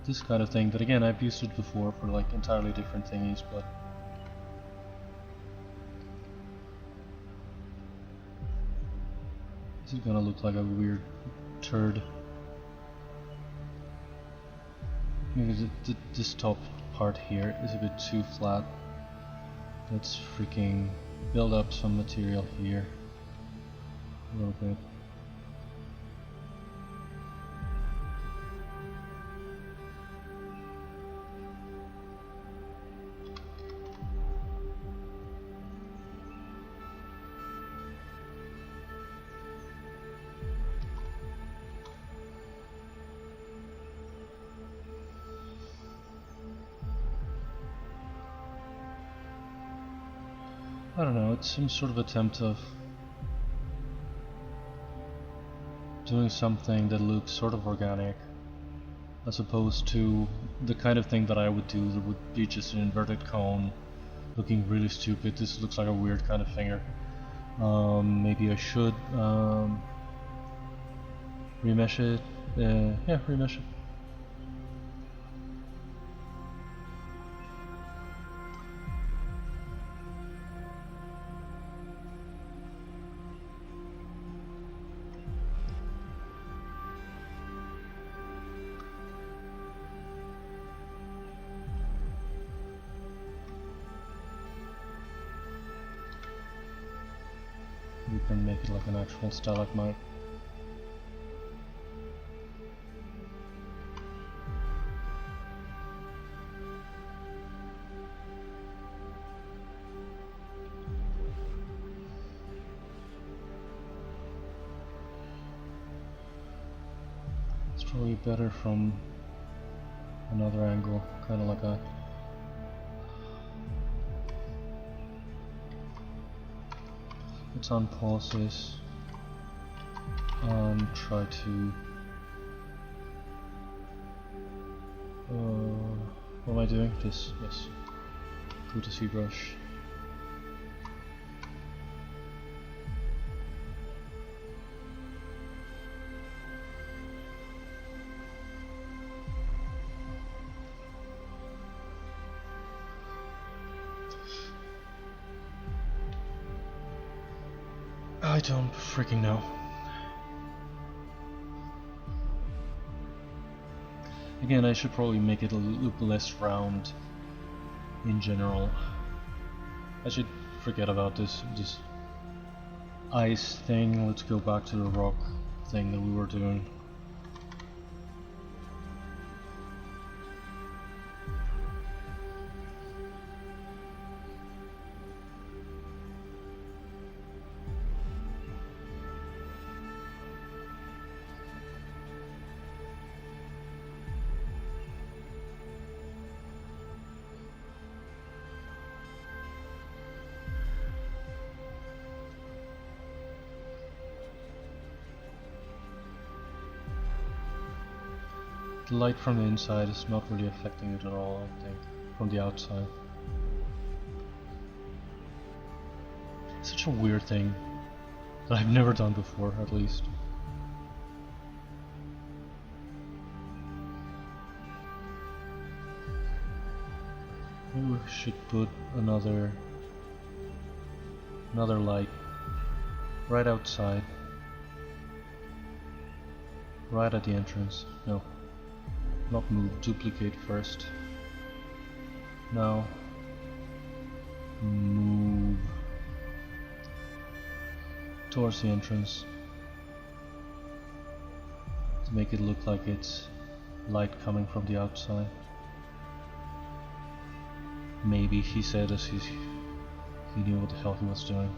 this kind of thing that again I've used it before for like entirely different thingies, but this is gonna look like a weird turd. Because this top part here is a bit too flat. Let's freaking build up some material here a little bit. I don't know, it's some sort of attempt of doing something that looks sort of organic as opposed to the kind of thing that I would do that would be just an inverted cone looking really stupid. This looks like a weird kind of finger. Maybe I should remesh it. Yeah, remesh it. We can make it like an actual stalagmite. It's probably better from another angle, kind of like a let's unpause this and try to what am I doing? This, yes. Go to ZBrush. I don't freaking know. Again, I should probably make it look less round in general. I should forget about this ice thing. Let's go back to the rock thing that we were doing. The light from the inside is not really affecting it at all, I think, from the outside. such a weird thing that I've never done before, at least. Maybe we should put another light right outside, right at the entrance. No, not move, duplicate first. Now move towards the entrance to make it look like it's light coming from the outside. Maybe, he said, as he knew what the hell he was doing.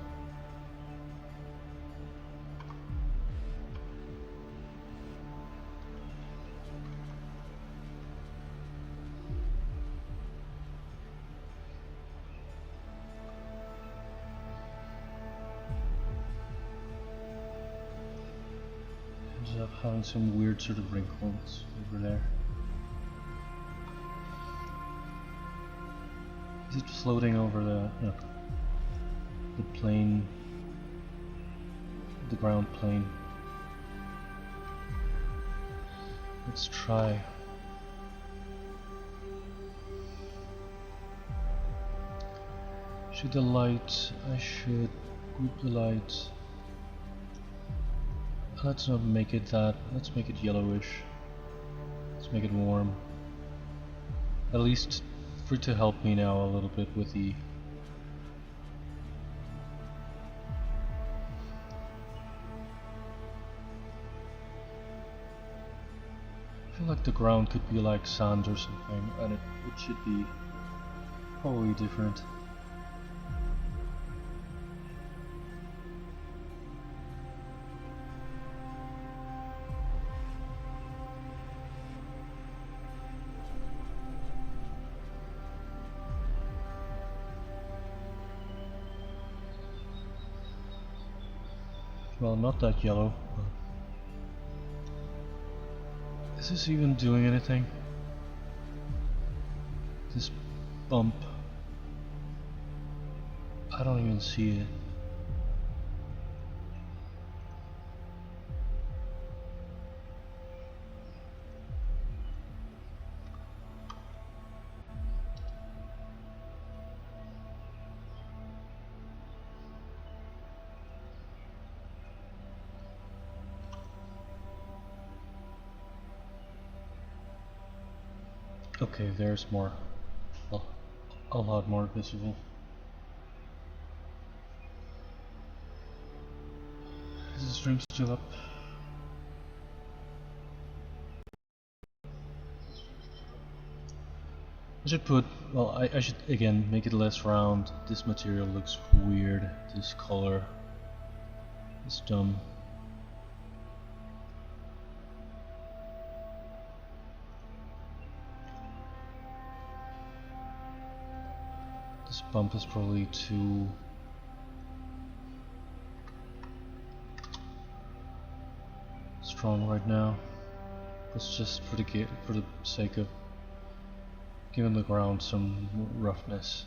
Ends up having some weird sort of wrinkles over there. Is it floating over the plane, the ground plane? Let's try. Should the light, I should group the lights. Let's not make it that, let's make it yellowish. Let's make it warm. At least for it to help me now a little bit with the I feel like the ground could be like sand or something, and it should be probably different. Well, not that yellow. Is this even doing anything? This bump. I don't even see it. Okay, there's more. A lot more visible. Is the stream still up? I should put, well, I should again make it less round. This material looks weird. This color is dumb. This bump is probably too strong right now. It's just for the sake of giving the ground some roughness.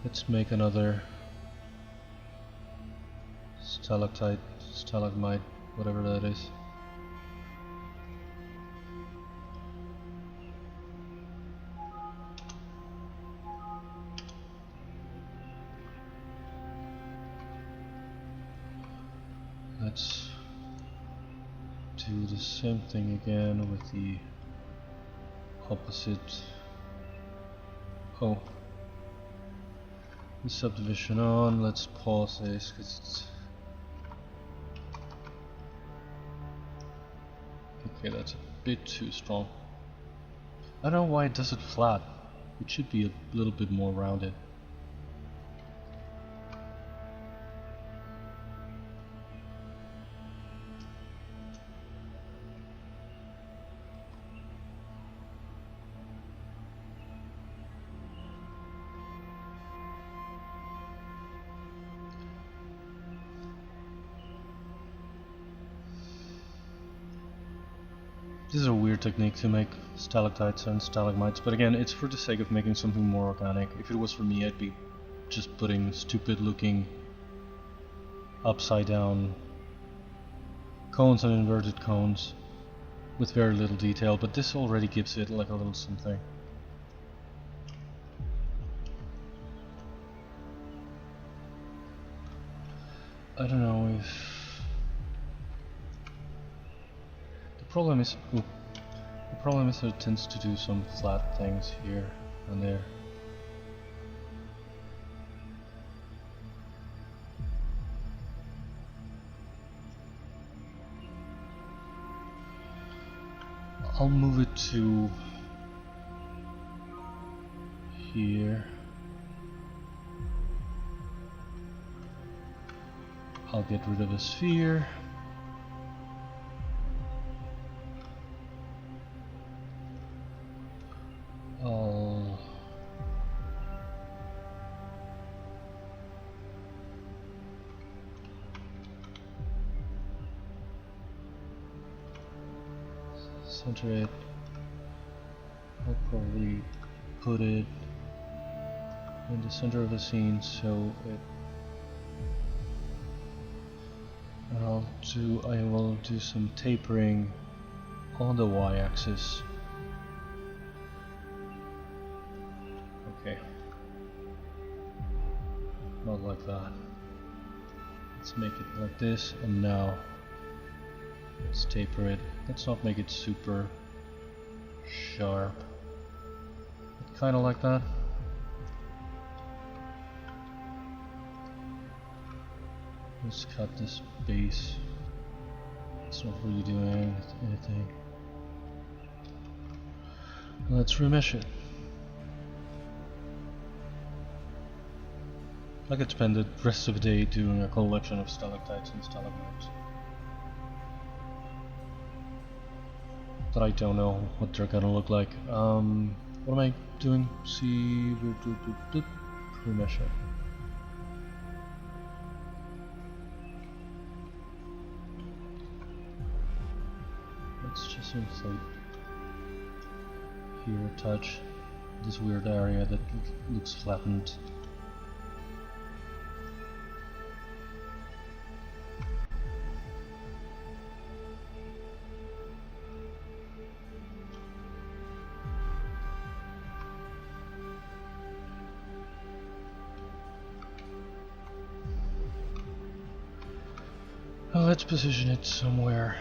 Let's make another stalactite, stalagmite, whatever that is. Let's do the same thing again with the opposite. Oh. The subdivision on, let's pause this because it's okay, that's a bit too strong. I don't know why it does it flat. It should be a little bit more rounded. This is a weird technique to make stalactites and stalagmites, but again, it's for the sake of making something more organic. If it was for me, I'd be just putting stupid looking upside down cones and inverted cones with very little detail, but this already gives it like a little something. I don't know if the problem is that it tends to do some flat things here and there. I'll move it to here. I'll get rid of a sphere. I'll center it. I'll probably put it in the center of the scene so it I will do some tapering on the y-axis. Okay. Not like that. Let's make it like this, and now let's taper it. Let's not make it super sharp. Kinda like that. Let's cut this base. It's not really doing anything. Let's remesh it. I could spend the rest of the day doing a collection of stalactites and stalagmites, but I don't know what they're gonna look like. What am I doing? See, remesh it. Let's just inflate here a touch this weird area that looks flattened. Well, let's position it somewhere.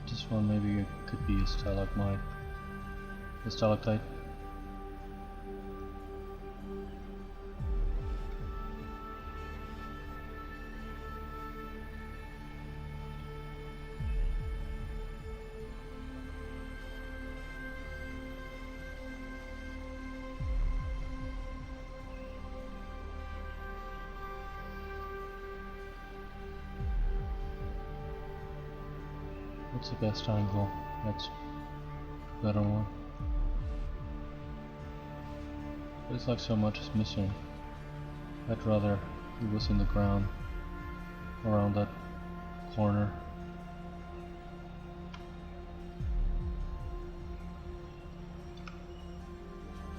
This one maybe it could be a stalagmite, a stalactite. What's the best angle? That's a better one. But it's like so much is missing. I'd rather it was in the ground around that corner.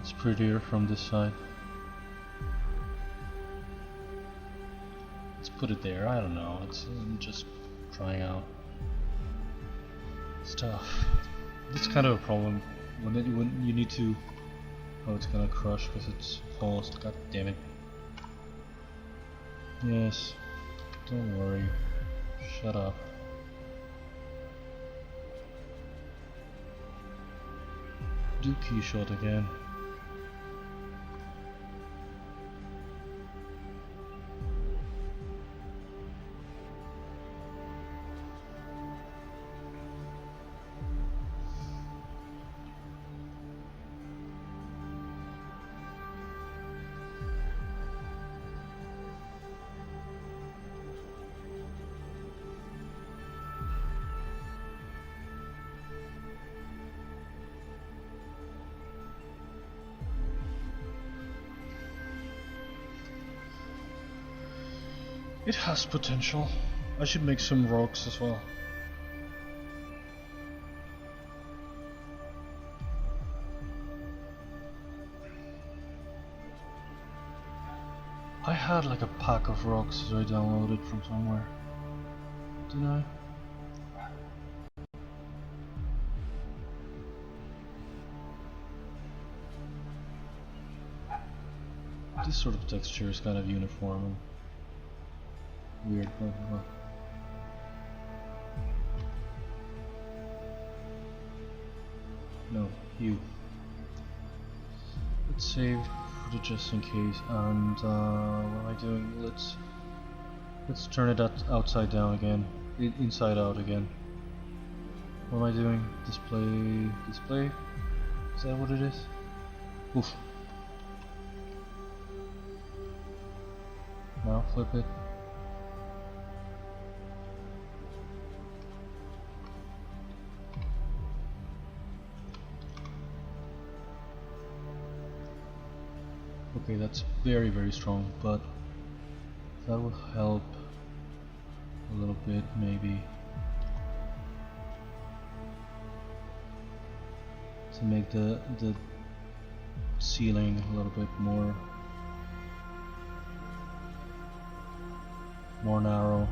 It's prettier from this side. Let's put it there. I don't know. It's just trying out stuff. It's kind of a problem when you need to. Oh, it's gonna crush because it's paused. God damn it. Yes. Don't worry. Shut up. Do key shot again. It has potential. I should make some rocks as well. I had like a pack of rocks that I downloaded from somewhere. Didn't I? This sort of texture is kind of uniform and weird, but no, you. Let's save for the just in case, and what am I doing? Let's turn it outside down again, inside out again. What am I doing? Display? Is that what it is? Oof. Now flip it. Okay, that's very, very strong, but that would help a little bit, maybe, to make the ceiling a little bit more narrow,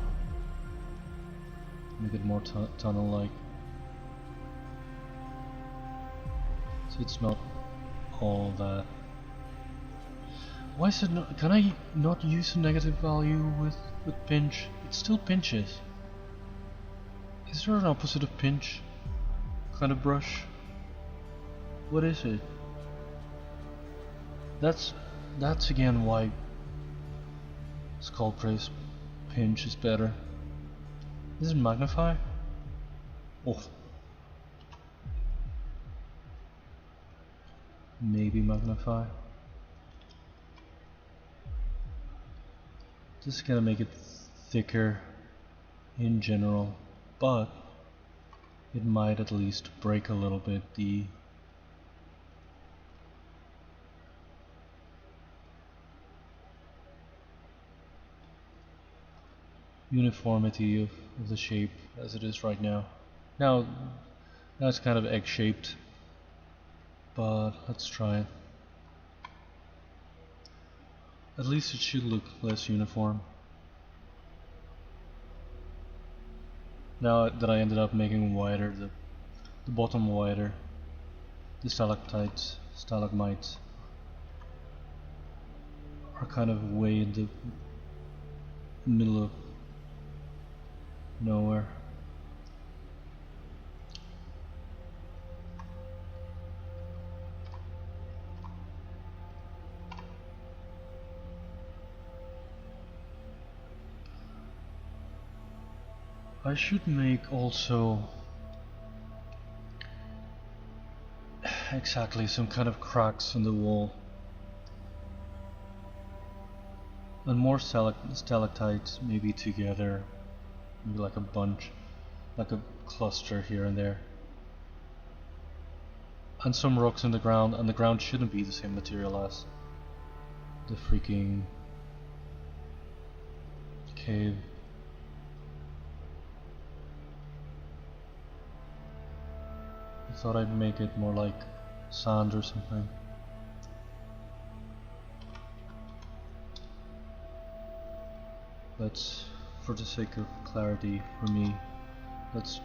make it more tunnel-like, so it's not all that. Why is it not? Can I not use a negative value with pinch? It still pinches. Is there an opposite of pinch kind of brush? What is it? That's again why Sculpt's pinch is better. Is it magnify? Oh, maybe magnify. This is gonna make it thicker in general, but it might at least break a little bit the uniformity of the shape as it is right now. Now it's kind of egg-shaped, but let's try it. At least it should look less uniform. Now that I ended up making wider, the bottom wider, the stalactites, stalagmites are kind of way in the middle of nowhere. I should make also exactly some kind of cracks in the wall and more stalactites maybe together, maybe like a bunch, like a cluster here and there, and some rocks in the ground, and the ground shouldn't be the same material as the freaking cave. I thought I'd make it more like sand or something. Let's, for the sake of clarity for me, let's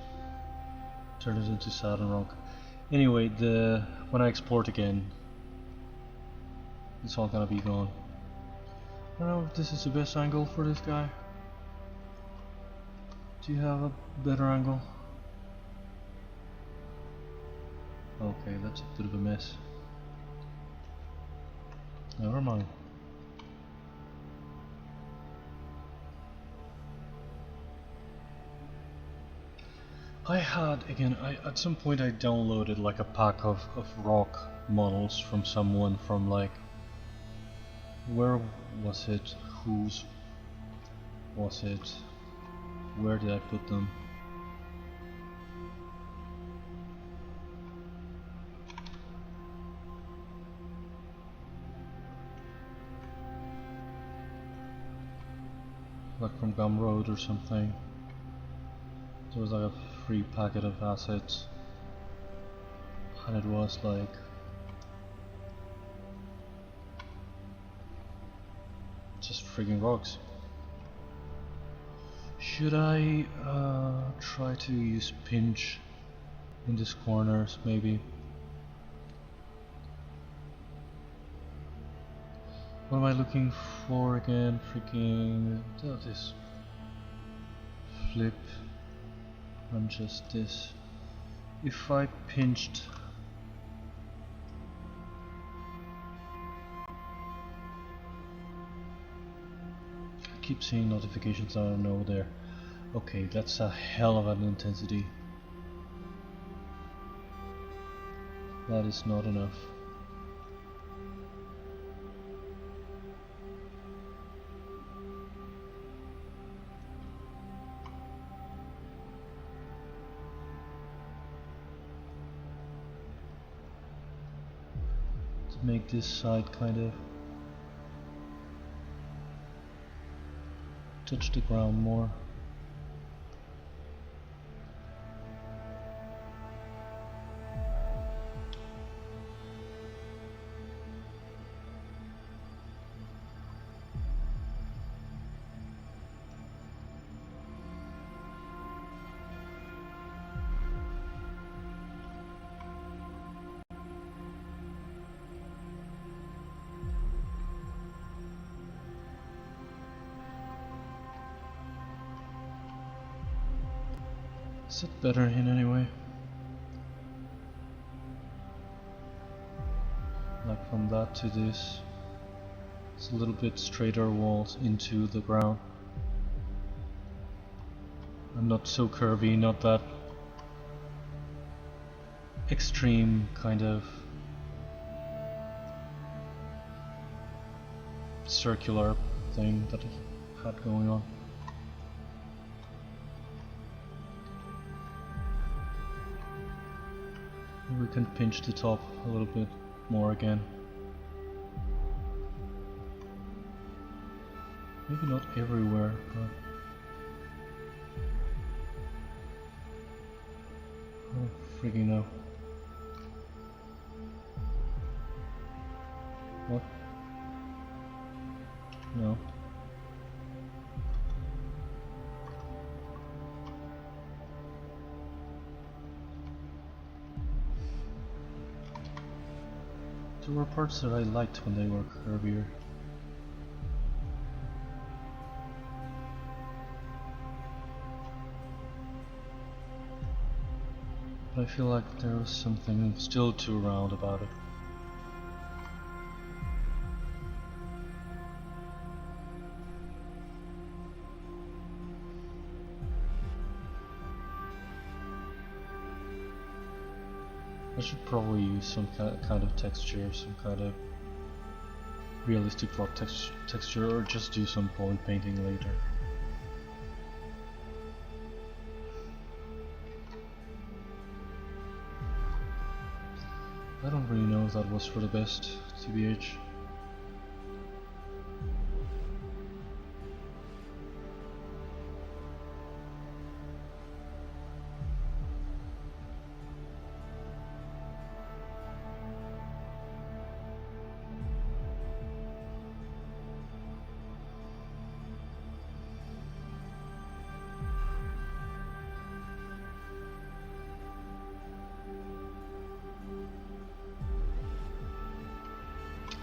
turn it into sand and rock. Anyway, when I export again, it's all gonna be gone. I don't know if this is the best angle for this guy. Do you have a better angle? Okay, that's a bit of a mess. Never mind. I had, again, at some point I downloaded like a pack of rock models from someone from like, where was it? Whose was it? Where did I put them? like from Gumroad or something. There was like a free packet of assets, and it was like just friggin' rocks. Should I try to use pinch in these corners maybe? What am I looking for again? Freaking this flip and just this. If I pinched I keep seeing notifications out of nowhere there. Okay, that's a hell of an intensity. That is not enough. To make this side kind of touch the ground more. Is it better in anyway? Like from that to this, it's a little bit straighter walls into the ground. And not so curvy, not that extreme kind of circular thing that it had going on. We can pinch the top a little bit more again. Maybe not everywhere, but I don't freaking know. What? No. There were parts that I liked when they were curvier. But I feel like there was something still too round about it. I should probably use some kind of texture, some kind of realistic rock texture, or just do some point painting later. I don't really know if that was for the best, TBH.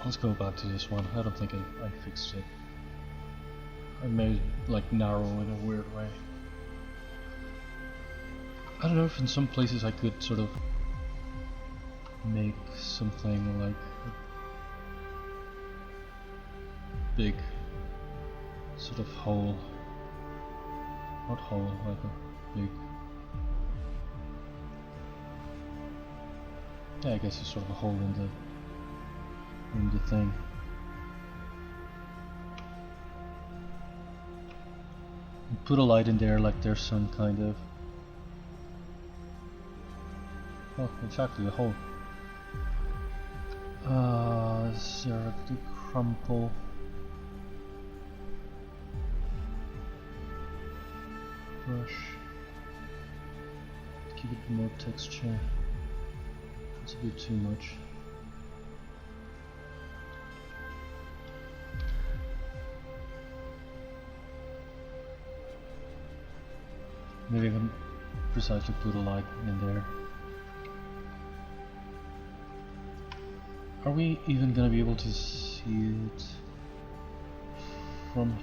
Let's go back to this one. I don't think I fixed it. I made it like narrow in a weird way. I don't know if in some places I could sort of make something like a big sort of hole. Not hole, like a big... Yeah, I guess it's sort of a hole in the thing. And put a light in there like there's some kind of... Oh, it's actually a hole. Is there the crumple? brush. Give it more texture. It's a bit too much. Maybe I can precisely put a light in there. Are we even gonna be able to see it from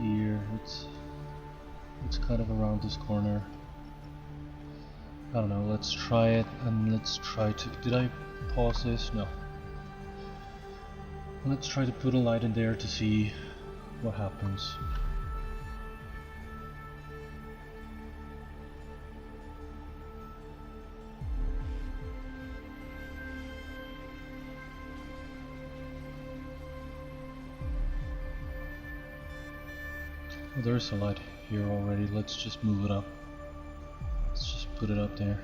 here? It's kind of around this corner. I don't know, let's try it and let's try to... Did I pause this? No. Let's try to put a light in there to see what happens. Oh, there's a light here already. Let's just move it up. Let's just put it up there.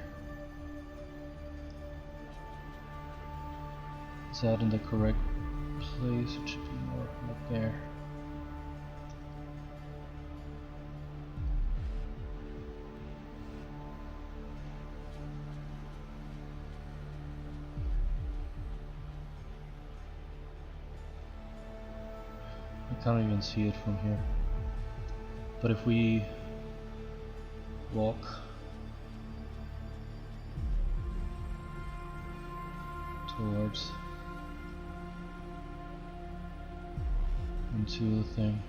Is that in the correct place? It should be more up there. I can't even see it from here. But if we walk towards into the thing,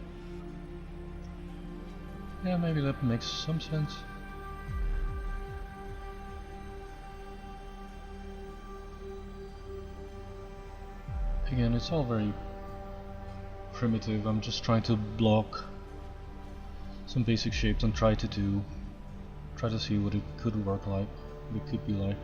yeah, maybe that makes some sense. Again, it's all very primitive. I'm just trying to block some basic shapes and try to see what it could work like, what it could be like.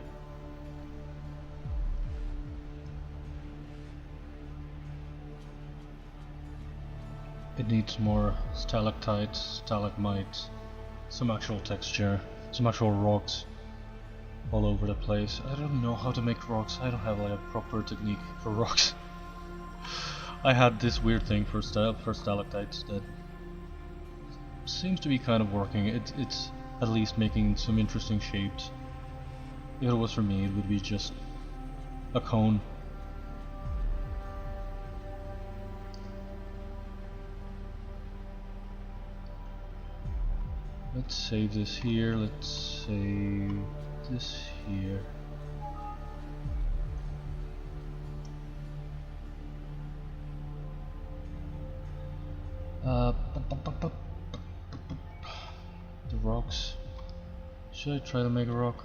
It needs more stalactites, stalagmites, some actual texture, some actual rocks all over the place. I don't know how to make rocks. I don't have like a proper technique for rocks. I had this weird thing for stalactites that seems to be kind of working. It's at least making some interesting shapes. If it was for me, it would be just a cone. Let's save this here. Let's save this here. The rocks. Should I try to make a rock?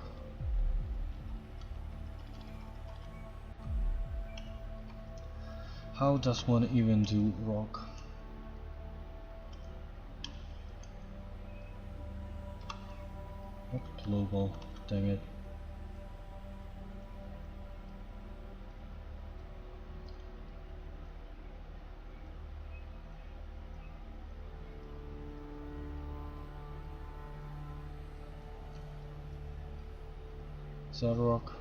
How does one even do rock? Not global, dang it. Is that a rock?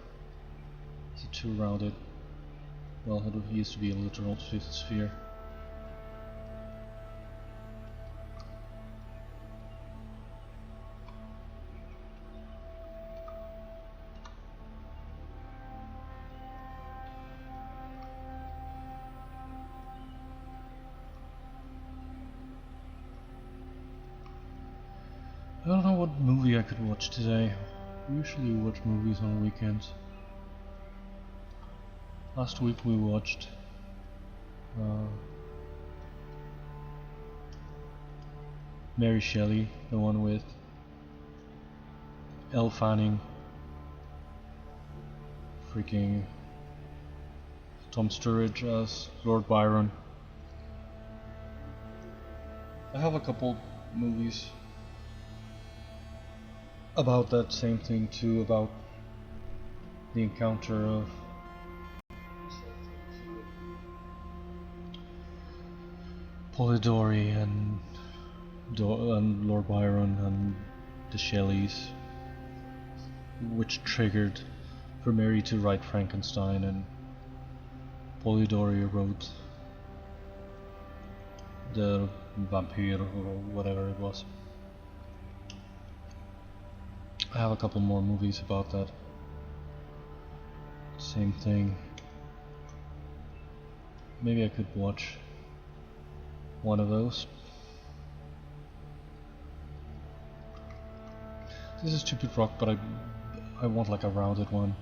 Is it too rounded? Well, it used to be a literal sphere. I don't know what movie I could watch today. I usually watch movies on weekends. Last week we watched Mary Shelley, the one with Elle Fanning, freaking Tom Sturridge as Lord Byron. I have a couple movies about that same thing too, about the encounter of Polidori and Lord Byron and the Shelleys, which triggered for Mary to write Frankenstein, and Polidori wrote the vampire or whatever it was. I have a couple more movies about that. Same thing. Maybe I could watch one of those. This is a stupid rock, but I want like a rounded one.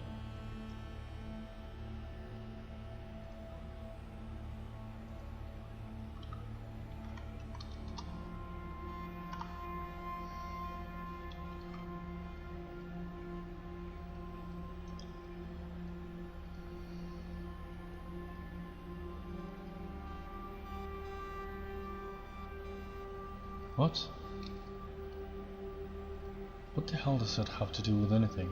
What? What the hell does that have to do with anything?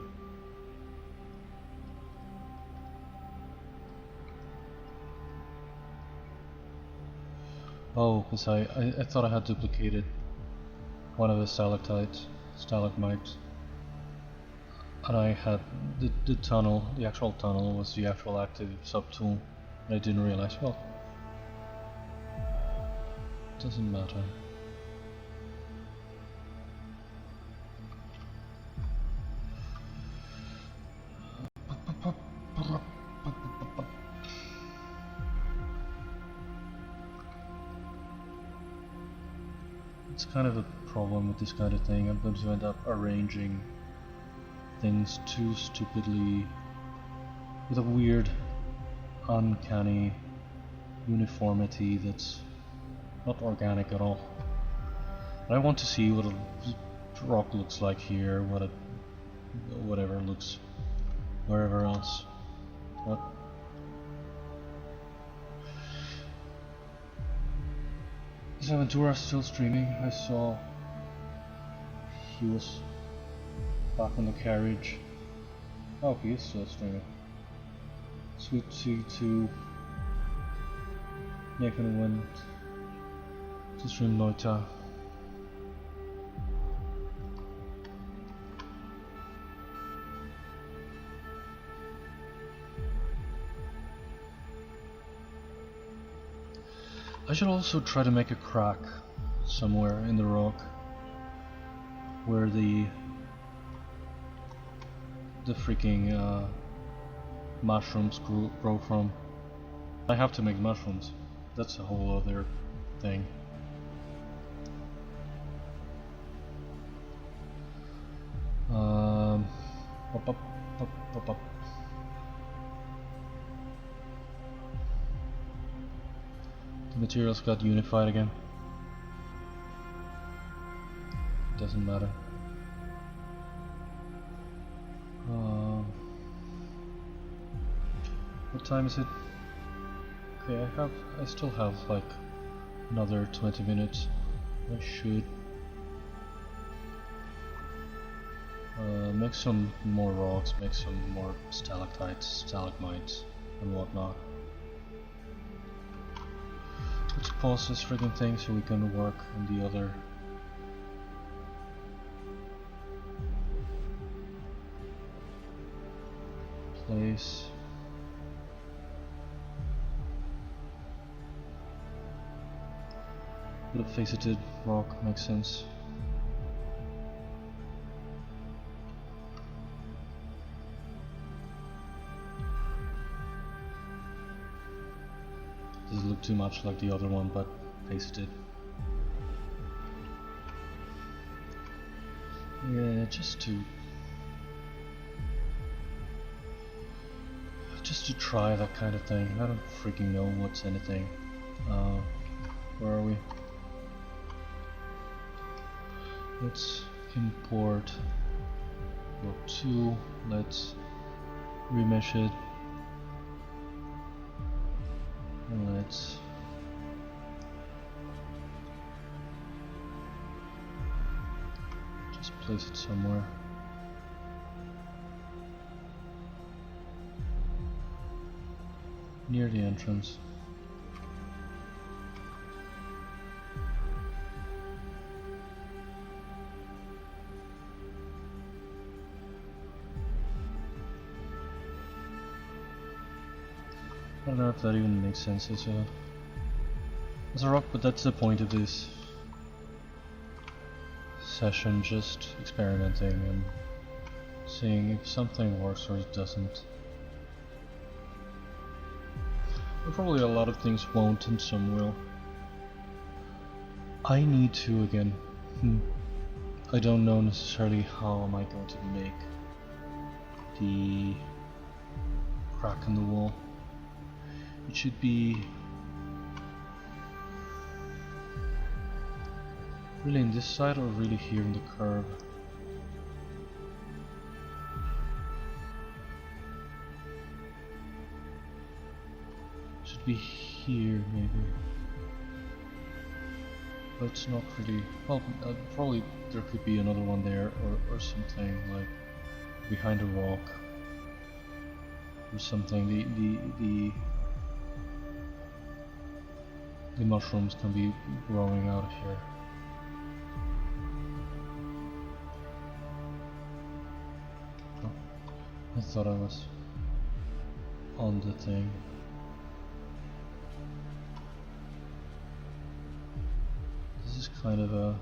Oh, because I thought I had duplicated one of the stalactites, stalagmites. And I had the tunnel, the actual tunnel was the actual active subtool. And I didn't realize, well, it doesn't matter. It's kind of a problem with this kind of thing. I'm going to end up arranging things too stupidly with a weird, uncanny uniformity that's not organic at all. And I want to see what a rock looks like here, what it, whatever looks wherever else. What? Is Aventura still streaming? I saw he was back on the carriage. Oh, he is still streaming. Sweet C2 Nathan went to stream Noita. I should also try to make a crack somewhere in the rock where the freaking mushrooms grow from. I have to make mushrooms. That's a whole other thing. Pop up. The materials got unified again. Doesn't matter. What time is it? Okay, I still have like another 20 minutes. I should make some more rocks, make some more stalactites, stalagmites, and whatnot. Let's pause this friggin' thing so we can work on the other. Place. Bit of faceted rock makes sense. Doesn't look too much like the other one, but faceted. Yeah, just to try that kind of thing. I don't freaking know what's anything. Where are we? Let's import rock 2. Let's remesh it. And let's just place it somewhere. Near the entrance. I don't know if that even makes sense as a rock, but that's the point of this session, just experimenting and seeing if something works or it doesn't. And probably a lot of things won't and some will. I need to again. I don't know necessarily how am I going to make the crack in the wall. It should be really in this side or really here in the curve. Should be here maybe. But it's not really, well, probably there could be another one there or something like behind a rock or something. The mushrooms can be growing out of here. Oh, I thought I was on the thing. This is kind of a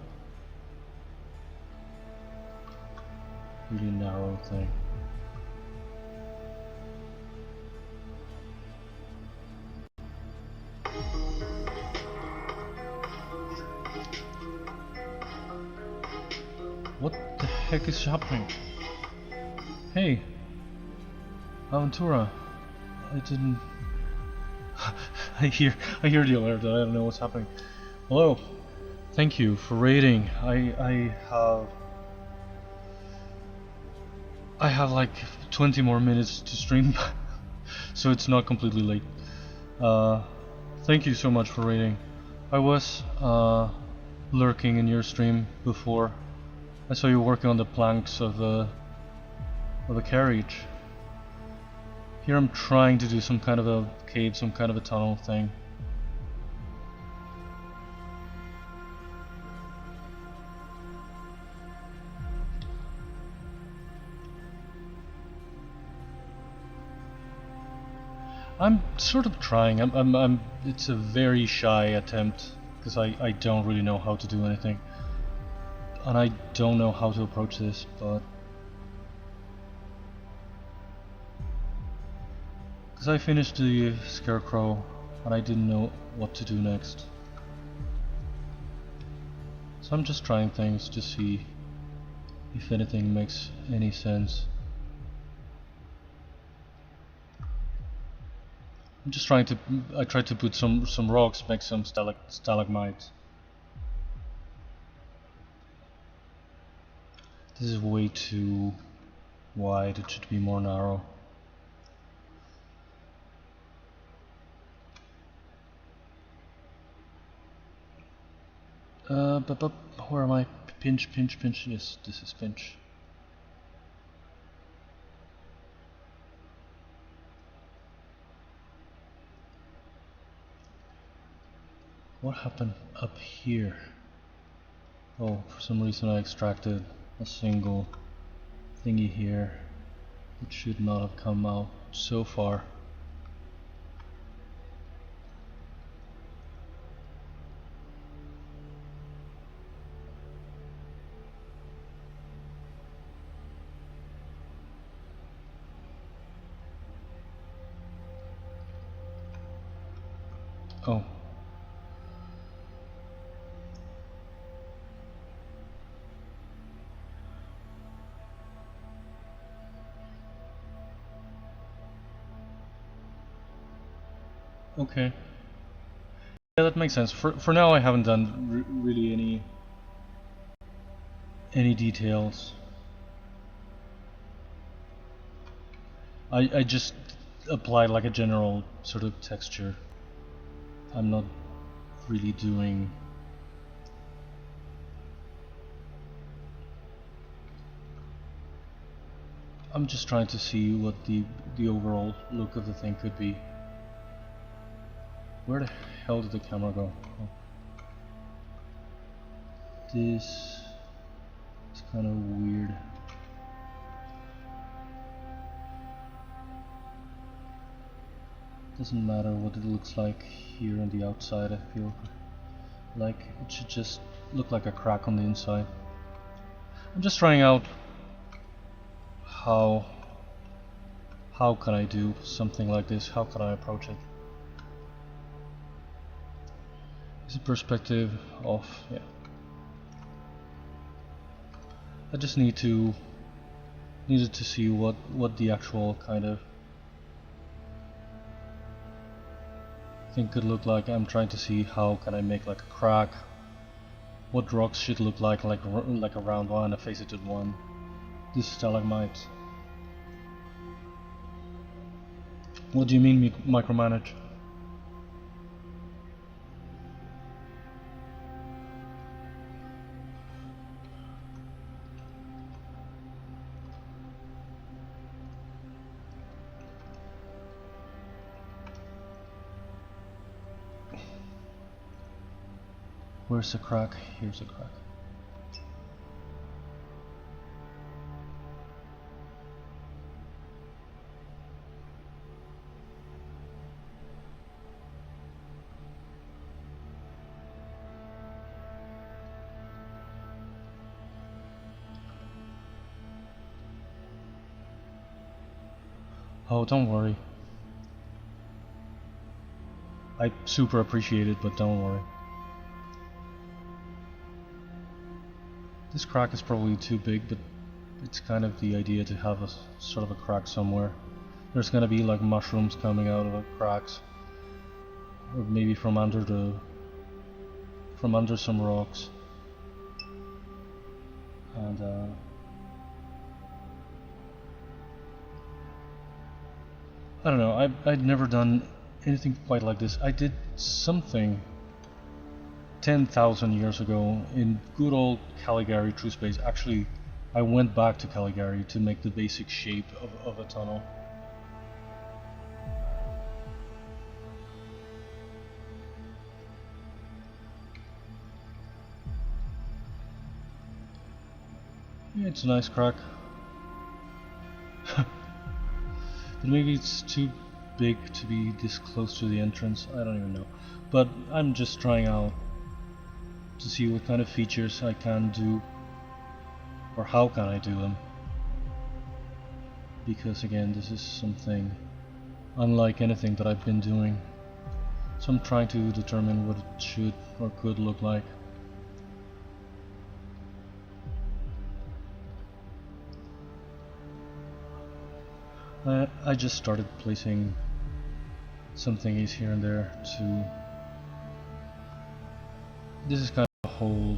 really narrow thing. What the heck is happening? Hey, Aventura, I didn't. I hear the alert. I don't know what's happening. Hello, thank you for raiding. I have like 20 more minutes to stream, so it's not completely late. Thank you so much for raiding. I was lurking in your stream before. I saw you working on the planks of the carriage. Here I'm trying to do some kind of a cave, some kind of a tunnel thing. I'm sort of trying. It's a very shy attempt because I don't really know how to do anything. And I don't know how to approach this, but because I finished the scarecrow and I didn't know what to do next. So I'm just trying things to see if anything makes any sense. I'm just trying to, I tried to put some rocks, make some stalagmites. This is way too wide, it should be more narrow. But where am I? Pinch. Yes, this is pinch. What happened up here? Oh, for some reason I extracted a single thingy here. It should not have come out so far. Oh. Okay. Yeah, that makes sense. For now, I haven't done really any details. I just applied like a general sort of texture. I'm not really doing. I'm just trying to see what the overall look of the thing could be. Where the hell did the camera go? Oh. This is kind of weird. Doesn't matter what it looks like here on the outside. I feel like it should just look like a crack on the inside. I'm just trying out how can I do something like this? How can I approach it? It's a perspective of, yeah. I just needed to see what the actual kind of thing could look like. I'm trying to see how can I make like a crack. What rocks should look like a round one, a faceted one. This stalagmite. What do you mean micromanage? Where's the crack? Here's the crack. Oh, don't worry. I super appreciate it, but don't worry. This crack is probably too big, but it's kind of the idea to have a sort of a crack somewhere. There's gonna be like mushrooms coming out of the cracks, or maybe from under some rocks, and I don't know. I'd never done anything quite like this. I did something 10,000 years ago in good old Caligari True Space. Actually, I went back to Caligari to make the basic shape of a tunnel. Yeah, it's a nice crack. But maybe it's too big to be this close to the entrance. I don't even know. But I'm just trying out to see what kind of features I can do, or how can I do them, because again, this is something unlike anything that I've been doing, so I'm trying to determine what it should or could look like. I just started placing some thingies here and there to... This is kind of a whole...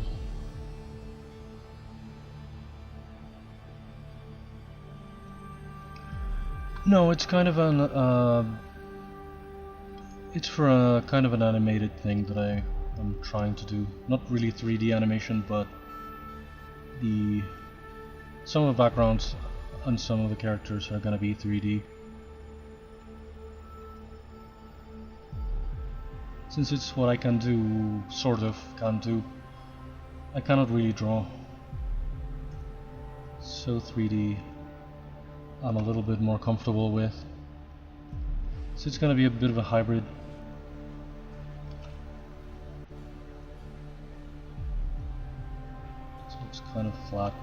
No, it's kind of an... it's for a kind of an animated thing that I'm trying to do. Not really 3D animation, but some of the backgrounds and some of the characters are gonna be 3D. Since it's what I can do, sort of can do, I cannot really draw. So 3D I'm a little bit more comfortable with. So it's gonna be a bit of a hybrid. This looks kind of flat.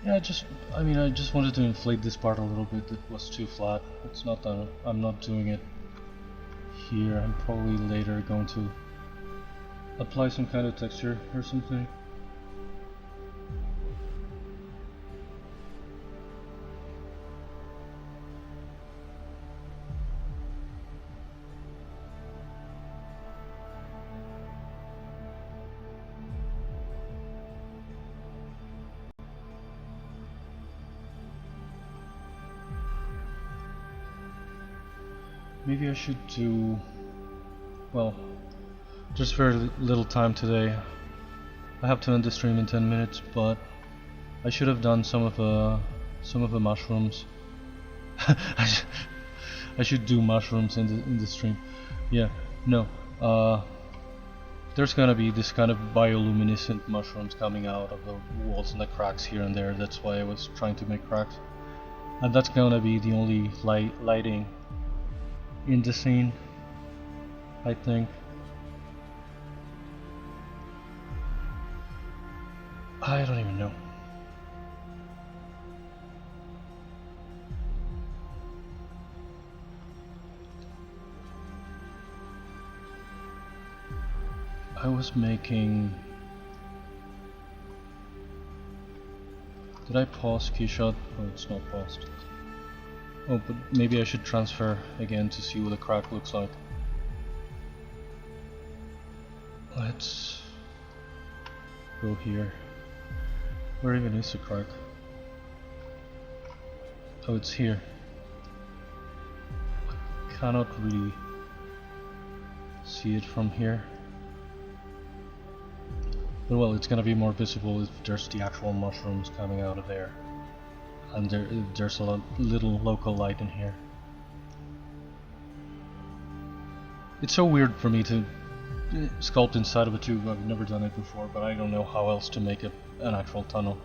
Yeah, I just wanted to inflate this part a little bit. It was too flat. It's not that I'm not doing it here. I'm probably later going to apply some kind of texture or something. Maybe I should do... Well, just very little time today. I have to end the stream in 10 minutes, but I should have done some of the mushrooms. I should do mushrooms in the stream. Yeah, no. There's gonna be this kind of bioluminescent mushrooms coming out of the walls and the cracks here and there. That's why I was trying to make cracks. And that's gonna be the only lighting in the scene, I think. I don't even know. I was making... Did I pause keyshot? Oh, it's not paused. Oh, but maybe I should transfer again to see what the crack looks like. Let's go here. Where even is the crack? Oh, it's here. I cannot really see it from here. But well, it's gonna be more visible if there's the actual mushrooms coming out of there. And there's a little local light in here. It's so weird for me to sculpt inside of a tube. I've never done it before, but I don't know how else to make it an actual tunnel.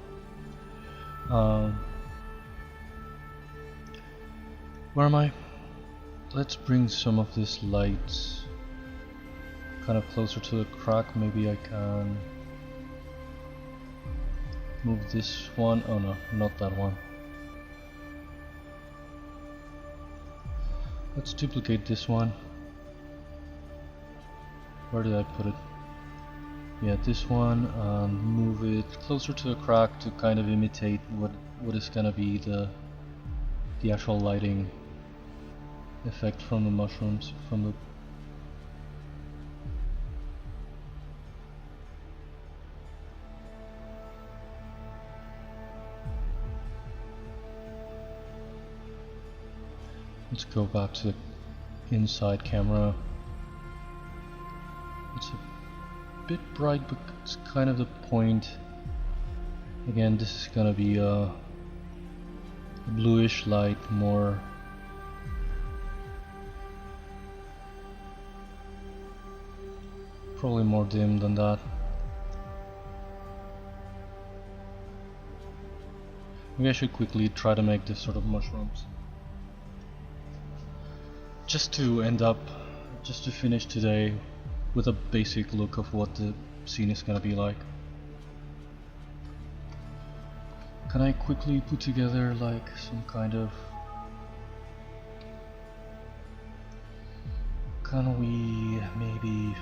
Where am I? Let's bring some of this light kind of closer to the crack. Maybe I can move this one. Oh no, not that one. Let's duplicate this one. Where did I put it? Yeah, this one, and move it closer to the crack to kind of imitate what is gonna be the actual lighting effect from the mushrooms, from the... Let's go back to the inside camera. It's a bit bright, but it's kind of the point. Again, this is gonna be a bluish light, more probably more dim than that. Maybe I should quickly try to make this sort of mushrooms. Just to finish today with a basic look of what the scene is gonna be like. Can I quickly put together like some kind of... Can we maybe...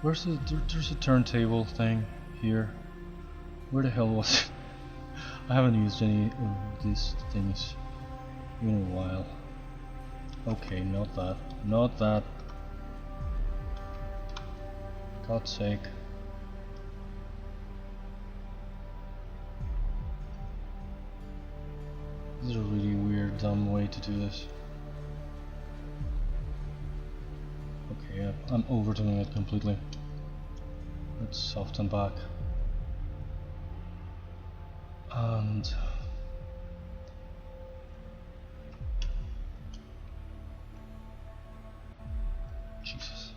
Where's the... There's a turntable thing here. Where the hell was it? I haven't used any of these things in a while. Okay, not that. Not that. God's sake. This is a really weird, dumb way to do this. Okay, I'm overdoing it completely. Let's soften back. And... Jesus.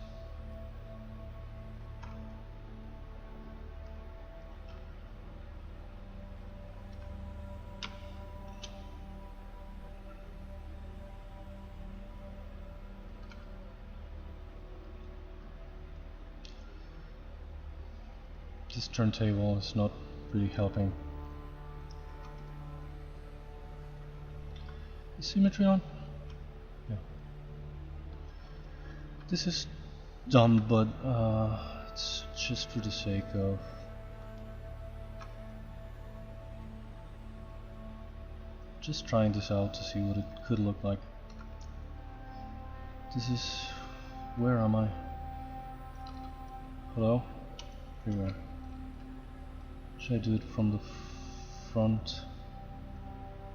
This turntable is not really helping. Is symmetry on? Yeah. This is dumb, but it's just for the sake of just trying this out to see what it could look like. This is... where am I? Hello? Here we are. Should I do it from the front?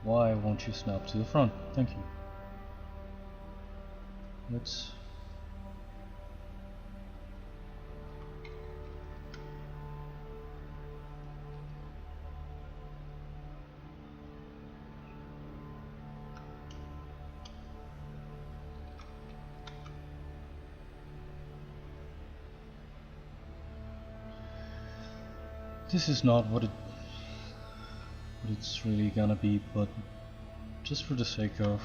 Why won't you snap to the front? Thank you. Let's... This is not what it's really gonna be, but just for the sake of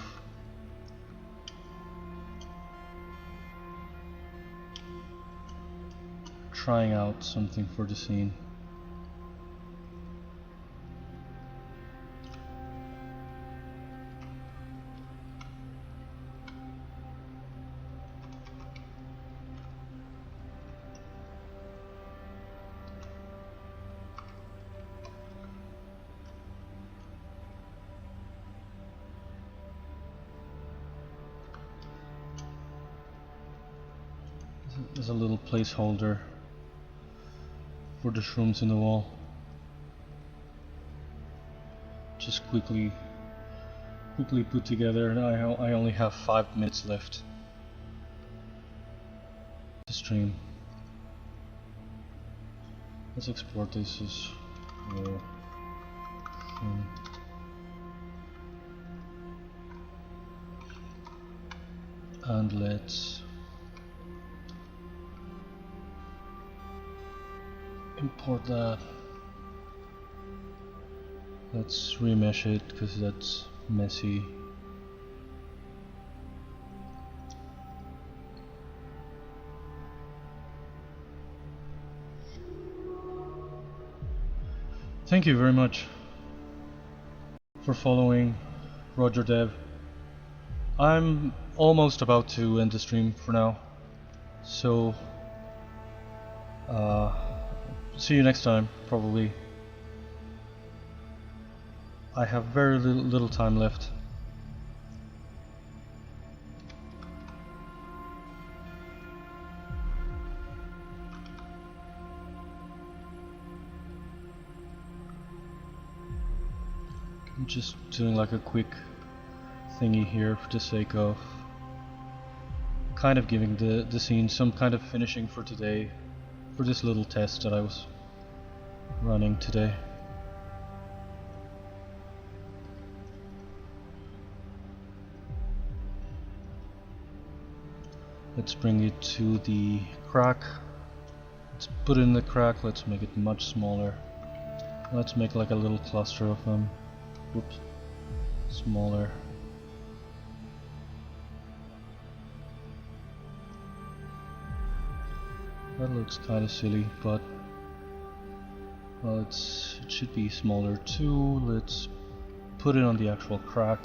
trying out something for the scene. There's a little placeholder for the shrooms in the wall. Just quickly put together, and I only have 5 minutes left to stream. Let's export this as and let's import that. Let's remesh it because that's messy. Thank you very much for following Roger Dev. I'm almost about to end the stream for now, so see you next time, probably. I have very little time left. I'm just doing like a quick thingy here for the sake of kind of giving the scene some kind of finishing for today, for this little test that I was running today. Let's bring it to the crack. Let's put it in the crack. Let's make it much smaller. Let's make like a little cluster of them. Whoops. Smaller. That looks kind of silly, but well, it should be smaller too. Let's put it on the actual crack.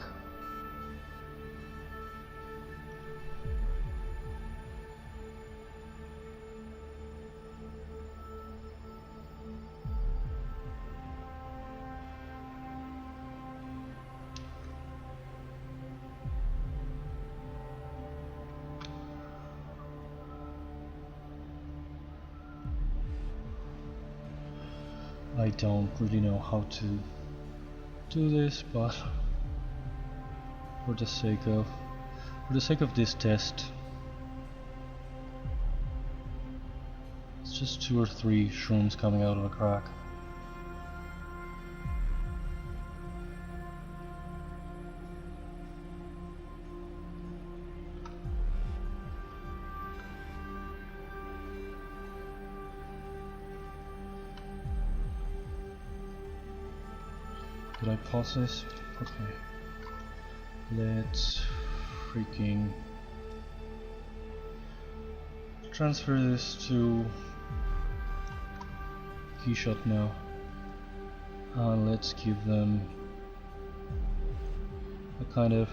I don't really know how to do this, but for the sake of this test, it's just 2 or 3 shrooms coming out of a crack. Did I pause this? Okay. Let's freaking transfer this to keyshot now. Let's give them a kind of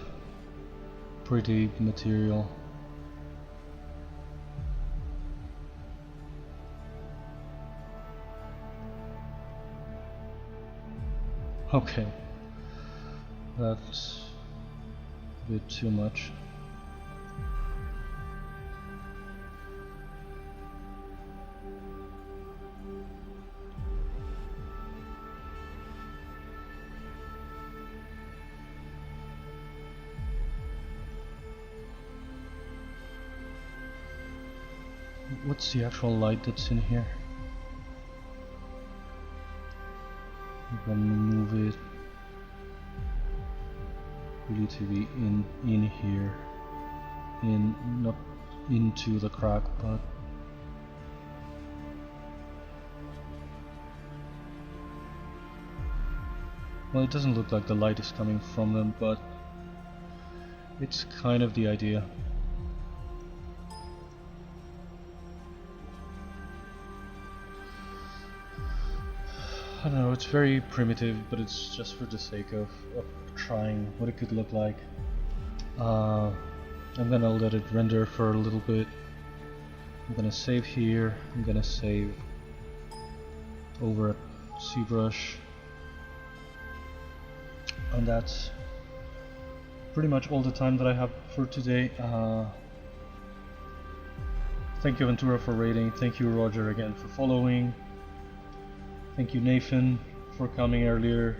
pretty material. Okay, that's a bit too much. What's the actual light that's in here? I'm gonna move it really to be in here, not into the crack, but Well, it doesn't look like the light is coming from them, but it's kind of the idea. I don't know, it's very primitive, but it's just for the sake of trying what it could look like. I'm gonna let it render for a little bit. I'm gonna save here, I'm gonna save over at ZBrush, and that's pretty much all the time that I have for today. Thank you Ventura for rating, thank you Roger again for following, thank you Nathan for coming earlier.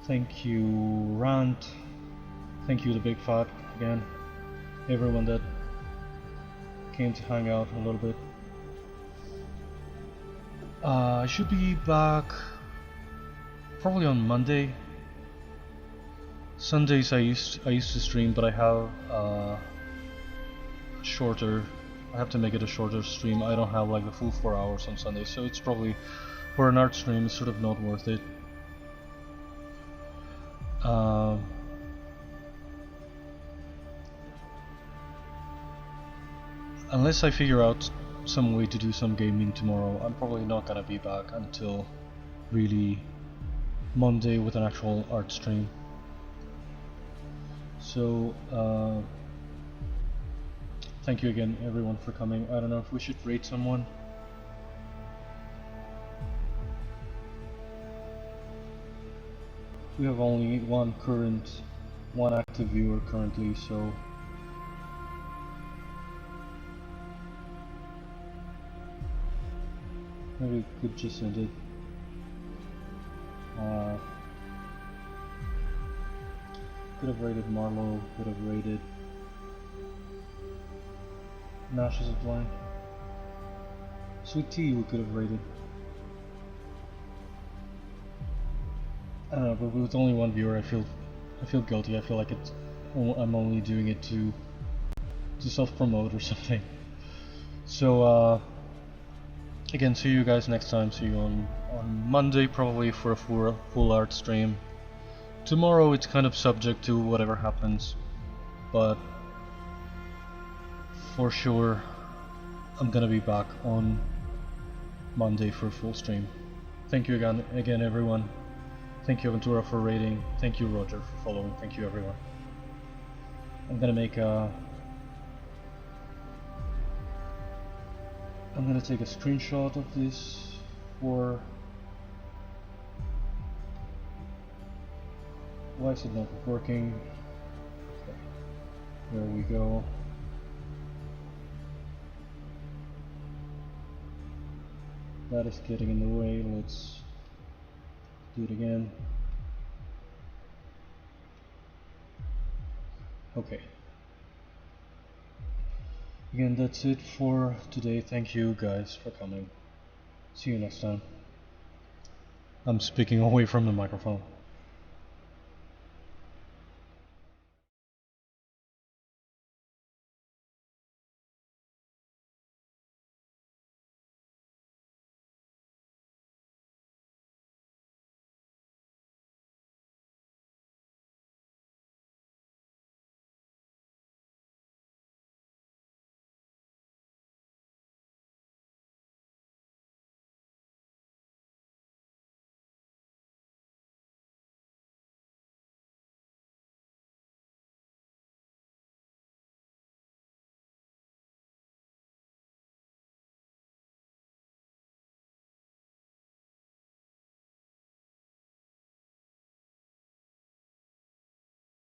Thank you Rant, thank you the Big Fat again, everyone that came to hang out a little bit. I should be back probably on Monday. Sundays I used to stream, but I have shorter. I have to make it a shorter stream. I don't have like the full 4 hours on Sunday, so it's probably for an art stream. It's sort of not worth it. Unless I figure out some way to do some gaming tomorrow, I'm probably not gonna be back until really Monday with an actual art stream. So thank you again everyone for coming. I don't know if we should rate someone. We have only one active viewer currently, so maybe we could just end it. Could have rated Marlowe, could have rated Nashes of Blind. Sweet Tea we could have rated. I don't know, but with only one viewer I feel guilty. I feel like I'm only doing it to self-promote or something. So again, see you guys next time. See you on Monday probably for a full art stream. Tomorrow it's kind of subject to whatever happens, but for sure I'm gonna be back on Monday for a full stream. Thank you again everyone. Thank you Ventura for rating. Thank you Roger for following. Thank you everyone. I'm gonna take a screenshot of this for... Why is it not working? Okay. There we go. That is getting in the way. Let's do it again. Okay. Again, that's it for today. Thank you guys for coming. See you next time. I'm speaking away from the microphone.